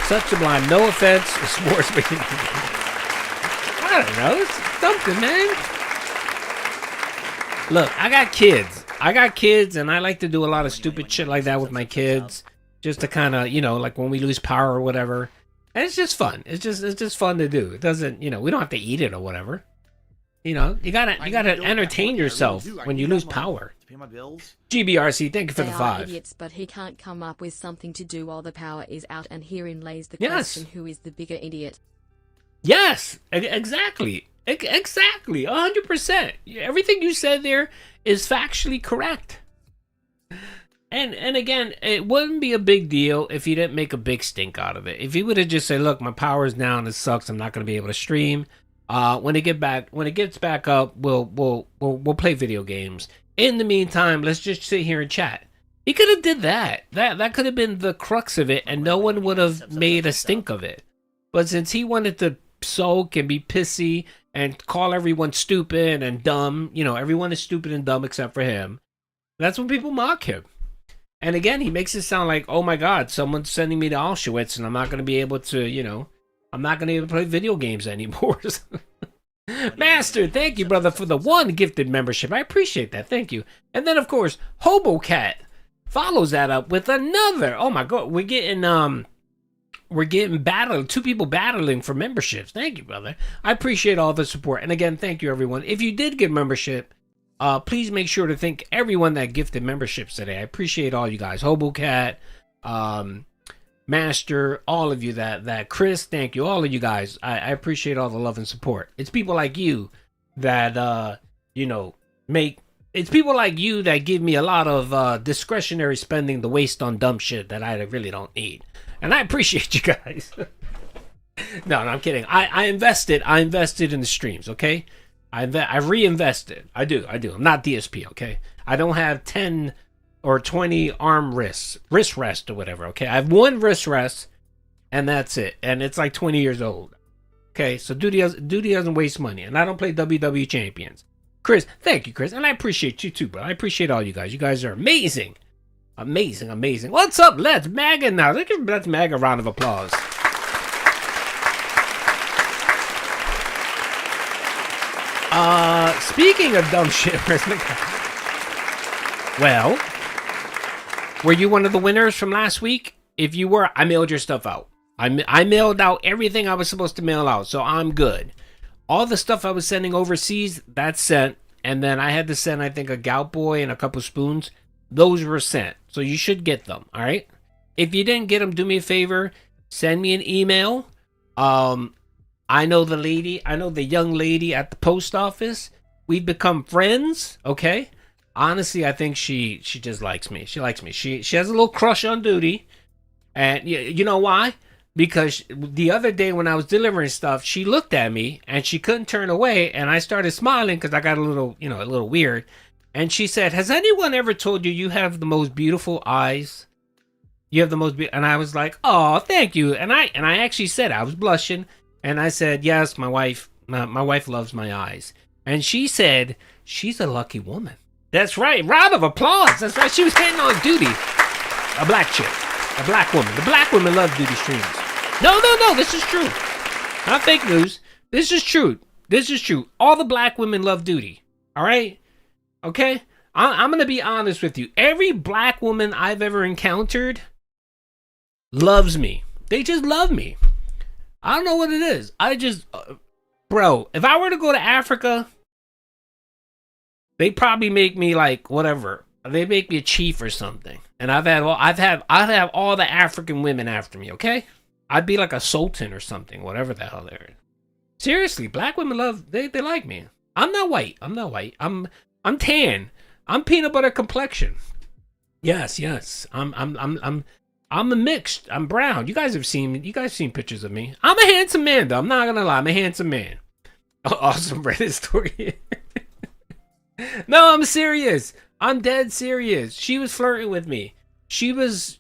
Such sublime. No offense, sports. I don't know. It's something, man. Look, I got kids, and I like to do a lot of stupid shit like that with my kids, just to kind of, like when we lose power or whatever. And it's just fun. It's just fun to do. It doesn't, we don't have to eat it or whatever. You gotta entertain yourself when you lose power. To pay my bills. GBRC, thank you for They the are 5. idiots, but he can't come up with something to do while the power is out, and herein lays the Yes. question: who is the bigger idiot? Yes, exactly. Exactly. 100%. Everything you said there is factually correct. And again, it wouldn't be a big deal if you didn't make a big stink out of it. If you would have just said, "Look, my power's down. It sucks. I'm not going to be able to stream. When it gets back up, we'll play video games. In the meantime, let's just sit here and chat." He could have did that. That could have been the crux of it, and no one would have made a stink of it. But since he wanted to sulk and be pissy and call everyone stupid and dumb, everyone is stupid and dumb except for him. That's when people mock him. And again, he makes it sound like, oh my God, someone's sending me to Auschwitz and I'm not going to be able to, I'm not going to be able to play video games anymore. Master, thank you, brother, for the 1 gifted membership. I appreciate that. Thank you. And then, of course, HoboCat follows that up with another. Oh my God, we're getting battled. 2 people battling for memberships. Thank you, brother. I appreciate all the support. And again, thank you, everyone. If you did get membership, please make sure to thank everyone that gifted memberships today. I appreciate all you guys. HoboCat, Master, all of you that Chris, thank you. All of you guys. I appreciate all the love and support. It's people like you that, it's people like you that give me a lot of discretionary spending to waste on dumb shit that I really don't need. And I appreciate you guys. No, I'm kidding. I invested in the streams, okay? I reinvested. I do. I'm not DSP, okay? I don't have 10 or 20 wrist rest or whatever, okay? I have 1 wrist rest, and that's it. And it's like 20 years old. Okay, so Doody doesn't waste money, and I don't play WWE Champions. Chris, thank you, Chris, and I appreciate you too, bro. I appreciate all you guys. You guys are amazing. Amazing. What's up? Let's MAGA now. Let's MAGA a round of applause. Speaking of dumb shit, well, were you one of the winners from last week? If you were, I mailed your stuff out. I mailed out everything I was supposed to mail out, so I'm good. All the stuff I was sending overseas, that's sent. And then I had to send, I think, a Gout Boy and a couple spoons. Those were sent. So you should get them, all right? If you didn't get them, do me a favor. Send me an email. I know the young lady at the post office. We've become friends, okay? Honestly, I think she just likes me. She likes me. She has a little crush on Doody. And you know why? Because the other day when I was delivering stuff, she looked at me and she couldn't turn away, and I started smiling because I got a little weird. And she said, "Has anyone ever told you have the most beautiful eyes? You have the most and I was like, "Oh, thank you." And I actually said, I was blushing, and I said, "Yes, my wife loves my eyes." And she said, "She's a lucky woman." That's right. Round of applause. That's right. She was hitting on Doody. A black chick. A black woman. The black women love Doody streams. No. This is true. Not fake news. This is true. All the black women love Doody. All right? Okay? I'm going to be honest with you. Every black woman I've ever encountered loves me. They just love me. I don't know what it is. bro, if I were to go to Africa, they probably make me like whatever. They make me a chief or something. And I'd have all the African women after me, okay? I'd be like a sultan or something, whatever the hell they're. Seriously, black women they like me. I'm not white. I'm tan. I'm peanut butter complexion. Yes. I'm a mixed. I'm brown. You guys have seen pictures of me. I'm a handsome man, though. I'm not gonna lie. I'm a handsome man. Awesome Reddit story. No, I'm serious. I'm dead serious. She was flirting with me. She was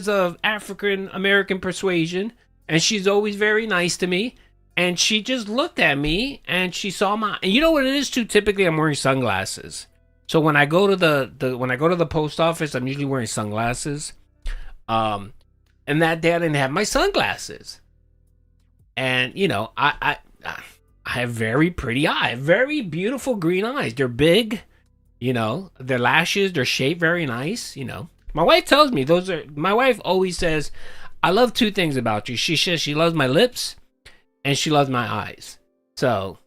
of African American persuasion, and she's always very nice to me. And she just looked at me, and she saw my. And you know what it is too? Typically, I'm wearing sunglasses. So when I go to the post office, I'm usually wearing sunglasses. And that day I didn't have my sunglasses. And you know, I have very pretty eyes, very beautiful green eyes. They're big, you know, their lashes, they're shaped very nice, you know. My wife tells me my wife always says, I love two things about you. She says she loves my lips and she loves my eyes. So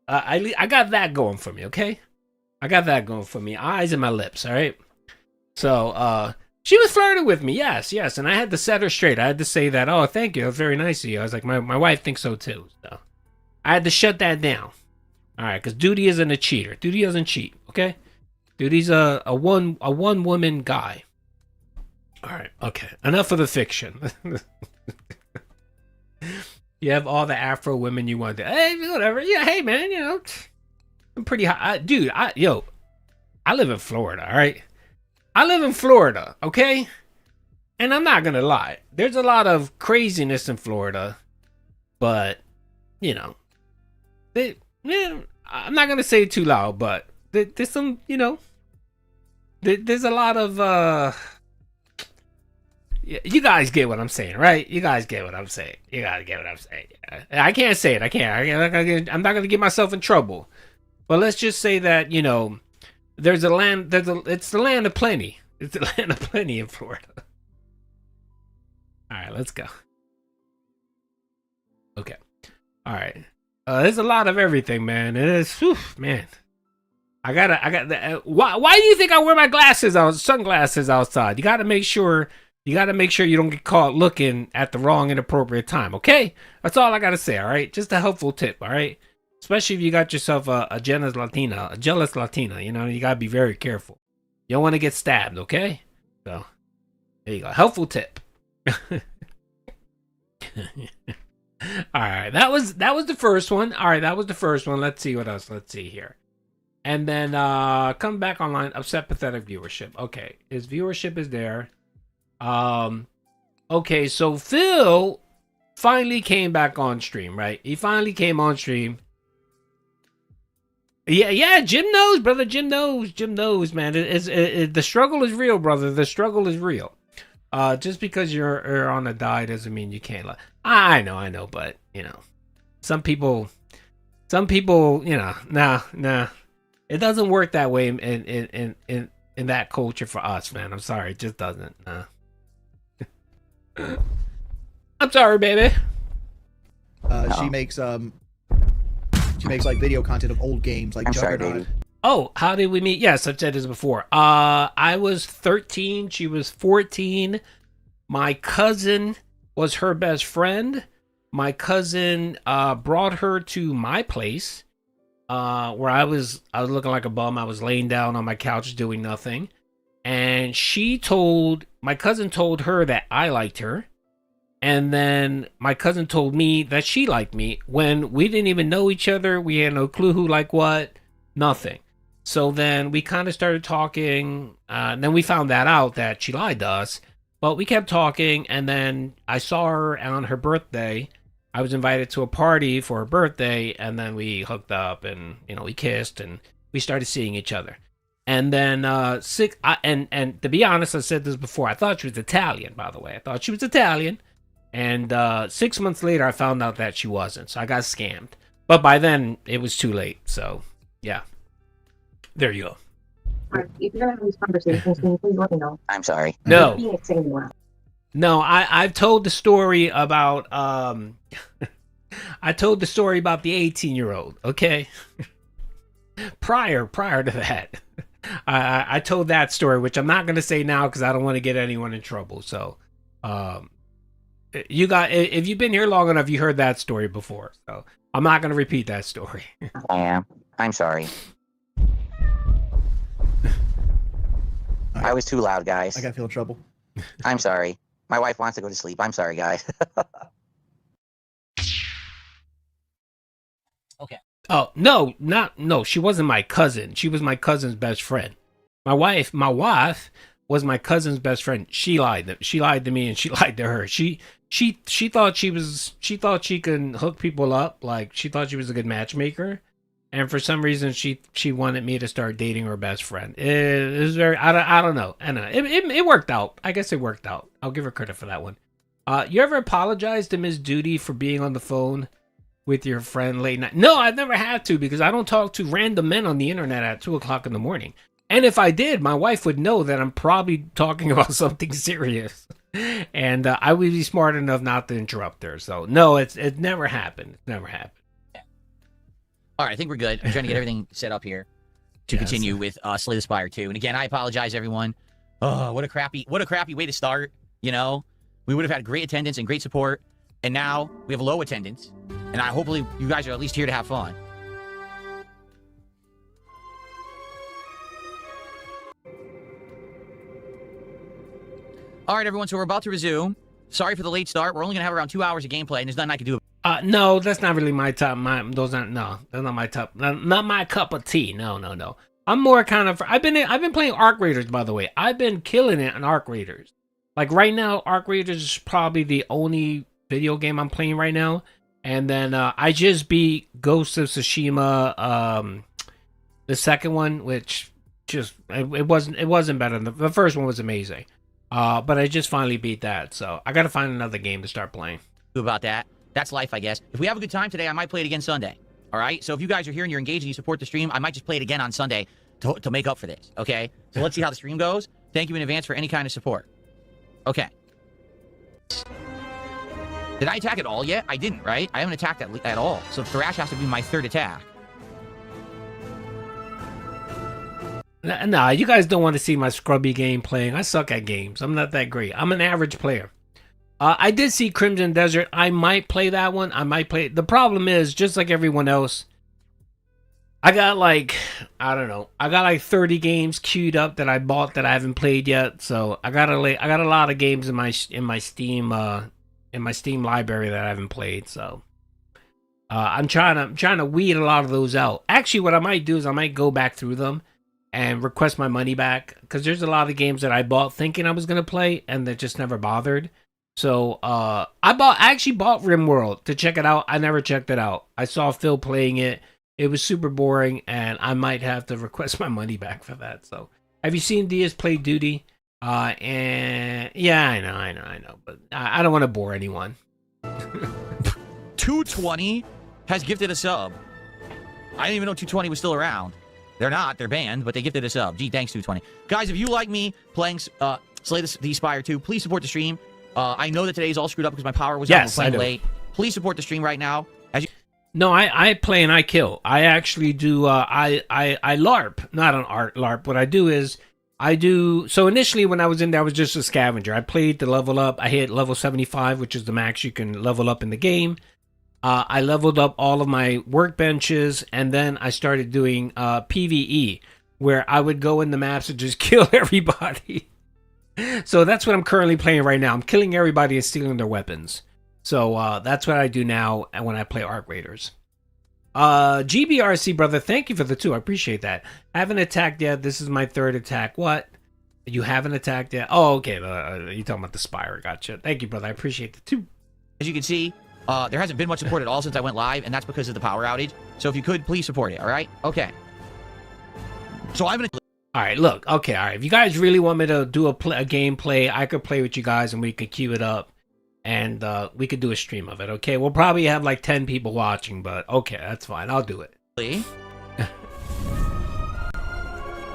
I got that going for me, okay? I got that going for me. Eyes and my lips, all right? So she was flirting with me, yes. And I had to set her straight. I had to say that, oh, thank you. That's very nice of you. I was like, my wife thinks so too. So I had to shut that down. All right, because Doody isn't a cheater. Doody doesn't cheat, okay? Doody's a one woman guy. All right, okay. Enough of the fiction. You have all the Afro women you want to. Hey, whatever. Yeah, hey, man, you know, I'm pretty hot. Dude, I live in Florida, all right? I live in Florida, okay? And I'm not going to lie. There's a lot of craziness in Florida, but, you know, I'm not going to say it too loud, but there's some, you know, there's a lot of, you guys get what I'm saying, right? You guys get what I'm saying. You gotta get what I'm saying. I can't say it. I'm not gonna get myself in trouble. But let's just say that, you know, it's the land of plenty. It's the land of plenty in Florida. All right, let's go. Okay. All right. There's a lot of everything, man. It is, whew, man. I got why do you think I wear my sunglasses outside? You gotta make sure you don't get caught looking at the wrong inappropriate time, okay? That's all I gotta say, all right? Just a helpful tip, all right? Especially if you got yourself a jealous Latina, you know, you gotta be very careful. You don't want to get stabbed, okay? So, there you go. Helpful tip. All right, that was the first one. All right, that was the first one. Let's see what else. Let's see here. And then come back online. Upset pathetic viewership. Okay, his viewership is there. Okay, so Phil finally came back on stream, right? He finally came on stream. Yeah, Jim knows, brother. Jim knows, man. The struggle is real, brother. The struggle is real. Just because you're on a die doesn't mean you can't. I know, but you know, some people, you know, nah. It doesn't work that way in that culture for us, man. I'm sorry, it just doesn't. Nah. I'm sorry, baby. She makes like video content of old games like Juggernaut. Oh, how did we meet? Yes, I've said this before. I was 13, she was 14. My cousin was her best friend. My cousin brought her to my place, where I was looking like a bum. I was laying down on my couch doing nothing. And my cousin told her that I liked her. And then my cousin told me that she liked me when we didn't even know each other. We had no clue who liked what, nothing. So then we kind of started talking. And then we found that out that she lied to us. But we kept talking. And then I saw her on her birthday. I was invited to a party for her birthday. And then we hooked up and, you know, we kissed and we started seeing each other. And then and to be honest, I said this before. I thought she was Italian, by the way. I thought she was Italian. And 6 months later, I found out that she wasn't. So I got scammed. But by then, it was too late. So, yeah. There you go. If you're going to have these conversations, can you please let me know? I'm sorry. No, I've told the story about I told the story about the 18-year-old, okay? prior to that. I told that story, which I'm not going to say now because I don't want to get anyone in trouble. So, if you've been here long enough, you heard that story before. So, I'm not going to repeat that story. I am. I'm sorry. I was too loud, guys. I gotta feel in trouble. I'm sorry. My wife wants to go to sleep. I'm sorry, guys. Okay. Oh, no, she wasn't my cousin. She was my cousin's best friend. My wife was my cousin's best friend. She lied to me and she lied to her. She thought she thought she could hook people up. Like, she thought she was a good matchmaker. And for some reason, she wanted me to start dating her best friend. It was very, I don't know. It worked out. I guess it worked out. I'll give her credit for that one. You ever apologize to Miss Doody for being on the phone with your friend late night? No, I've never had to, because I don't talk to random men on the internet at 2 o'clock in the morning. And if I did, my wife would know that I'm probably talking about something serious. And I would be smart enough not to interrupt her. So, no, it never happened. It never happened. All right, I think we're good. I'm trying to get everything set up here to continue with Slay the Spire 2. And again, I apologize, everyone. Oh, what a crappy way to start. You know, we would have had great attendance and great support, and now we have low attendance. And hopefully you guys are at least here to have fun. All right, everyone. So we're about to resume. Sorry for the late start. We're only gonna have around 2 hours of gameplay, and there's nothing I can do. No, that's not really my top. That's not my top. Not my cup of tea. No. I'm more kind of. I've been playing Arc Raiders, by the way. I've been killing it on Arc Raiders. Like right now, Arc Raiders is probably the only video game I'm playing right now. And then I just beat Ghost of Tsushima, the second one, which just it wasn't better. The first one was amazing. But I just finally beat that, so I got to find another game to start playing. About that. That's life, I guess. If we have a good time today, I might play it again Sunday. All right? So if you guys are here and you're engaged and you support the stream, I might just play it again on Sunday to make up for this, okay? So let's see how the stream goes. Thank you in advance for any kind of support. Okay. Did I attack at all yet? I didn't, right? I haven't attacked at all. So Thrash has to be my third attack. Nah, you guys don't want to see my scrubby game playing. I suck at games. I'm not that great. I'm an average player. I did see Crimson Desert. I might play that one. I might play. The problem is, just like everyone else, I got like, I don't know. I got like 30 games queued up that I bought that I haven't played yet. So I got a lot of games in my Steam library that I haven't played. So I'm trying to weed a lot of those out. Actually, what I might do is I might go back through them and request my money back, because there's a lot of games that I bought thinking I was gonna play and that just never bothered. So I actually bought RimWorld to check it out. I never checked it out. I saw Phil playing it. It was super boring, and I might have to request my money back for that. So have you seen Diaz play Doody? And yeah, I know, but I don't want to bore anyone. 220 has gifted a sub. I didn't even know 220 was still around. They're not. They're banned, but they gifted a sub. Gee, thanks, 220. Guys, if you like me playing Slay the Spire 2, please support the stream. I know that today's all screwed up because my power was out. We're playing late. Please support the stream right now. No, I play and I kill. I actually do. I LARP, not an art LARP. What I do is So initially, when I was in there, I was just a scavenger. I played to level up. I hit level 75, which is the max you can level up in the game. I leveled up all of my workbenches, and then I started doing PvE, where I would go in the maps and just kill everybody. So that's what I'm currently playing right now. I'm killing everybody and stealing their weapons. So that's what I do now when I play Arc Raiders. GBRC, brother, thank you for the 2. I appreciate that. I haven't attacked yet. This is my 3rd attack. What? You haven't attacked yet? Oh, okay. You're talking about the Spire. Gotcha. Thank you, brother. I appreciate the 2. As you can see, there hasn't been much support at all since I went live, and that's because of the power outage. So if you could, please support it, all right? Okay. So I'm going to... All right, look. Okay, all right. If you guys really want me to do a gameplay, I could play with you guys and we could queue it up and we could do a stream of it, okay? We'll probably have like 10 people watching, but okay, that's fine. I'll do it.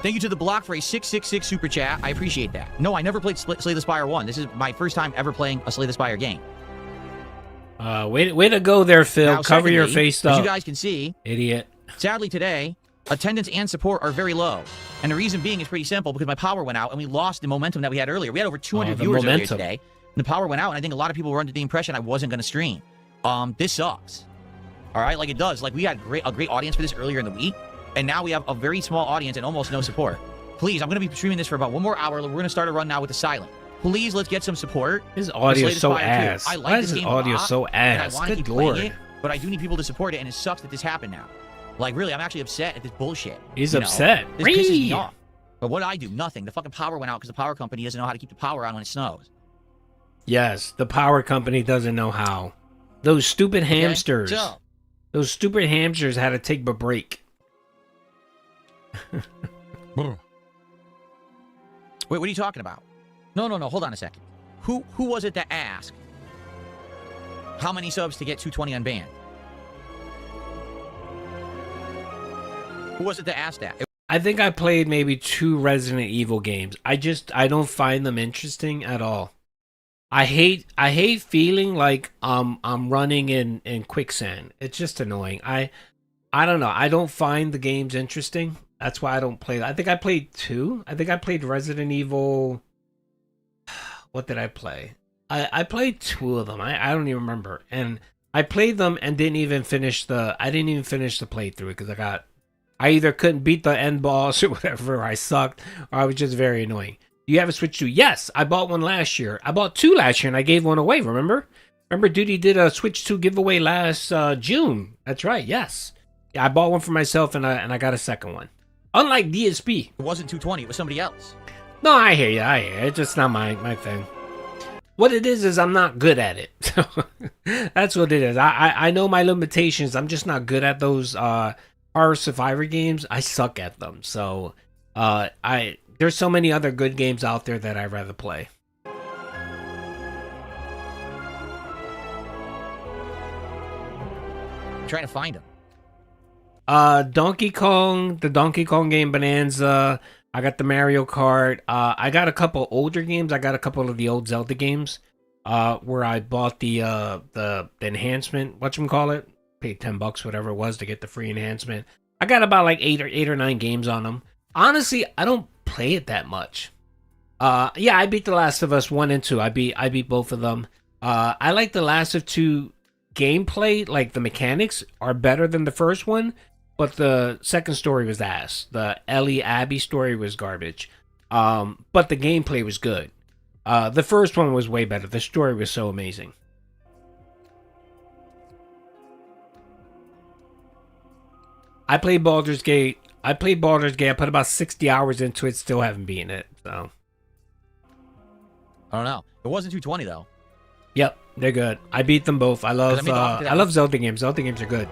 Thank you to the block for a 666 super chat. I appreciate that. No, I never played Slay the Spire 1. This is my first time ever playing a Slay the Spire game. Way to go there, Phil. Now, Cover your secondly, face as up. you guys can see, idiot. Sadly today, attendance and support are very low. And the reason being is pretty simple, because my power went out and we lost the momentum that we had earlier. We had over 200 viewers earlier today. And the power went out, and I think a lot of people were under the impression I wasn't going to stream. This sucks. All right? Like, it does. Like, we had a great audience for this earlier in the week, and now we have a very small audience and almost no support. Please, I'm going to be streaming this for about 1 more hour. We're going to start a run now with the silent. Please, let's get some support. His audio is so ass. I like Why this is his game audio a lot, so and ass? I want to Good keep playing lord. it, but I do need people to support it, and it sucks that this happened now. Like, really, I'm actually upset at this bullshit. He's you know? upset. This pisses me off. But what do I do? Nothing. The fucking power went out because the power company doesn't know how to keep the power on when it snows. Yes, the power company doesn't know how. Those stupid hamsters. so- Those stupid hamsters had to take a break. Wait, what are you talking about? No, hold on a second. Who was it that asked how many subs to get 220 unbanned? Who was it that asked that? I think I played maybe 2 Resident Evil games. I don't find them interesting at all. I hate feeling like I'm running in quicksand. It's just annoying. I don't know. I don't find the games interesting. That's why I don't play. I think I played 2. I think I played Resident Evil. What did I play? I played 2 of them. I don't even remember. And I played them and didn't even finish the playthrough because I either couldn't beat the end boss or whatever, or I sucked, or I was just very annoying. Do you have a Switch 2? Yes, I bought one last year. I bought 2 last year and I gave one away, remember? Remember Doody did a Switch 2 giveaway last June. That's right, yes. Yeah, I bought one for myself and I got a second one. Unlike DSP. It wasn't 220, it was somebody else. No, I hear you. It's just not my thing. What it is I'm not good at it. So that's what it is. I know my limitations. I'm just not good at those horror survivor games. I suck at them. So there's so many other good games out there that I'd rather play. I'm trying to find them. Donkey Kong, the Donkey Kong game, Bonanza. I got the Mario Kart. I got a couple older games. I got a couple of the old Zelda games. Where I bought the enhancement. Whatchamacallit? Paid $10, whatever it was, to get the free enhancement. I got about like 8 or 9 games on them. Honestly, I don't play it that much. Yeah, I beat The Last of Us 1 and 2. I beat both of them. I like The Last of 2 gameplay. Like, the mechanics are better than the first one. But the second story was ass. The Ellie Abby story was garbage. But the gameplay was good. The first one was way better. The story was so amazing. I played Baldur's Gate. I put about 60 hours into it. Still haven't beaten it. So I don't know. It wasn't 220 though. Yep, they're good. I beat them both. I love Zelda games. Zelda games are good.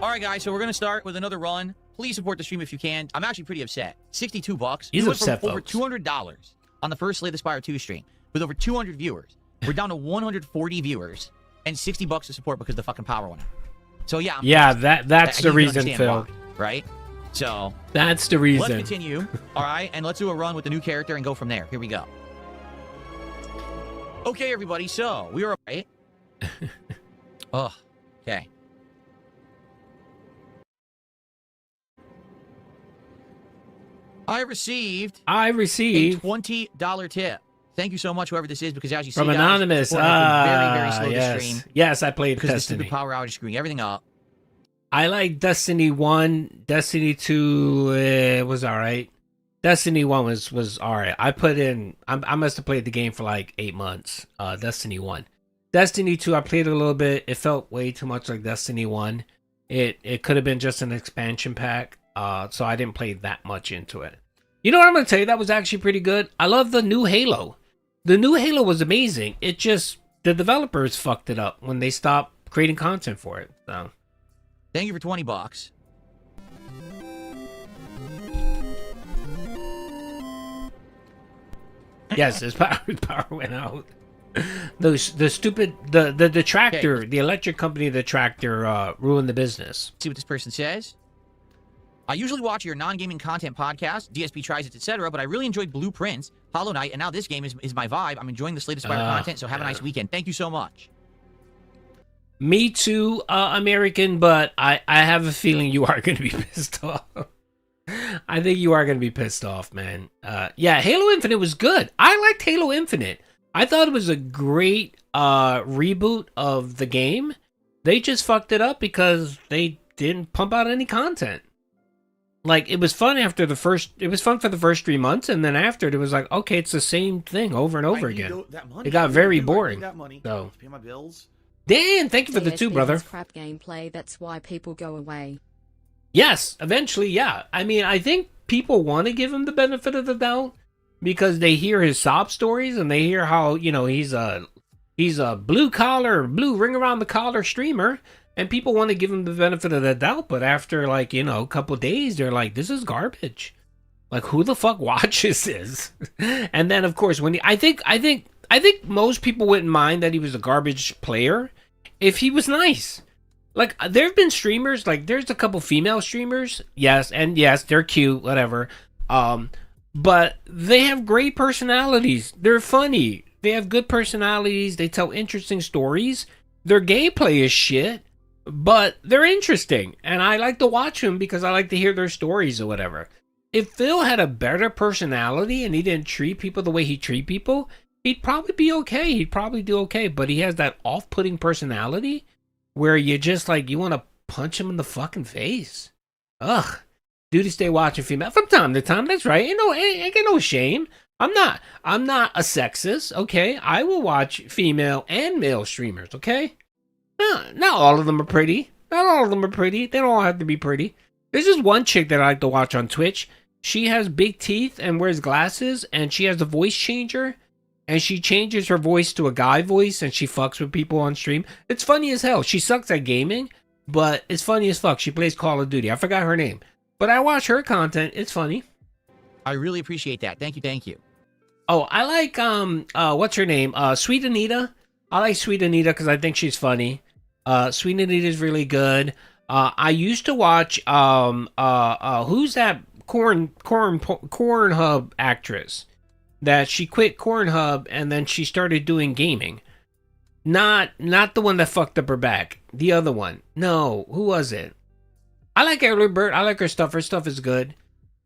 All right, guys. So we're gonna start with another run. Please support the stream if you can. I'm actually pretty upset. $62. He's upset, over folks. $200 on the first Slay the Spire 2 stream with over 200 viewers. We're down to 140 viewers and $60 to support because the fucking power went out. So yeah. That's the reason, Phil. Why, right? So that's the reason. Let's continue. All right, and let's do a run with the new character and go from there. Here we go. Okay, everybody. So we are right. Oh, okay. I received a $20 tip. Thank you so much, whoever this is, because as you see, from Anonymous, very, very slow yes, to stream. yes, I played because Destiny. the stupid power outage screwing everything up. I like Destiny 1. Destiny 2 was all right. Destiny 1 was all right. I must have played the game for like 8 months. Destiny 1. Destiny 2, I played a little bit. It felt way too much like Destiny 1. It could have been just an expansion pack. So I didn't play that much into it. You know what I'm going to tell you? That was actually pretty good. I love the new Halo. The new Halo was amazing. It just, the developers fucked it up when they stopped creating content for it. So, thank you for $20. Yes, his power went out. The stupid the tractor, okay. The electric company, the tractor ruined the business. See what this person says. I usually watch your non-gaming content podcast, DSP tries it, etc., but I really enjoyed Blueprints, Hollow Knight, and now this game is my vibe. I'm enjoying the latest Spire content, so have a nice weekend. Thank you so much. Me too, American, but I have a feeling you are going to be pissed off. I think you are going to be pissed off, man. Yeah, Halo Infinite was good. I liked Halo Infinite. I thought it was a great reboot of the game. They just fucked it up because they didn't pump out any content. Like, it was fun after the first... It was fun for the first 3 months, and then after it was like, okay, it's the same thing over and over again. It got very boring. So, to pay my bills. Dan, thank you for the DSP 2, brother. has crap gameplay, that's why people go away. Yes, eventually, yeah. I mean, I think people want to give him the benefit of the doubt because they hear his sob stories and they hear how, you know, he's a blue ring around the collar streamer, and people want to give him the benefit of the doubt. But after, like, you know, a couple days, they're like, this is garbage. Like, who the fuck watches this? And then, of course, when I think most people wouldn't mind that he was a garbage player if he was nice. Like, there have been streamers, like, there's a couple female streamers, yes, they're cute, whatever, but they have great personalities. They're funny. They have good personalities. They tell interesting stories. Their gameplay is shit, but they're interesting, and I like to watch them because I like to hear their stories or whatever. If Phil had a better personality and he didn't treat people the way he treat people, he'd probably be okay. He'd probably do okay, but he has that off-putting personality where you just, like, you want to punch him in the fucking face. Ugh. Duty stay watching female from time to time. That's right. You know, ain't got no shame. I'm not a sexist, okay? I will watch female and male streamers, okay? No, not all of them are pretty. Not all of them are pretty. They don't all have to be pretty. There's just one chick that I like to watch on Twitch. She has big teeth and wears glasses, and she has a voice changer. And she changes her voice to a guy voice, and she fucks with people on stream. It's funny as hell. She sucks at gaming, but it's funny as fuck. She plays Call of Duty. I forgot her name. But I watch her content. It's funny. I really appreciate that. Thank you. Oh, I like, what's her name? Sweet Anita. I like Sweet Anita because I think she's funny. Sweet Anita is really good. I used to watch, who's that Cornhub actress? That she quit Cornhub and then she started doing gaming. Not the one that fucked up her back. The other one. No, who was it? I like Early Bird. I like her stuff. Her stuff is good.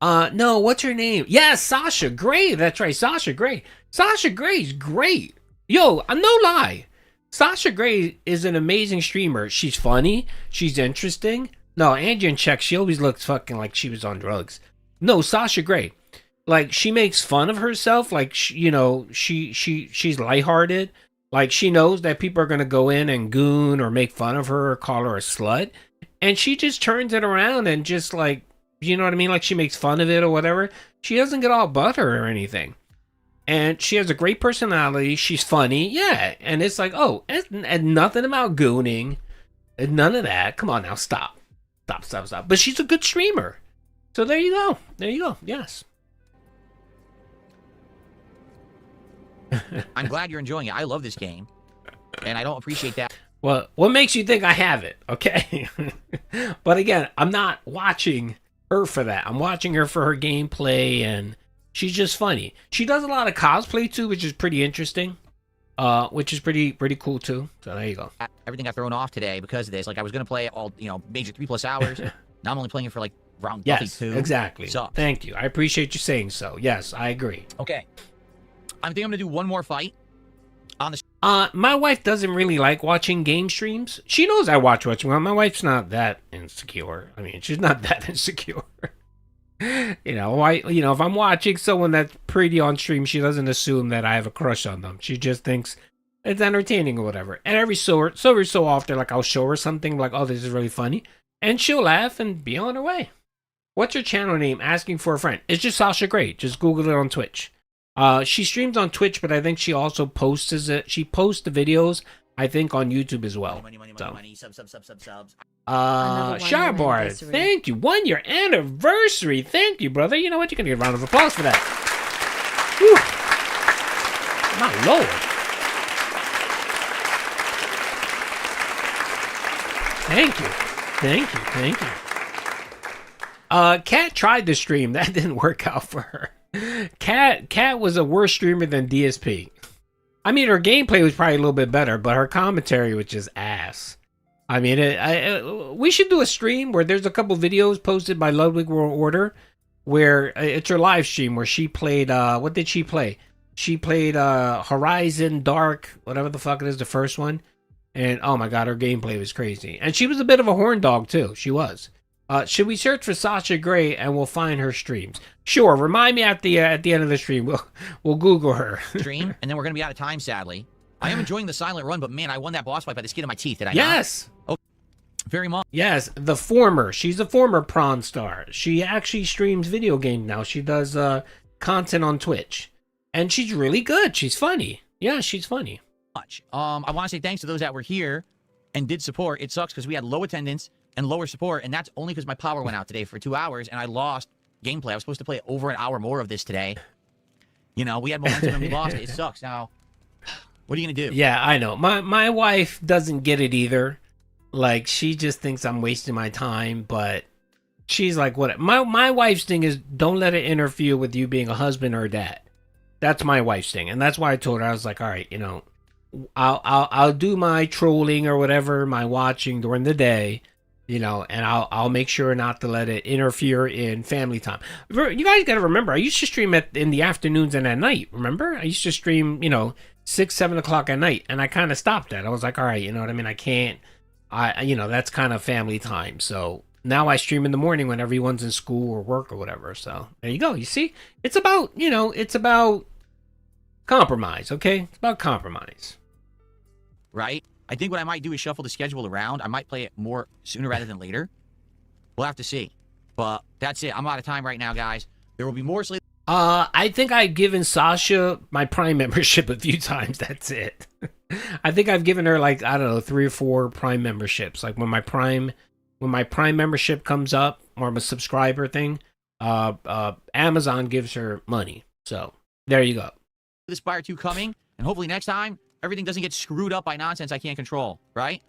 No, what's her name? Yes, Sasha Grey. That's right, Sasha Grey. Sasha Grey's great. Yo, no lie. Sasha Grey is an amazing streamer. She's funny. She's interesting. No, Angie in check. She always looks fucking like she was on drugs. No, Sasha Grey. Like, she makes fun of herself. Like, she's lighthearted. Like, she knows that people are going to go in and goon or make fun of her or call her a slut. And she just turns it around and just, like, you know what I mean? Like, she makes fun of it or whatever. She doesn't get all butter or anything. And she has a great personality. She's funny. Yeah. And it's like, oh, and nothing about gooning. And none of that. Come on now. Stop. But she's a good streamer. So there you go. Yes. I'm glad you're enjoying it. I love this game, and I don't appreciate that. Well, what makes you think I have it? Okay. But again, I'm not watching her for that. I'm watching her for her gameplay, and she's just funny. She does a lot of cosplay too, which is pretty interesting. Which is pretty cool too. So there you go. Everything got thrown off today because of this. Like, I was gonna play all, major 3+ hours. Now I'm only playing it for like round 2. Yes, exactly. So thank you. I appreciate you saying so. Yes, I agree. Okay. I think I'm gonna do one more fight on the. My wife doesn't really like watching game streams. She knows I watch. My wife's not that insecure. I mean, she's not that insecure. If I'm watching someone that's pretty on stream, she doesn't assume that I have a crush on them. She just thinks it's entertaining or whatever. And every so often, like, I'll show her something like, oh, this is really funny, and she'll laugh and be on her way. What's your channel name? Asking for a friend. It's just Sasha Grey. Just Google it on Twitch. She streams on Twitch, but I think she also posts it. She posts the videos, I think, on YouTube as well. Money, subs. Sharbar, thank you. 1 year anniversary. Thank you, brother. You know what? You're going to get a round of applause for that. Whew. My lord. Thank you. Kat tried to stream. That didn't work out for her. Kat was a worse streamer than DSP. I mean, her gameplay was probably a little bit better, but her commentary was just ass. I mean, we should do a stream where there's a couple videos posted by Ludwig World Order where it's her live stream where she played, what did she play? She played Horizon Dark, whatever the fuck it is, the first one. And oh my god, her gameplay was crazy. And she was a bit of a horn dog too. She was. Should we search for Sasha Grey and we'll find her streams? Sure. Remind me at the end of the stream. We'll Google her. Stream, and then we're gonna be out of time, sadly. I am enjoying the silent run, but man, I won that boss fight by the skin of my teeth. Did I? Yes. Not? Oh, very much. Yes, the former. She's a former prawn star. She actually streams video games now. She does content on Twitch, and she's really good. She's funny. Yeah, she's funny. I want to say thanks to those that were here and did support. It sucks because we had low attendance and lower support, and that's only because my power went out today for 2 hours, and I lost gameplay. I was supposed to play over an hour more of this today. You know, we had momentum and we lost it. It sucks. Now, what are you gonna do? Yeah, I know. My wife doesn't get it either. Like, she just thinks I'm wasting my time, but she's like, what? My wife's thing is don't let it interfere with you being a husband or a dad. That's my wife's thing, and that's why I told her, I was like, all right, you know, I'll do my trolling or whatever, my watching during the day, you know, and I'll make sure not to let it interfere in family time. You guys got to remember, I used to stream in the afternoons and at night. Remember, I used to stream, you know, 6-7 o'clock at night, and I kind of stopped that. I was like, all right, you know what I mean? I can't. You know, that's kind of family time. So now I stream in the morning when everyone's in school or work or whatever. So there you go. You see, it's about, you know, it's about compromise. Okay, it's about compromise. Right? I think what I might do is shuffle the schedule around. I might play it more sooner rather than later. We'll have to see. But that's it. I'm out of time right now, guys. There will be more sleep. I think I've given Sasha my Prime membership a few times. That's it. I think I've given her, like, I don't know, 3 or 4 Prime memberships. Like when my Prime membership comes up, or I'm a subscriber thing, Amazon gives her money. So there you go. The Spire 2 coming, and hopefully next time everything doesn't get screwed up by nonsense I can't control, right?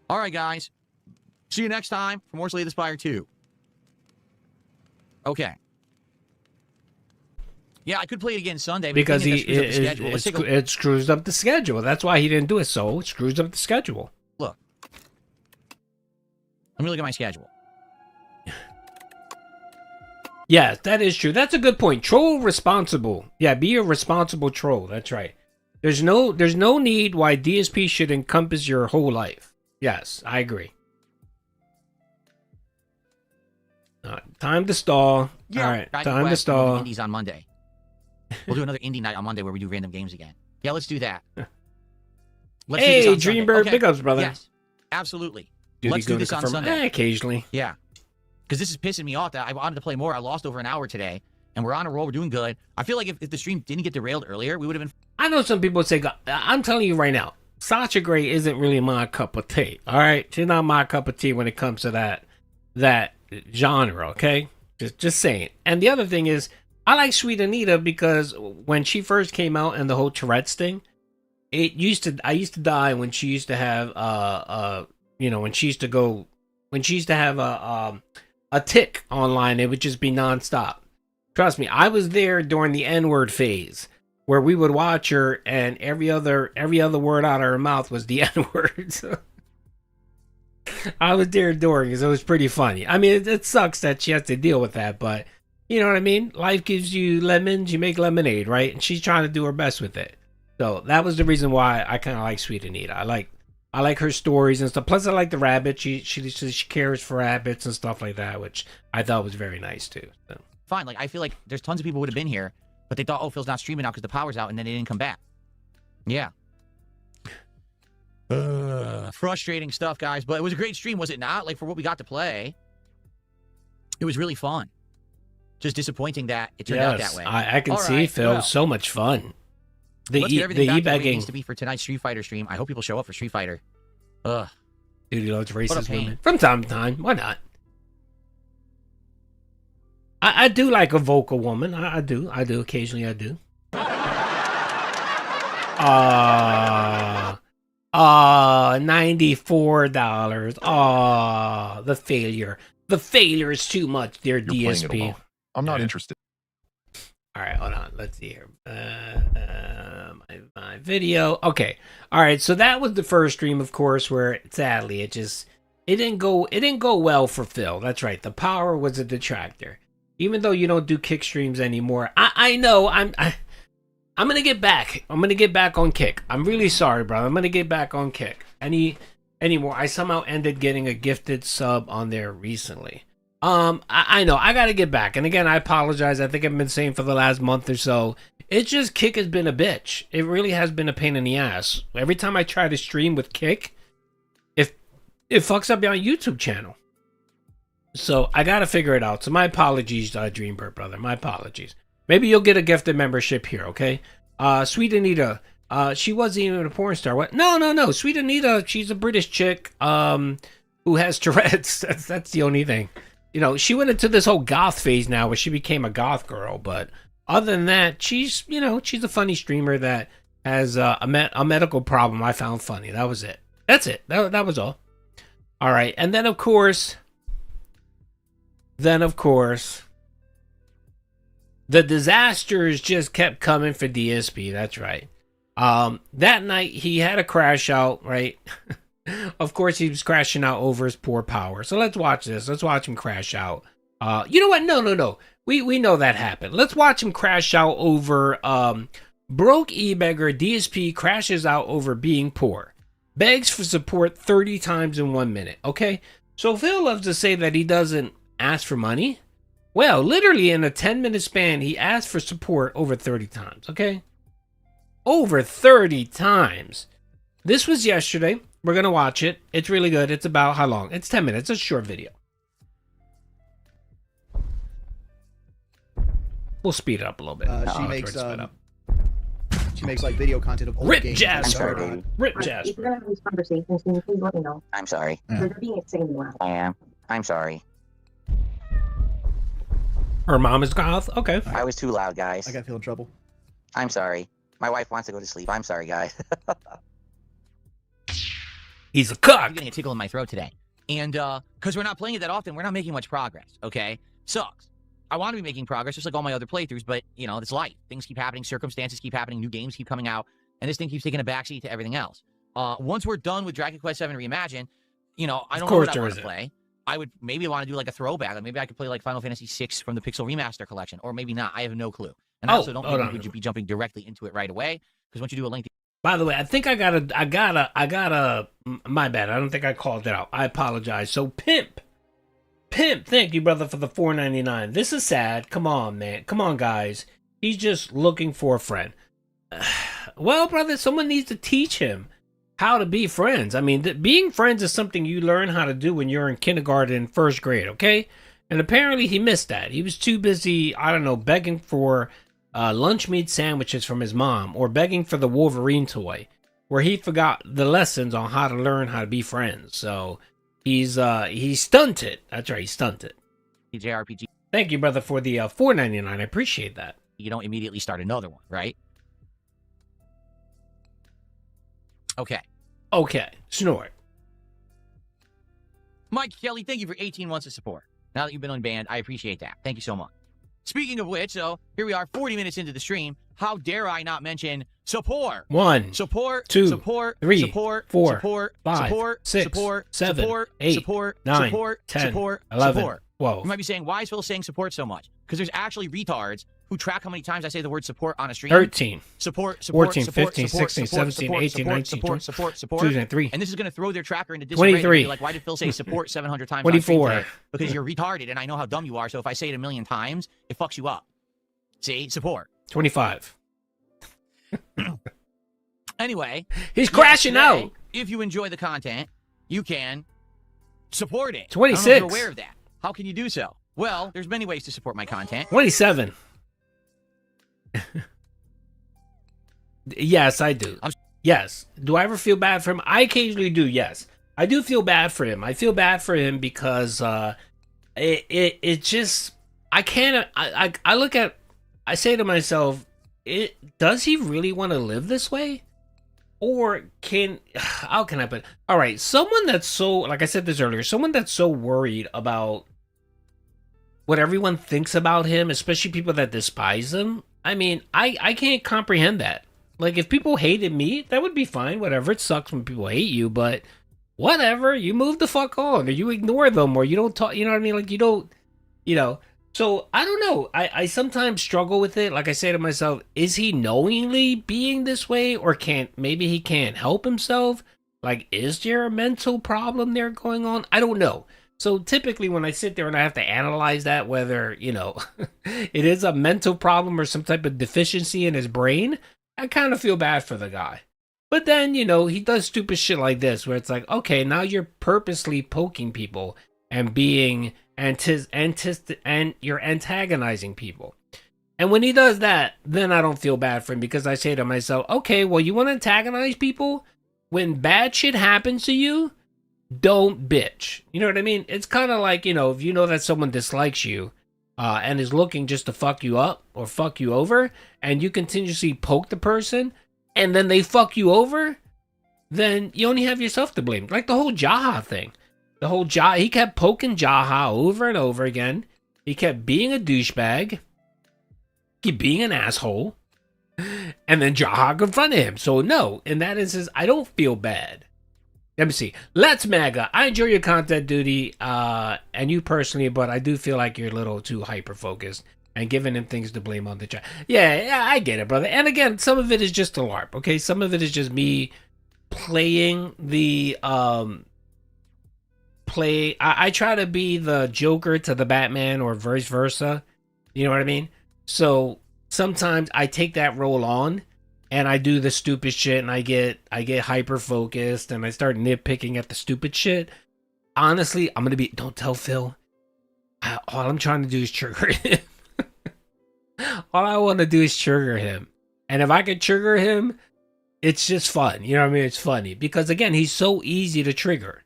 All right, guys. See you next time for more Slay the Spire 2. Okay. Yeah, I could play it again Sunday. But because it screws up the schedule. That's why he didn't do it. So it screws up the schedule. Look. Let me look at my schedule. Yeah, that is true. That's a good point. Troll responsible. Yeah, be a responsible troll. That's right. There's no need why DSP should encompass your whole life. Yes, I agree. Time to stall. Yeah, all right, time to stall. Indies on Monday. We'll do another indie night on Monday where we do random games again. Yeah, let's do that. Hey, Dreambird, okay. Big ups, brother. Yes, absolutely. Dude, let's do this on Sunday. Occasionally. Yeah. Because this is pissing me off that I wanted to play more. I lost over an hour today, and we're on a roll. We're doing good. I feel like if the stream didn't get derailed earlier, we would have been... I know some people would say, I'm telling you right now, Sasha Grey isn't really my cup of tea, all right? She's not my cup of tea when it comes to that genre, okay? Just saying. And the other thing is, I like Sweet Anita because when she first came out and the whole Tourette's thing, I used to die when she used to have when she used to have a tick online. It would just be nonstop. Trust me, I was there during the N-word phase where we would watch her and every other word out of her mouth was the N-word. So I was there during it. So it was pretty funny. I mean, it sucks that she has to deal with that, but you know what I mean? Life gives you lemons, you make lemonade, right? And she's trying to do her best with it. So that was the reason why I kind of like Sweet Anita. I like her stories and stuff. Plus, I like the rabbit. She cares for rabbits and stuff like that, which I thought was very nice too. So. Fine. Like I feel like there's tons of people who would have been here, but they thought, oh, Phil's not streaming now because the power's out, and then they didn't come back. Yeah. Frustrating stuff, guys. But it was a great stream, was it not? Like for what we got to play, it was really fun. Just disappointing that it turned out that way. I can see, Phil. Well, so much fun. Let's get everything back to the way it needs to be for tonight's Street Fighter stream. I hope people show up for Street Fighter. Ugh. Dude, he loves racism from time to time. Why not? I do like a vocal woman. I do. Occasionally, I do. $94. The failure. The failure is too much, dear DSP. I'm not interested. All right, hold on. Let's see here. My my video. Okay. All right. So that was the first stream, of course, where sadly it didn't go well for Phil. That's right. The power was a detractor. Even though you don't do kick streams anymore, I know I'm gonna get back. I'm gonna get back on Kick. I'm really sorry, brother. I'm gonna get back on Kick. Anymore. I somehow ended getting a gifted sub on there recently. I know I gotta get back. And again, I apologize. I think I've been saying for the last month or so. It's just Kick has been a bitch. It really has been a pain in the ass. Every time I try to stream with Kick, it fucks up my YouTube channel. So I gotta figure it out. So my apologies, Dreambird brother. My apologies. Maybe you'll get a gifted membership here, okay? Sweet Anita, she wasn't even a porn star. What? No. Sweet Anita, she's a British chick who has Tourette's. That's the only thing. You know, she went into this whole goth phase now where she became a goth girl. But other than that, she's a funny streamer that has a medical problem I found funny. That was it. That's it. That was all. All right. And then, of course, the disasters just kept coming for DSP. That's right. That night he had a crash out, right? Of course he was crashing out over his poor power. So let's watch this. Let's watch him crash out. You know what? No. We know that happened. Let's watch him crash out over broke e-beggar. DSP crashes out over being poor. Begs for support 30 times in 1 minute. Okay? So Phil loves to say that he doesn't ask for money. Well, literally in a 10-minute span, he asked for support over 30 times, okay? Over 30 times. This was yesterday. We're going to watch it. It's really good. It's about how long? It's 10 minutes. It's a short video. We'll speed it up a little bit. She makes like video content of old Rip games. Jasper. Rip Jasper. If you're gonna have these conversations, then please let me know. I'm sorry. They're being extremely loud. I am. I'm sorry. Her mom is goth? Okay. I was too loud, guys. I got feel in trouble. I'm sorry. My wife wants to go to sleep. I'm sorry, guys. He's a cock. I'm getting a tickle in my throat today. And because we're not playing it that often, we're not making much progress, okay? Sucks. I want to be making progress just like all my other playthroughs, but, you know, it's life. Things keep happening, circumstances keep happening, new games keep coming out, and this thing keeps taking a backseat to everything else. Once we're done with Dragon Quest VII Reimagined, you know, I don't know what I want to play. I would maybe want to do like a throwback. Like maybe I could play like Final Fantasy VI from the Pixel Remaster collection, or maybe not. I have no clue. And I also don't think we would be jumping directly into it right away, because once you do a lengthy... By the way, I think I gotta, my bad. I don't think I called it out. I apologize. So Pimp, thank you, brother, for the $4.99. This is sad. Come on, man. Come on, guys. He's just looking for a friend. Well, brother, someone needs to teach him how to be friends. I mean, being friends is something you learn how to do when you're in kindergarten, first grade, okay? And apparently he missed that. He was too busy, I don't know, begging for lunch meat sandwiches from his mom, or begging for the Wolverine toy, where he forgot the lessons on how to learn how to be friends. So he's stunted. That's right, he's stunted. JRPG. Thank you, brother, for the $4.99. I appreciate that. You don't immediately start another one, right? Okay. Snort. Mike Kelly, thank you for 18 months of support. Now that you've been unbanned, I appreciate that. Thank you so much. Speaking of which, so here we are 40 minutes into the stream. How dare I not mention support? 1, support, 2, support, 3, support, 4, support, 5, support, 6, support, 7, support, 8, support, 9, support, 10, support, 11, support. 12. You might be saying, why is Phil saying support so much? Because there's actually retards who track how many times I say the word support on a stream. 13. Support, 14, 15, 16, 17, 18, 19, 20, 23. And this is going to throw their tracker into disarray. 23. Like, why did Phil say support 700 times 24. on stream today? Because you're retarded, and I know how dumb you are, so if I say it a million times, it fucks you up. See? Support. 25. Anyway. He's crashing out. If you enjoy the content, you can support it. 26. I don't know if you're aware of that. How can you do so? Well, there's many ways to support my content. 27. Yes, I do. Yes. Do I ever feel bad for him? I occasionally do, yes. I do feel bad for him. I feel bad for him because it just... I can't... I look at... I say to myself, does he really want to live this way? Or how can I put it? All right, someone that's so, like I said this earlier, someone that's so worried about what everyone thinks about him, especially people that despise him. I mean, I can't comprehend that. Like, if people hated me, that would be fine. Whatever. It sucks when people hate you, but whatever. You move the fuck on, or you ignore them, or you don't talk. You know what I mean? Like, you don't, you know. So, I don't know. I sometimes struggle with it. Like I say to myself, is he knowingly being this way, or maybe he can't help himself? Like, is there a mental problem there going on? I don't know. So typically when I sit there and I have to analyze that, whether, you know, it is a mental problem or some type of deficiency in his brain, I kind of feel bad for the guy. But then, you know, he does stupid shit like this where it's like, okay, now you're purposely poking people and being and you're antagonizing people. And when he does that, then I don't feel bad for him, because I say to myself, okay, well, you want to antagonize people? When bad shit happens to you, don't bitch. You know what I mean? It's kind of like, you know, if you know that someone dislikes you and is looking just to fuck you up or fuck you over, and you continuously poke the person and then they fuck you over, then you only have yourself to blame. Like the whole Jaha thing. He kept poking Jaha over and over again. He kept being a douchebag, keep being an asshole, and then Jaha confronted him. So no, in that instance, I don't feel bad. Let me see. Let's MAGA. I enjoy your content, Doody, and you personally, but I do feel like you're a little too hyper-focused and giving him things to blame on the chat. Yeah, I get it, brother. And again, some of it is just a LARP, okay? Some of it is just me playing the, I try to be the Joker to the Batman or vice versa. You know what I mean? So sometimes I take that role on, and I do the stupid shit, and I get hyper focused, and I start nitpicking at the stupid shit. Honestly, I'm gonna be. Don't tell Phil. All I'm trying to do is trigger him. All I want to do is trigger him, and if I can trigger him, it's just fun. You know what I mean? It's funny because again, he's so easy to trigger,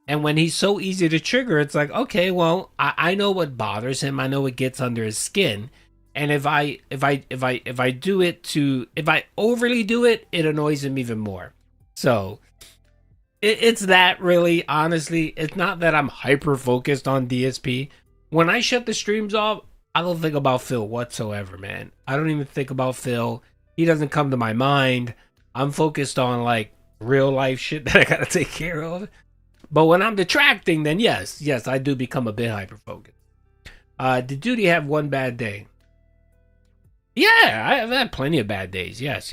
and when he's so easy to trigger, it's like, okay, well, I know what bothers him. I know what gets under his skin. And if I overly do it, it annoys him even more. So it's that really, honestly, it's not that I'm hyper focused on DSP. When I shut the streams off, I don't think about Phil whatsoever, man. I don't even think about Phil. He doesn't come to my mind. I'm focused on like real life shit that I gotta take care of. But when I'm detracting, then yes, I do become a bit hyper focused. Did Doody have one bad day? Yeah, I've had plenty of bad days. Yes.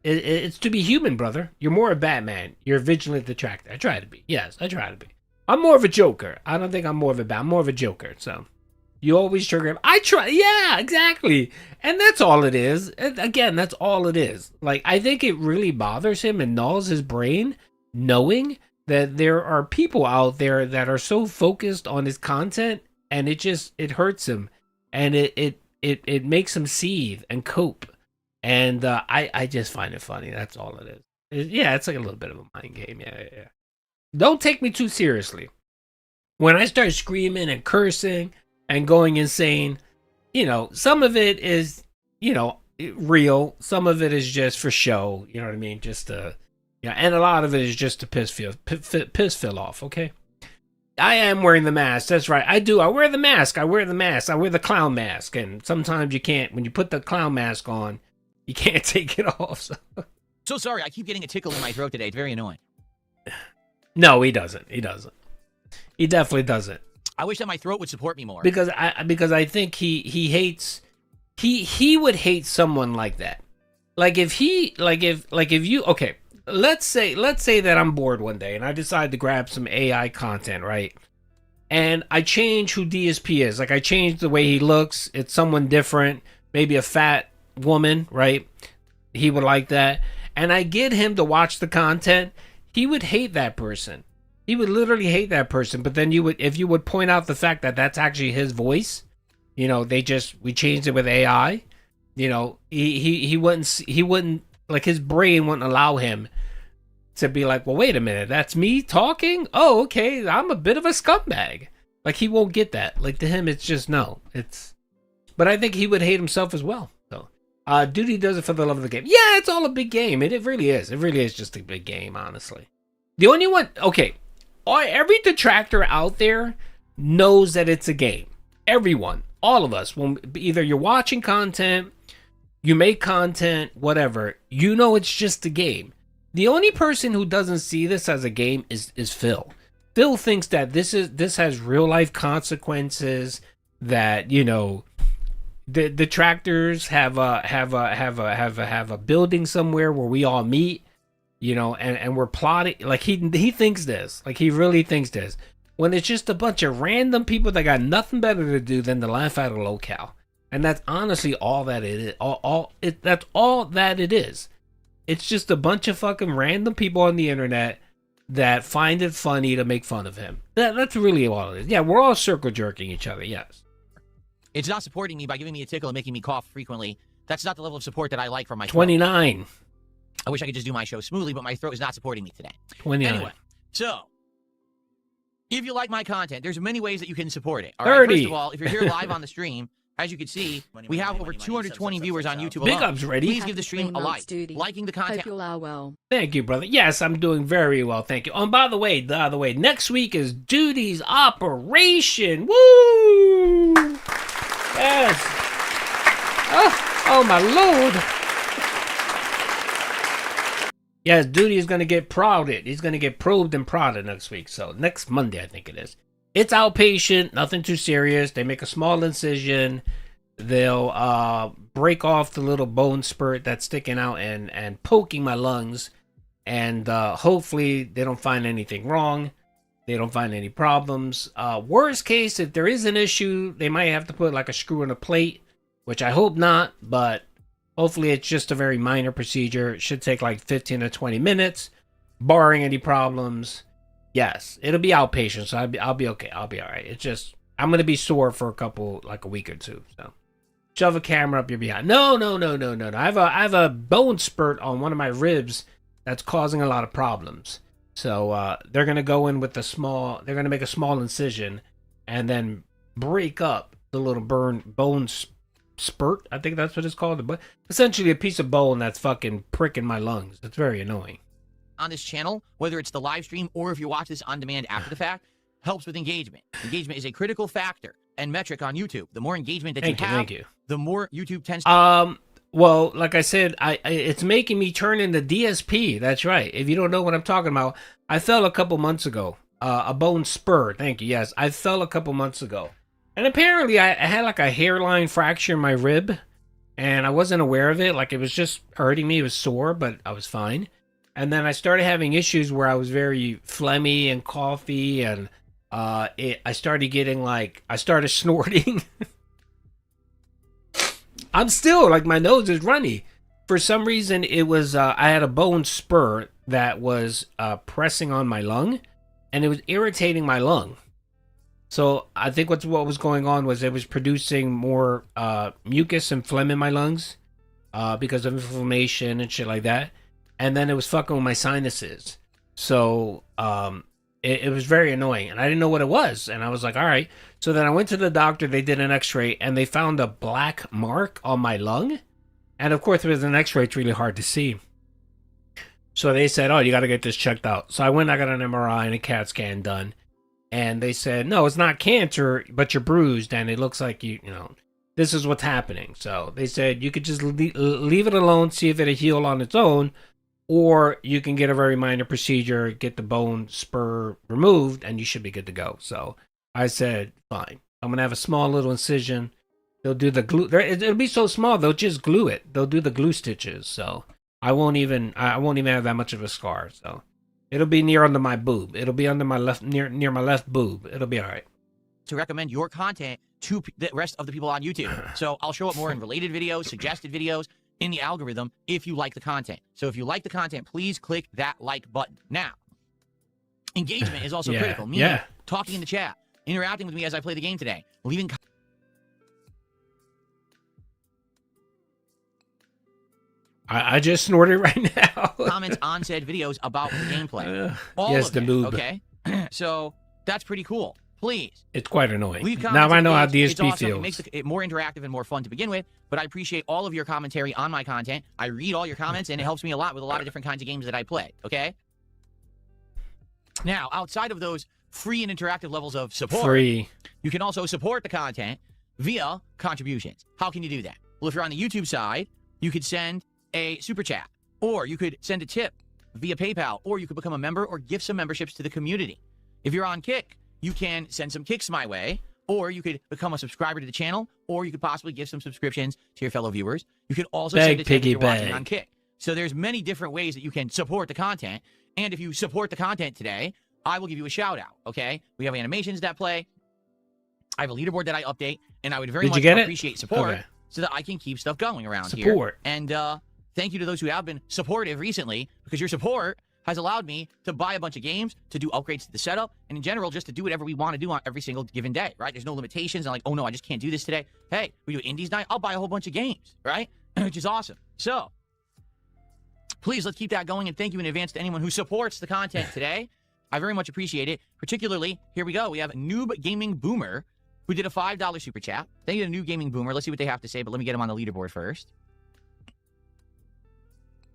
It's to be human, brother. You're more a Batman. You're a vigilant detractor. I try to be. Yes, I try to be. I'm more of a Joker. I don't think I'm more of a I'm more of a Joker. So you always trigger him. I try. Yeah, exactly. And that's all it is. And again, that's all it is. Like, I think it really bothers him and gnaws his brain knowing that there are people out there that are so focused on his content, and it hurts him. And it makes him seethe and cope, and I just find it funny. That's all it is. It's like a little bit of a mind game. Yeah. Don't take me too seriously. When I start screaming and cursing and going insane, you know, some of it is, you know, real. Some of it is just for show. You know what I mean? Just to, yeah. And a lot of it is just to piss Phil off. Okay. I am wearing the mask. That's right. I do. I wear the mask. I wear the clown mask. And sometimes you can't, when you put the clown mask on, you can't take it off. So sorry. I keep getting a tickle in my throat today. It's very annoying. No, he doesn't. He definitely doesn't. I wish that my throat would support me more. Because I think he hates, he would hate someone like that. Like if you, okay. Let's say that I'm bored one day and I decide to grab some AI content, right? And I change who DSP is. Like, I change the way he looks. It's someone different, maybe a fat woman, right? He would like that. And I get him to watch the content. He would hate that person. He would literally hate that person. But then if you would point out the fact that that's actually his voice, you know, we changed it with AI, you know, he wouldn't, like, his brain wouldn't allow him to be like, well, wait a minute, that's me talking? Oh, okay, I'm a bit of a scumbag. Like, he won't get that. Like, to him, it's just no. But I think he would hate himself as well. So, Doody does it for the love of the game. Yeah, it's all a big game. It really is. It really is just a big game, honestly. The only one, okay, every detractor out there knows that it's a game. Everyone, all of us, when either you're watching content You make content, whatever. You know it's just a game. The only person who doesn't see this as a game is Phil. Phil thinks that this has real life consequences. That, you know, the detractors have a building somewhere where we all meet, you know, and we're plotting. Like he thinks this. Like he really thinks this. When it's just a bunch of random people that got nothing better to do than to laugh at a locale. And that's honestly all that it is. That's all that it is. It's just a bunch of fucking random people on the internet that find it funny to make fun of him. That's really all it is. Yeah, we're all circle jerking each other, yes. It's not supporting me by giving me a tickle and making me cough frequently. That's not the level of support that I like from my throat. 29. I wish I could just do my show smoothly, but my throat is not supporting me today. 29. Anyway, so if you like my content, there's many ways that you can support it. All 30. right, first of all, if you're here live on the stream, as you can see, we have over 220 viewers on YouTube Big alone. ups, ready? Please give the stream a like. Liking the content. Hope you are well. Thank you, brother. Yes, I'm doing very well, thank you. Oh, and by the way, next week is Doody's operation. Woo! Yes. Oh my lord. Yes, Doody is going to get prodded. He's going to get probed and prodded next week. So next Monday, I think it is. It's outpatient, nothing too serious. They make a small incision. They'll break off the little bone spurt that's sticking out and poking my lungs. And hopefully they don't find anything wrong. They don't find any problems. Worst case, if there is an issue, they might have to put like a screw in a plate, which I hope not, but hopefully it's just a very minor procedure. It should take like 15 to 20 minutes, barring any problems. Yes, it'll be outpatient, so I'll be okay. I'll be all right. It's just, I'm going to be sore for a week or two, so. Shove a camera up your behind. No. I have a bone spurt on one of my ribs that's causing a lot of problems. So they're going to go in with they're going to make a small incision and then break up the little bone spurt. I think that's what it's called. But essentially a piece of bone that's fucking pricking my lungs. It's very annoying. On this channel, whether it's the live stream or if you watch this on demand after the fact, helps with engagement. Engagement is a critical factor and metric on YouTube. The more engagement that you have, the more YouTube tends to... Well, like I said, it's making me turn into DSP. That's right. If you don't know what I'm talking about, I fell a couple months ago. A bone spur. Thank you. Yes, I fell a couple months ago. And apparently I had like a hairline fracture in my rib. And I wasn't aware of it. Like it was just hurting me. It was sore, but I was fine. And then I started having issues where I was very phlegmy and coughy. And I started snorting. I'm still, like, my nose is runny. For some reason, it was, I had a bone spur that was pressing on my lung, and it was irritating my lung. So I think what was going on was it was producing more mucus and phlegm in my lungs because of inflammation and shit like that. And then it was fucking with my sinuses. So it was very annoying, and I didn't know what it was. And I was like, all right. So then I went to the doctor, they did an x-ray, and they found a black mark on my lung. And of course, with an x-ray, it's really hard to see. So they said, oh, you got to get this checked out. So I went, I got an MRI and a CAT scan done. And they said, no, it's not cancer, but you're bruised, and it looks like you know, this is what's happening. So they said you could just leave it alone, see if it'll heal on its own, or you can get a very minor procedure, get the bone spur removed, and you should be good to go. So I said, fine. I'm going to have a small little incision. They'll do the glue. It'll be so small, they'll just glue it. They'll do the glue stitches. So I won't even have that much of a scar. So it'll be near under my boob. It'll be under my left, near my left boob. It'll be all right. To recommend your content to the rest of the people on YouTube. So I'll show it more in related videos, suggested videos, in the algorithm if you like the content. So if you like the content, please click that like button. Now, engagement is also critical. Meaning, talking in the chat, interacting with me as I play the game today, leaving... I just snorted right now. comments on said videos about the gameplay. Yes, the noob. Okay? So that's pretty cool. Please. It's quite annoying. Leave Now I know how it's DSP awesome. feels. It makes it more interactive and more fun to begin with, but I appreciate all of your commentary on my content. I read all your comments, and it helps me a lot with a lot of different kinds of games that I play, okay? Now, outside of those free and interactive levels of support, you can also support the content via contributions. How can you do that? Well, if you're on the YouTube side, You could send a super chat, or you could send a tip via PayPal, or you could become a member or give some memberships to the community. If you're on Kick, you can send some kicks my way, or you could become a subscriber to the channel, or you could possibly give some subscriptions to your fellow viewers. You could also send a tip if you're watching on Kick. So there's many different ways that you can support the content, and if you support the content today, I will give you a shout out, okay? We have animations that play. I have a leaderboard that I update, and I would very much appreciate support so that I can keep stuff going around here. And thank you to those who have been supportive recently, because your support has allowed me to buy a bunch of games, to do upgrades to the setup, and in general, just to do whatever we want to do on every single given day, right? There's no limitations. I'm like, oh no, I just can't do this today. Hey, we do Indies night, I'll buy a whole bunch of games, right? Which is awesome. So, please, let's keep that going, and thank you in advance to anyone who supports the content today. I very much appreciate it. Particularly, here we go. We have Noob Gaming Boomer, who did a $5 super chat. Thank you to Noob Gaming Boomer. Let's see what they have to say, but let me get them on the leaderboard first.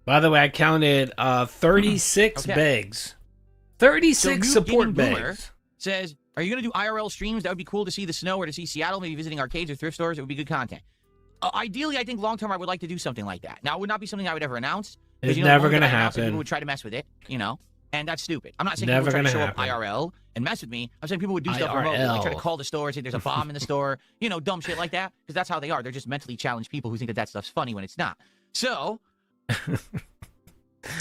By the way, I counted 36 begs. 36 support begs. Says, are you going to do IRL streams? That would be cool to see the snow or to see Seattle, maybe visiting arcades or thrift stores. It would be good content. Ideally, I think long-term, I would like to do something like that. Now, it would not be something I would ever announce. It's never going to happen. People would try to mess with it, you know? And that's stupid. I'm not saying people would try to show up IRL and mess with me. I'm saying people would do stuff remotely, like try to call the store and say there's a bomb in the store, you know, dumb shit like that, because that's how they are. They're just mentally challenged people who think that that stuff's funny when it's not. So,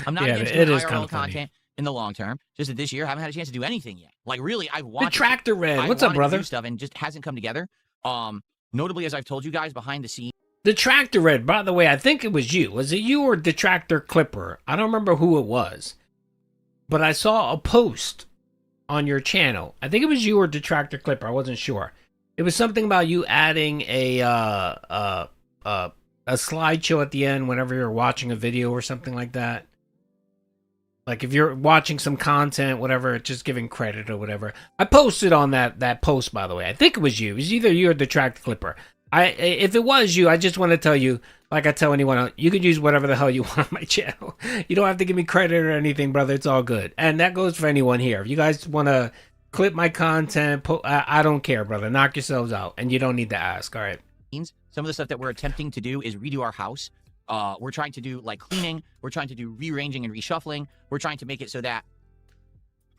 I'm not against doing IRL content in the long term. Just that this year, I haven't had a chance to do anything yet. Like, really, I want the Tractor Red. What's up, brother? Do stuff and just hasn't come together. Notably, as I've told you guys, behind the scenes. The Tractor Red, by the way, I think it was you. Was it you or Detractor Clipper? I don't remember who it was. But I saw a post on your channel. I think it was you or Detractor Clipper. I wasn't sure. It was something about you adding a slideshow at the end whenever you're watching a video or something like that. Like if you're watching some content, whatever, just giving credit or whatever. I posted on that post, by the way. I think it was you. It was either you or Detractor Clipper. If it was you, I just want to tell you, like I tell anyone else, you could use whatever the hell you want on my channel. You don't have to give me credit or anything, brother. It's all good. And that goes for anyone here. If you guys want to clip my content, I don't care, brother. Knock yourselves out. And you don't need to ask. All right. Some of the stuff that we're attempting to do is redo our house. We're trying to do like cleaning. We're trying to do rearranging and reshuffling. We're trying to make it so that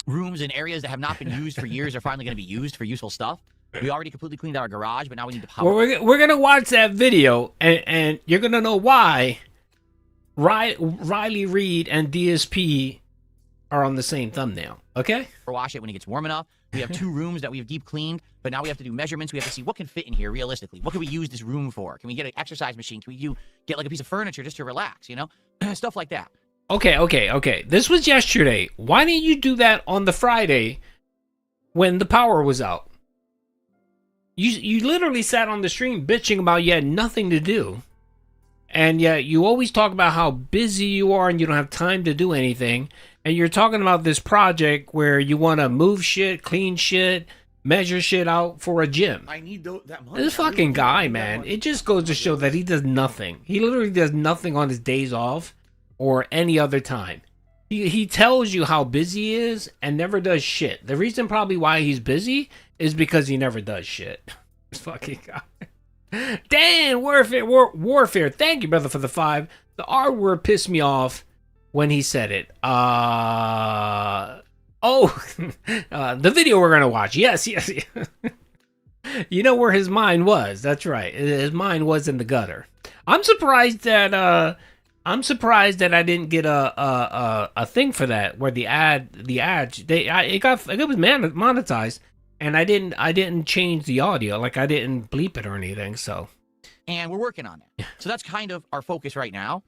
rooms and areas that have not been used for years are finally going to be used for useful stuff. We already completely cleaned out our garage, but now we need to power. Well, we're going to watch that video, and you're going to know why Riley Reid and DSP are on the same thumbnail, okay? Wash it when it gets warm enough. We have 2 rooms that we have deep cleaned, but now we have to do measurements. We have to see what can fit in here realistically. What can we use this room for? Can we get an exercise machine? Can we get like a piece of furniture just to relax, you know? Stuff like that. Okay. This was yesterday. Why didn't you do that on the Friday when the power was out? You literally sat on the stream bitching about you had nothing to do. And yet you always talk about how busy you are and you don't have time to do anything. And you're talking about this project where you want to move shit, clean shit, measure shit out for a gym. I need that money. This fucking guy, man, it just goes to show that he does nothing. He literally does nothing on his days off or any other time. He tells you how busy he is and never does shit. The reason probably why he's busy is because he never does shit. This fucking guy. Dan, Warfare. Thank you, brother, for the 5. The R word pissed me off when he said it. The video we're going to watch. Yes. You know where his mind was. That's right. His mind was in the gutter. I'm surprised that I didn't get a thing for that where it was monetized, and I didn't change the audio, like I didn't bleep it or anything. So, and we're working on it. So that's kind of our focus right now.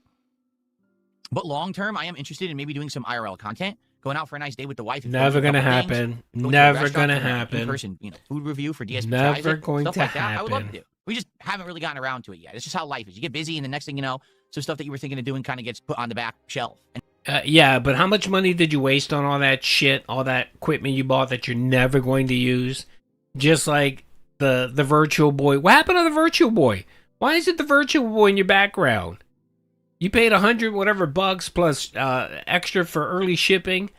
But long term, I am interested in maybe doing some IRL content, going out for a nice day with the wife. Never gonna happen. Never gonna happen. In-person, food review for DSP. Never going to happen. I would love to do. We just haven't really gotten around to it yet. It's just how life is. You get busy, and the next thing you know, some stuff that you were thinking of doing kind of gets put on the back shelf. Yeah, but how much money did you waste on all that shit, all that equipment you bought that you're never going to use? Just like the Virtual Boy. What happened to the Virtual Boy? Why is it the Virtual Boy in your background? You paid $100 whatever bucks plus extra for early shipping,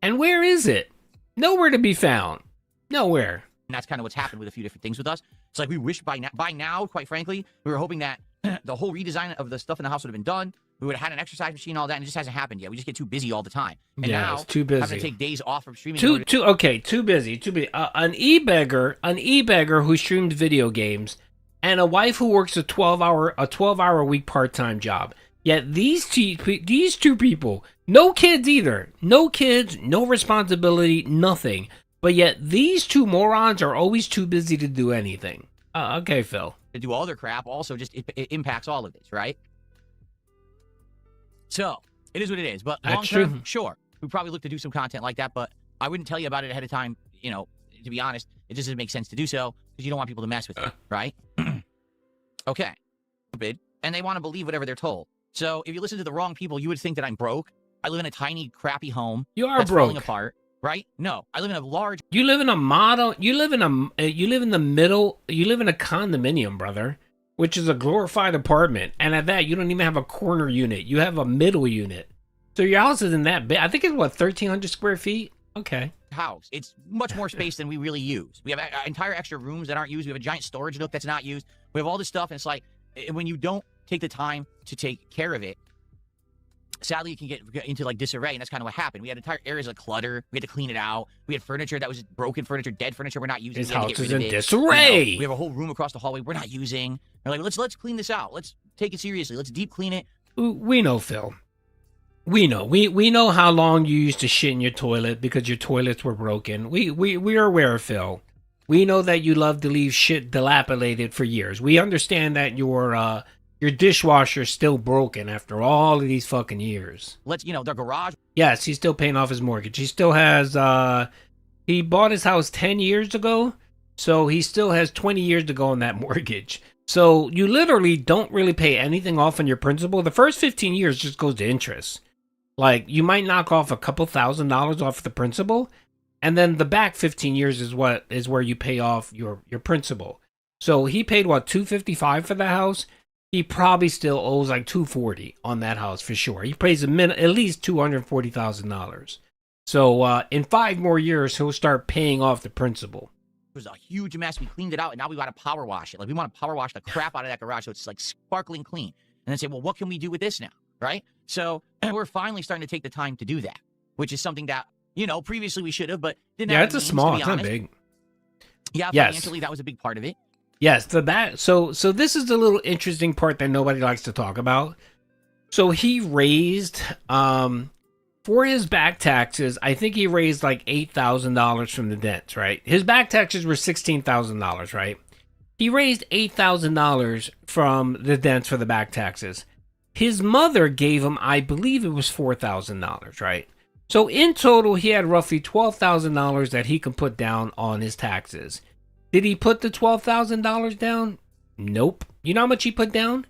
and where is it? Nowhere to be found. Nowhere. And that's kind of what's happened with a few different things with us. It's like we wish by now, quite frankly, we were hoping that the whole redesign of the stuff in the house would have been done. We would have had an exercise machine, all that, and it just hasn't happened yet. We just get too busy all the time. And Yeah, now it's too busy. having to take days off from streaming. in order Too busy. An e-beggar who streams video games, and a wife who works a 12-hour a week part-time job. Yet these two people, no kids either, no kids, no responsibility, nothing. But yet these two morons are always too busy to do anything. Okay, Phil. to do all their crap, also just it impacts all of this, right? So it is what it is. But long term, sure, we probably look to do some content like that, but I wouldn't tell you about it ahead of time. You know, to be honest, it just doesn't make sense to do so because you don't want people to mess with you, right? Okay, stupid, and they want to believe whatever they're told. So if you listen to the wrong people, you would think that I'm broke. I live in a tiny, crappy home. You are that's broke. falling apart, right? No, I live in a large. You live in a model. You live in the middle. You live in a condominium, brother, which is a glorified apartment. And at that, you don't even have a corner unit. You have a middle unit. So your house isn't that big. I think it's what, 1,300 square feet. Okay. House. It's much more space than we really use. We have entire extra rooms that aren't used. We have a giant storage nook that's not used. We have all this stuff, and it's like when you don't take the time to take care of it, sadly, you can get into like disarray, and that's kind of what happened. We had entire areas of clutter. We had to clean it out. We had furniture that was broken furniture, dead furniture we're not using. His We had to house get is rid in of it. disarray. You know, we have a whole room across the hallway we're not using. We're like, let's clean this out. Let's take it seriously. Let's deep clean it. We know, Phil. We know. We know how long you used to shit in your toilet because your toilets were broken. We are aware, Phil. We know that you love to leave shit dilapidated for years. We understand that your dishwasher's still broken after all of these fucking years. Let's, the garage. Yes, he's still paying off his mortgage. He still has, he bought his house 10 years ago, so he still has 20 years to go on that mortgage. So you literally don't really pay anything off on your principal. The first 15 years just goes to interest. Like, you might knock off a couple $1,000s off the principal, and then the back 15 years is where you pay off your principal. So he paid, what, $255 for the house? He probably still owes like $240 on that house for sure. He pays at least $240,000. So in 5 more years, he'll start paying off the principal. It was a huge mess. We cleaned it out, and now we got to power wash it. Like, we want to power wash the crap out of that garage so it's like sparkling clean. And then say, well, what can we do with this now? Right? So we're finally starting to take the time to do that, which is something that, previously we should have, but didn't have it's the a means, small, to be it's not honest. big. Yeah, Yes. financially, that was a big part of it. Yes, so this is the little interesting part that nobody likes to talk about. So he raised, for his back taxes, I think he raised like $8,000 from the dents, right? His back taxes were $16,000, right? He raised $8,000 from the dents for the back taxes. His mother gave him, I believe it was $4,000, right? So in total, he had roughly $12,000 that he can put down on his taxes. Did he put the $12,000 down? Nope. You know how much he put down?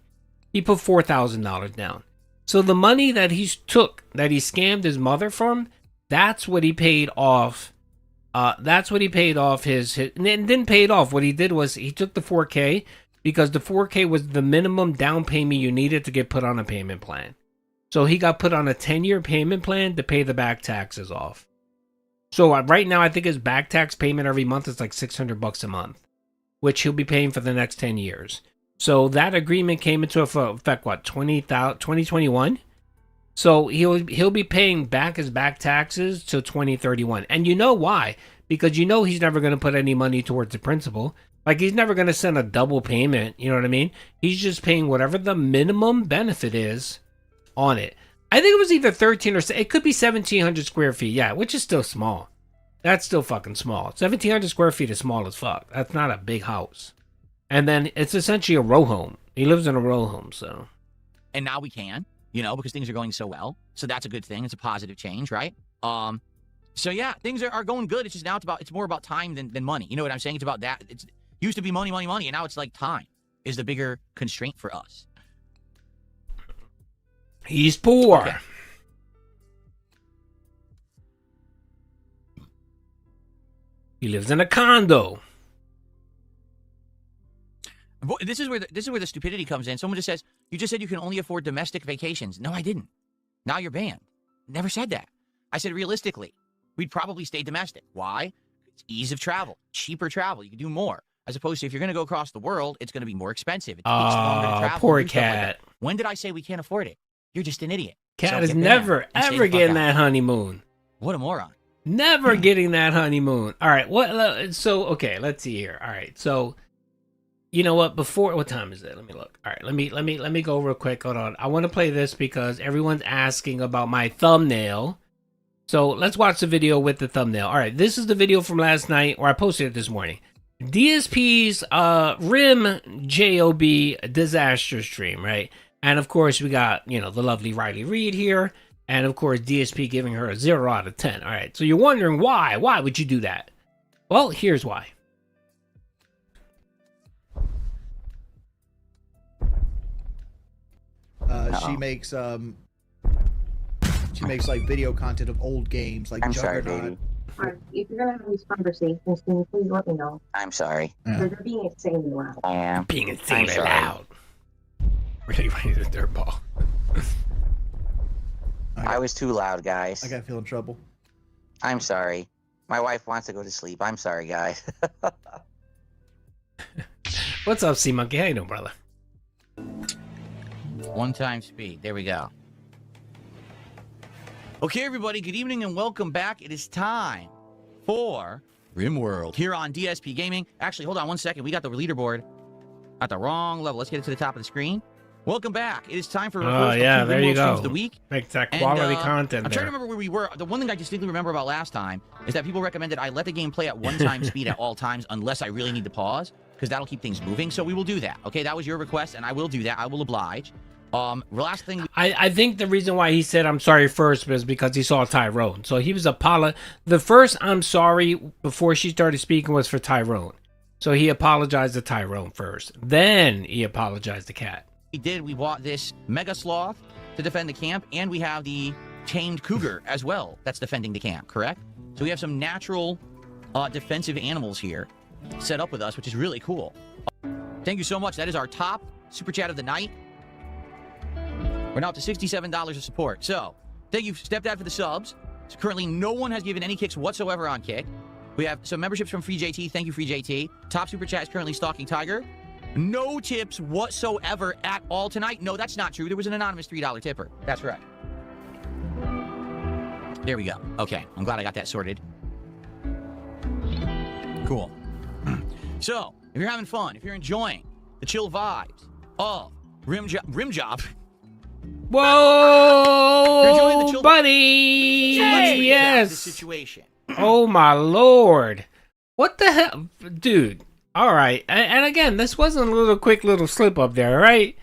He put $4,000 down. So the money that he took, that he scammed his mother from, that's what he paid off. That's what he paid off his and it didn't pay it off. What he did was he took the $4K because the $4K was the minimum down payment you needed to get put on a payment plan. So he got put on a 10-year payment plan to pay the back taxes off. So right now, I think his back tax payment every month is like $600 a month, which he'll be paying for the next 10 years. So that agreement came into effect, what, 2021? So he'll be paying back his back taxes till 2031. And you know why? Because he's never going to put any money towards the principal. Like, he's never going to send a double payment, you know what I mean? He's just paying whatever the minimum benefit is on it. I think it was either 13 or it could be 1,700 square feet. Yeah, which is still small. That's still fucking small. 1,700 square feet is small as fuck. That's not a big house. And then it's essentially a row home. He lives in a row home, so. And now we can, because things are going so well. So that's a good thing. It's a positive change, right? So yeah, things are going good. It's just now it's more about time than money. You know what I'm saying? It's about that. It's used to be money, and now it's like time is the bigger constraint for us. He's poor. Okay. He lives in a condo. This is where the stupidity comes in. Someone just says, you just said you can only afford domestic vacations. No, I didn't. Now you're banned. Never said that. I said realistically, we'd probably stay domestic. Why? It's ease of travel, cheaper travel. You can do more. As opposed to if you're going to go across the world, it's going to be more expensive. It takes longer to travel. Poor and do stuff like cat. that. When did I say we can't afford it? You're just an idiot. Cat So is get down never, and stay ever the fuck getting out. that honeymoon. What a moron. Never getting that honeymoon. All right. So, okay, let's see here. All right. So, you know what? What time is it? Let me look. All right. Let me go real quick. Hold on. I want to play this because everyone's asking about my thumbnail. So let's watch the video with the thumbnail. All right. This is the video from last night, or I posted it this morning. DSP's Rim JOB disaster stream, right? And of course, we got, the lovely Riley Reid here. And of course, DSP giving her a 0 out of 10. All right. So you're wondering why? Why would you do that? Well, here's why. She makes like video content of old games, like I'm sorry, Juggernaut. baby. Alright, if you're gonna have these conversations, can you please let me know? I'm sorry. Because they're being insanely loud. I am. Being insanely sorry. loud. Really raise a dirt ball. I was too loud, guys. I got feel in trouble. I'm sorry. My wife wants to go to sleep. I'm sorry, guys. What's up, C Monkey? How you doing, brother? 1 time speed. There we go. Okay, everybody. Good evening and welcome back. It is time for RimWorld here on DSP Gaming. Actually, hold on 1 second. We got the leaderboard at the wrong level. Let's get it to the top of the screen. Welcome back. It is time for Oh, yeah, there you go. of the week. Make that quality content I'm trying to remember where we were. The one thing I distinctly remember about last time is that people recommended I let the game play at 1 time speed at all times unless I really need to pause, because that'll keep things moving. So we will do that. Okay, that was your request, and I will do that. I will oblige. Last thing. I think the reason why he said I'm sorry first was because he saw Tyrone. So he was the first I'm sorry before she started speaking was for Tyrone. So he apologized to Tyrone first. Then he apologized to Cat. We bought this Mega Sloth to defend the camp, and we have the tamed cougar as well that's defending the camp, correct? So we have some natural defensive animals here set up with us, which is really cool. Thank you so much. That is our top super chat of the night. We're now up to $67 of support. So thank you, Stepdad, for the subs. So currently, no one has given any kicks whatsoever on Kick. We have some memberships from Free JT. Thank you, Free JT. Top super chat is currently Stalking Tiger. No tips whatsoever at all tonight. No, that's not true. There was an anonymous $3 tipper. That's right. There we go. Okay, I'm glad I got that sorted. Cool. So, if you're having fun, if you're enjoying the chill vibes of Rim Job. Whoa, You're enjoying the chill buddy! So let's recap Yes. the situation. Oh my lord! What the hell, dude? All right, and again, this wasn't a quick little slip up there, right?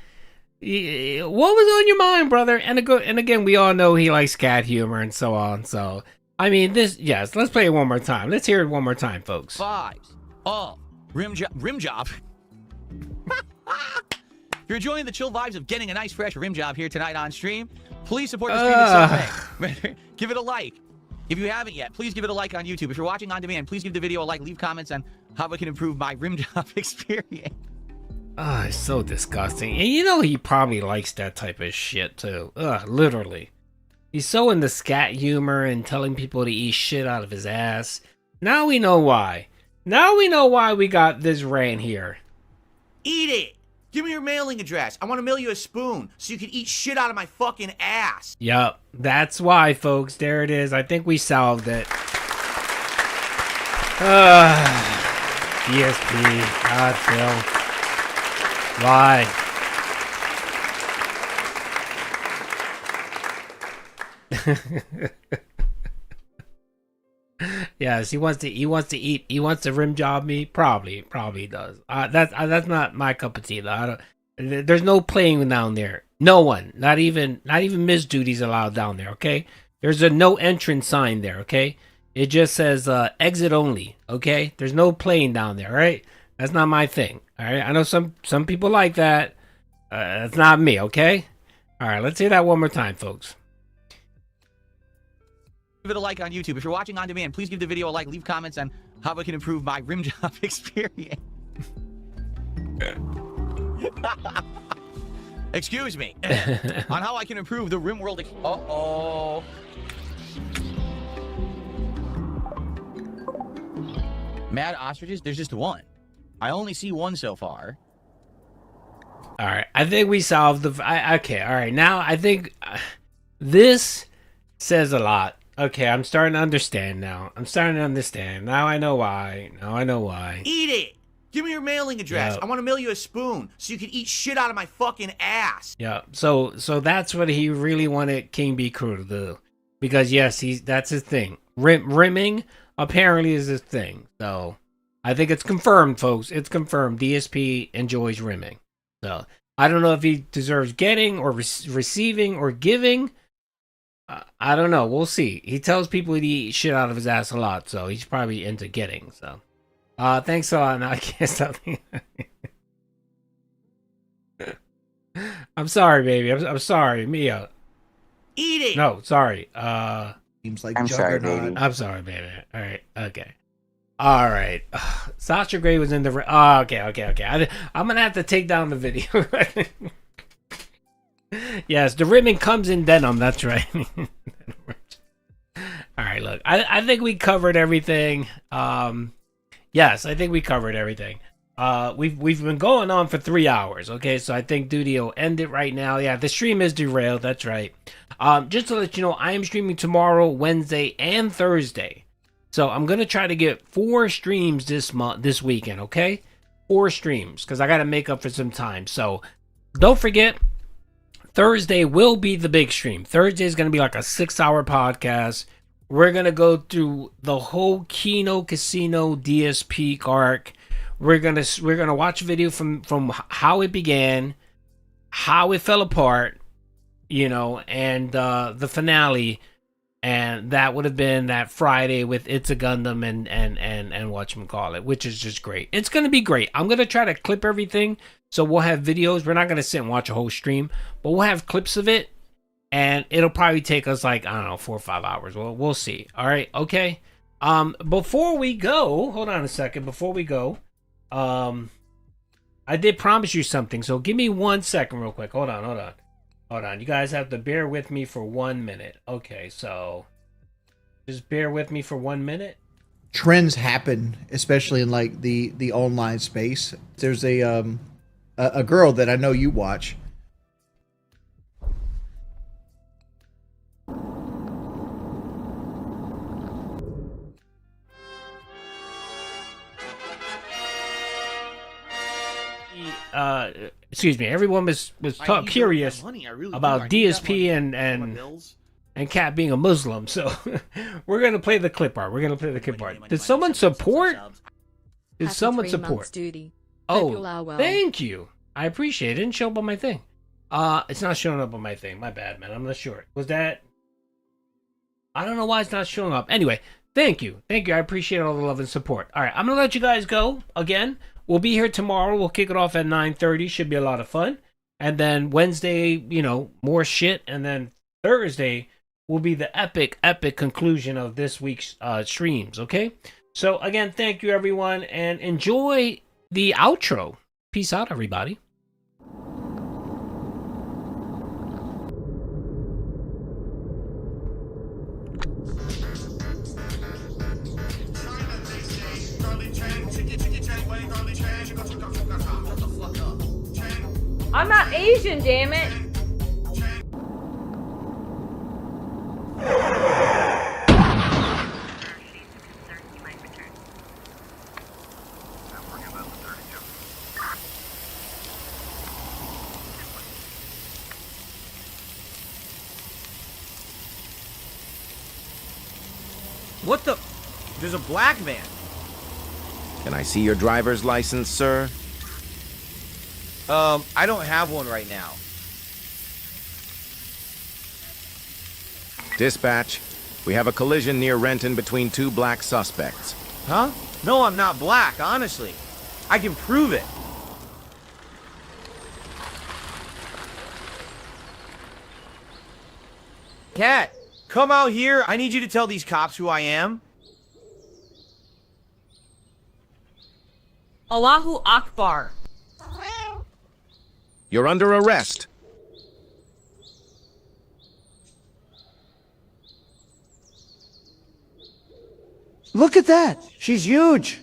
What was on your mind, brother? And again, we all know he likes cat humor and so on. So, I mean, yes. Let's play it one more time. Let's hear it one more time, folks. Vibes of Rim Job. If you're enjoying the chill vibes of getting a nice fresh rim job here tonight on stream, please support the stream in some way. Give it a like. If you haven't yet, please give it a like on YouTube. If you're watching on demand, please give the video a like. Leave comments on how I can improve my rim job experience. Ah, it's so disgusting. And he probably likes that type of shit too. Literally. He's so into scat humor and telling people to eat shit out of his ass. Now we know why. Now we know why we got this rant here. Eat it! Give me your mailing address. I want to mail you a spoon so you can eat shit out of my fucking ass. Yup, that's why, folks. There it is. I think we solved it. DSP. God, Phil. Why? Yes, he wants to rim job me. Probably does. That's not my cup of tea though. There's no playing down there. No one, not even Miss Doody's allowed down there. Okay, there's a no entrance sign there. Okay, it just says exit only. Okay, there's no playing down there. Right? That's not my thing. All right, I know some people like that. That's not me. Okay. All right, let's hear that one more time, folks. Give it a like on YouTube. If you're watching on demand, please give the video a like. Leave comments on how I can improve my rim job experience. Excuse me. On how I can improve the rim world. Uh-oh. Mad ostriches? There's just one. I only see one so far. All right, I think we solved the. Okay, all right. Now I think this says a lot. Okay, I'm starting to understand now. Now I know why. Eat it! Give me your mailing address. Yep. I want to mail you a spoon so you can eat shit out of my fucking ass. Yeah. So that's what he really wanted King B Crew to do, because yes, that's his thing. Rimming apparently is his thing. So I think it's confirmed, folks. It's confirmed. DSP enjoys rimming. So I don't know if he deserves getting or receiving or giving. I don't know. We'll see. He tells people he eats shit out of his ass a lot, so he's probably into getting. So, thanks a lot. Now I can't stop thinking. I'm sorry, baby. I'm sorry, Mia. Eat it. No, sorry. Seems like I'm sorry, baby. I'm sorry, baby. All right. Okay. All right. Sasha Grey was in the. Okay. I'm gonna have to take down the video. Yes, the rimming comes in denim. That's right. All right. Look, I think we covered everything. Yes, I think we covered everything. We've been going on for 3 hours. Okay, so I think Doody will end it right now. Yeah, the stream is derailed. That's right. Just to let you know, I am streaming tomorrow, Wednesday, and Thursday. So I'm gonna try to get 4 streams this weekend. Okay, 4 streams because I got to make up for some time. So don't forget, Thursday will be the big stream. Thursday is gonna be like a 6-hour podcast. We're gonna go through the whole Kino Casino DSP arc. We're gonna watch a video from how it began, how it fell apart, and the finale, and that would have been that Friday with It's a Gundam and whatchamacallit, which is just great. It's gonna be great. I'm gonna try to clip everything, so we'll have videos. We're not gonna sit and watch a whole stream, but we'll have clips of it, and it'll probably take us like, I don't know, 4 or 5 hours. We'll see. All right, okay. Before we go, hold on a second. Before we go, I did promise you something, so give me 1 second real quick. Hold on. You guys have to bear with me for 1 minute. Okay, so just bear with me for 1 minute. Trends happen, especially in like the online space. There's a girl that I know you watch. Excuse me. Everyone was curious about DSP and Cat being a Muslim, so we're gonna play the clip art. Did someone support? Did someone support? Oh, thank you. I appreciate it. It didn't show up on my thing. It's not showing up on my thing. My bad, man. I'm not sure. Was that? I don't know why it's not showing up. Anyway, thank you. I appreciate all the love and support. All right, I'm gonna let you guys go again. We'll be here tomorrow. We'll kick it off at 9:30. Should be a lot of fun. And then Wednesday, more shit. And then Thursday will be the epic conclusion of this week's streams. Okay. So again, thank you everyone, and enjoy the outro. Peace out, everybody. I'm not Asian, damn it. What the? There's a black van. Can I see your driver's license, sir? I don't have one right now. Dispatch, we have a collision near Renton between 2 black suspects. Huh? No, I'm not black, honestly. I can prove it. Cat, come out here. I need you to tell these cops who I am. Allahu Akbar. You're under arrest. Look at that. She's huge.